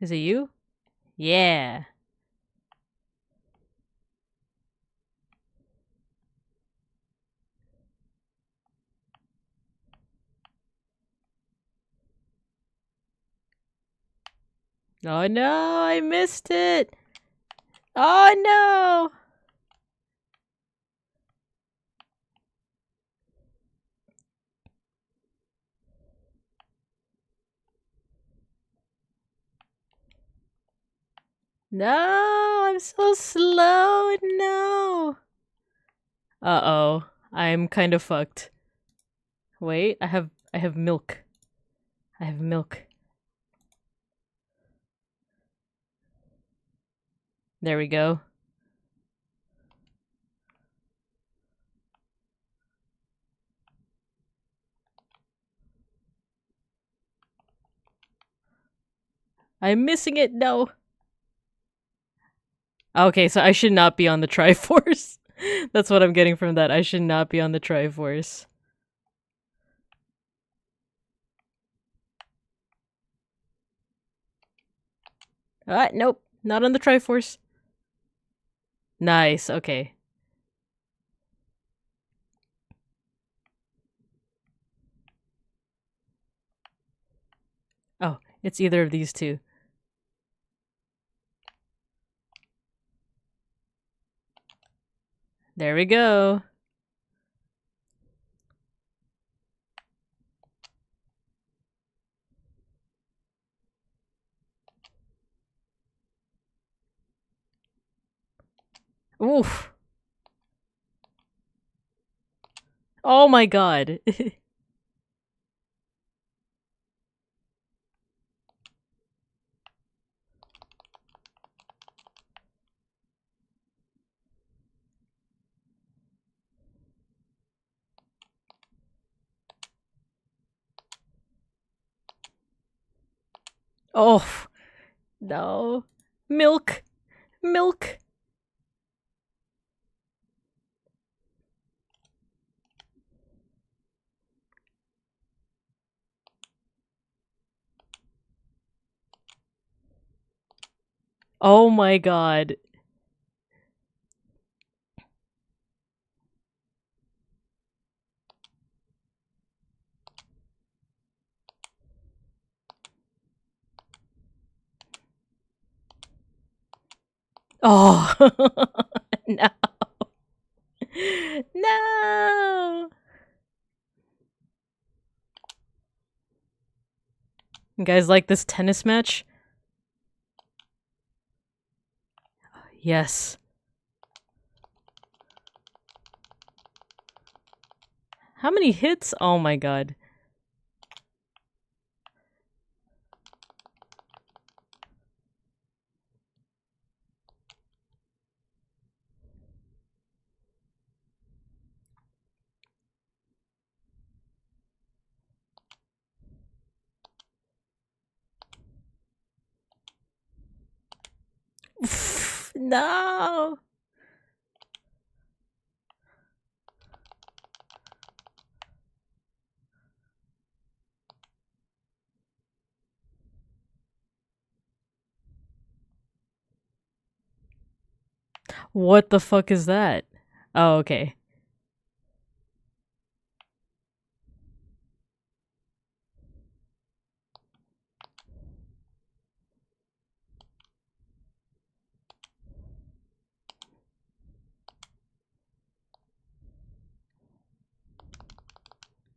Is it you? Yeah. Oh no, I missed it. Oh no. No, I'm so slow. No. Uh-oh. I'm kind of fucked. Wait, I have milk. I have milk. There we go. I'm missing it. No. Okay, so I should not be on the Triforce. That's what I'm getting from that. I should not be on the Triforce. Nope. Not on the Triforce. Nice, okay. Oh, it's either of these two. There we go. Oof. Oh my god. Oh, no. Milk. Milk. Oh my god. Oh. No. No. You guys like this tennis match? Yes. How many hits? Oh my god. No. What the fuck is that? Oh, okay.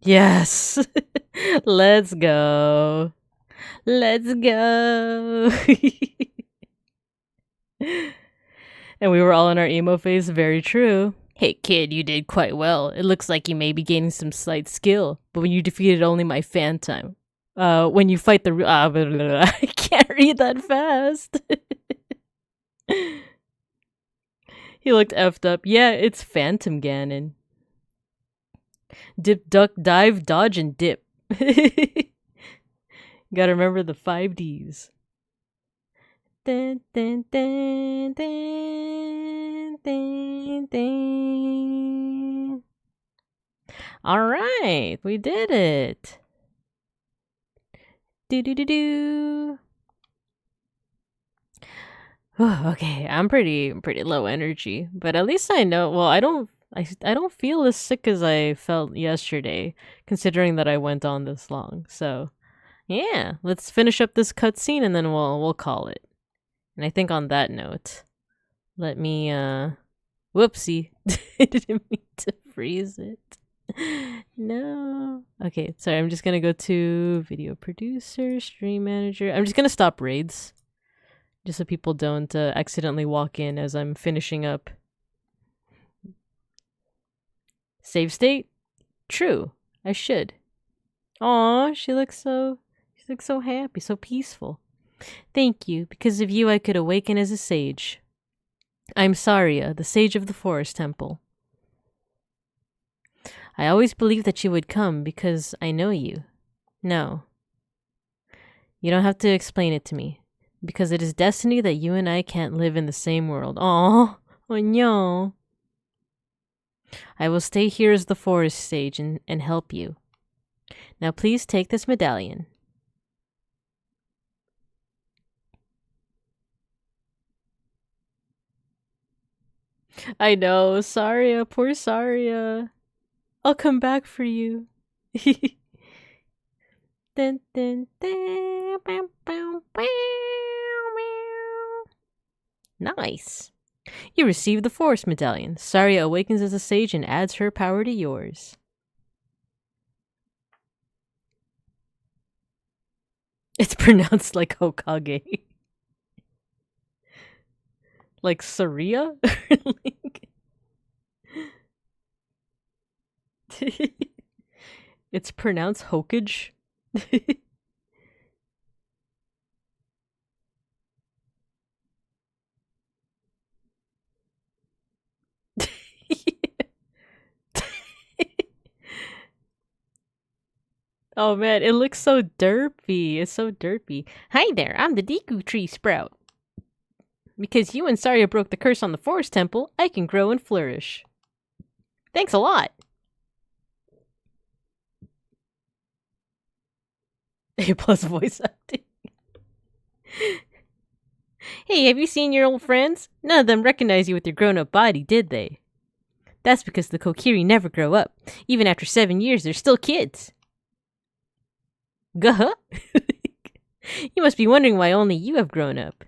Yes. Let's go. Let's go. And we were all in our emo phase. Very true. Hey kid, you did quite well. It looks like you may be gaining some slight skill, but when you defeated only my phantom. When you fight the blah, blah, blah. I can't read that fast. He looked effed up. Yeah, it's Phantom Ganon. Dip, duck, dive, dodge, and dip. Gotta remember the 5Ds. Dun, dun, dun, dun, dun, dun. All right, we did it. Do do do do. Okay, I'm pretty low energy, but at least I know. Well, I don't feel as sick as I felt yesterday, considering that I went on this long. So, yeah, let's finish up this cutscene and then we'll call it. And I think on that note, let me whoopsie. I didn't mean to freeze it. No. Okay, sorry, I'm just gonna go to video producer, stream manager. I'm just gonna stop raids. Just so people don't accidentally walk in as I'm finishing up. Save state? True. I should. Aw, she looks so happy, so peaceful. Thank you. Because of you, I could awaken as a sage. I'm Saria, the sage of the forest temple. I always believed that you would come because I know you. No. You don't have to explain it to me. Because it is destiny that you and I can't live in the same world. Aww. Oh no. I will stay here as the forest sage and help you. Now please take this medallion. I know, Saria, poor Saria. I'll come back for you. Dun, dun, dun, bow, bow, bow, bow. Nice. You receive the Forest Medallion. Saria awakens as a sage and adds her power to yours. It's pronounced like Hokage. Like Saria? It's pronounced Hokage. Oh man, it looks so derpy. It's so derpy. Hi there, I'm the Deku Tree Sprout. Because you and Saria broke the curse on the Forest Temple, I can grow and flourish. Thanks a lot. A+ voice acting. Hey, have you seen your old friends? None of them recognize you with your grown-up body, did they? That's because the Kokiri never grow up. Even after 7 years, they're still kids. Guh-huh. You must be wondering why only you have grown up.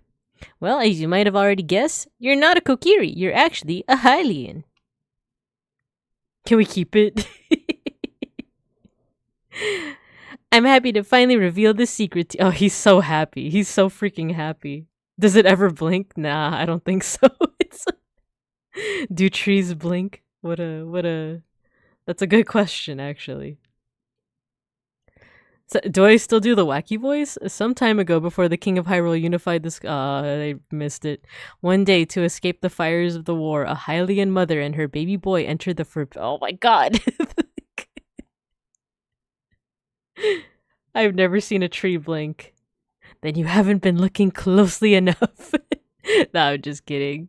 Well, as you might have already guessed, you're not a Kokiri. You're actually a Hylian. Can we keep it? I'm happy to finally reveal this secret to— Oh, he's so happy. He's so freaking happy. Does it ever blink? Nah, I don't think so. Do trees blink? What a... That's a good question, actually. So, do I still do the wacky voice? Some time ago, before the King of Hyrule unified this— I missed it. One day, to escape the fires of the war, a Hylian mother and her baby boy entered the Oh my god! I've never seen a tree blink. Then you haven't been looking closely enough. No, I'm just kidding.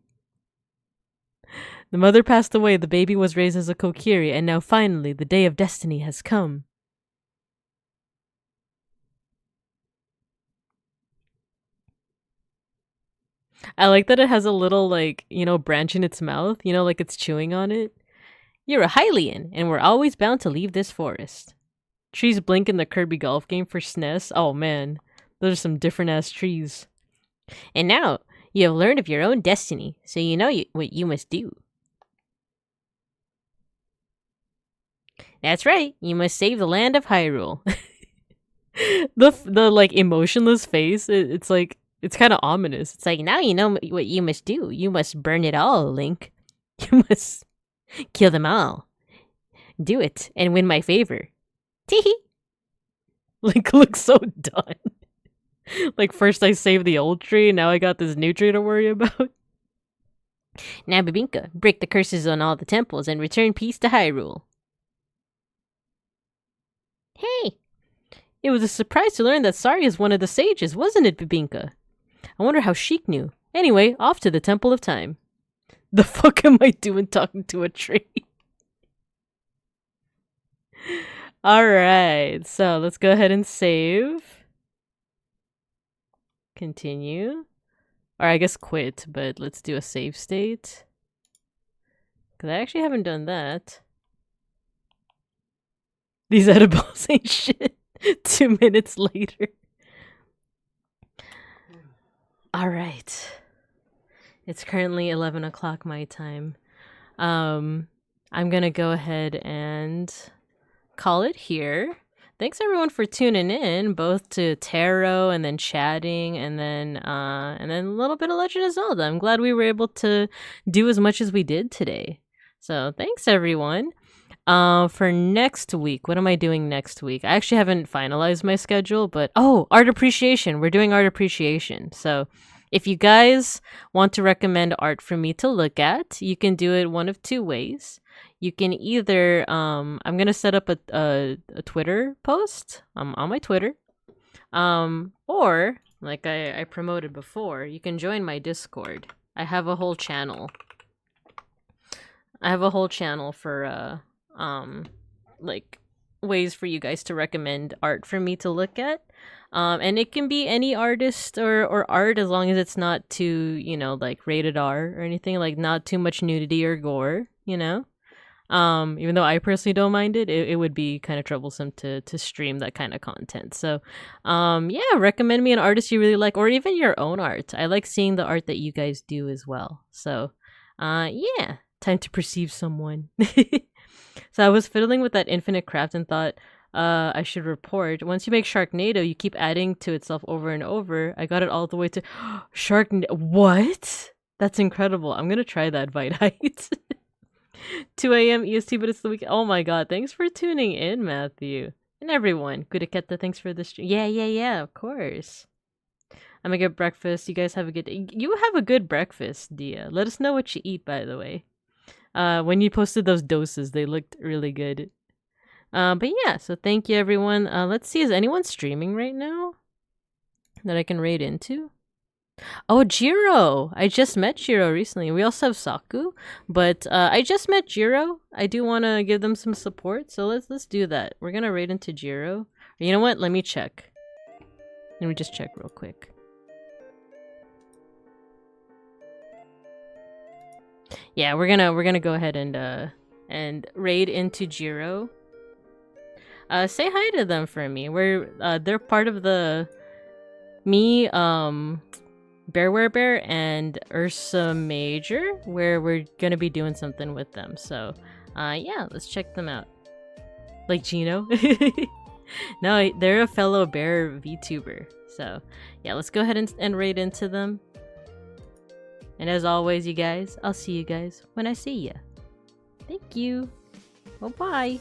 The mother passed away, the baby was raised as a Kokiri, and now finally, the day of destiny has come. I like that it has a little, like, you know, branch in its mouth, you know, like it's chewing on it. You're a Hylian, and we're always bound to leave this forest. Trees blink in the Kirby golf game for SNES. Oh man, those are some different ass trees. And now, you have learned of your own destiny, so you know what you must do. That's right, you must save the land of Hyrule. the like emotionless face, it's like, it's kind of ominous. It's like, now you know what you must do. You must burn it all, Link. You must kill them all. Do it and win my favor. Teehee. Link looks so done. Like, first I saved the old tree, now I got this new tree to worry about. Now, Babinka, break the curses on all the temples and return peace to Hyrule. Hey! It was a surprise to learn that Sari is one of the sages, wasn't it, Babinka? I wonder how Sheik knew. Anyway, off to the Temple of Time. The fuck am I doing talking to a tree? Alright, so let's go ahead and save. Continue. Or I guess quit, but let's do a save state. Because I actually haven't done that. These edibles ain't shit. 2 minutes later. Alright. It's currently 11 o'clock my time. I'm gonna go ahead and call it here. Thanks everyone for tuning in, both to tarot and then chatting and then a little bit of Legend of Zelda. I'm glad we were able to do as much as we did today. So thanks everyone. For next week, what am I doing next week? I actually haven't finalized my schedule, but art appreciation. We're doing art appreciation. So if you guys want to recommend art for me to look at, you can do it one of two ways. You can either, I'm going to set up a Twitter post on my Twitter. Or, like I promoted before, you can join my Discord. I have a whole channel. For, like, ways for you guys to recommend art for me to look at. And it can be any artist or art as long as it's not too, you know, like rated R or anything, like not too much nudity or gore, you know? Even though I personally don't mind it, it would be kind of troublesome to stream that kind of content. So, yeah, recommend me an artist you really like, or even your own art. I like seeing the art that you guys do as well. So, yeah, time to perceive someone. So I was fiddling with that infinite craft and thought, I should report. Once you make Sharknado, you keep adding to itself over and over. I got it all the way to Sharknado. What? That's incredible. I'm gonna try that, Vite Height. 2 a.m. EST, but it's the weekend. Oh my god, thanks for tuning in, Matthew. And everyone. Gudaketa, thanks for the stream. Yeah, of course. I'm gonna get breakfast. You guys have a good day. You have a good breakfast, Dia. Let us know what you eat, by the way. When you posted those doses, they looked really good. But yeah, so thank you, everyone. Let's see, is anyone streaming right now that I can raid into? Oh, Jiro! I just met Jiro recently. We also have Saku, but I just met Jiro. I do want to give them some support, so let's do that. We're gonna raid into Jiro. You know what? Let me check. Let me just check real quick. Yeah, we're gonna go ahead and raid into Jiro. Say hi to them for me. They're part of the Bearware Bear and Ursa Major, where we're gonna be doing something with them. So, yeah, let's check them out. Like Gino? No, they're a fellow bear VTuber. So, yeah, let's go ahead and raid into them. And as always, you guys, I'll see you guys when I see ya. Thank you. Bye-bye.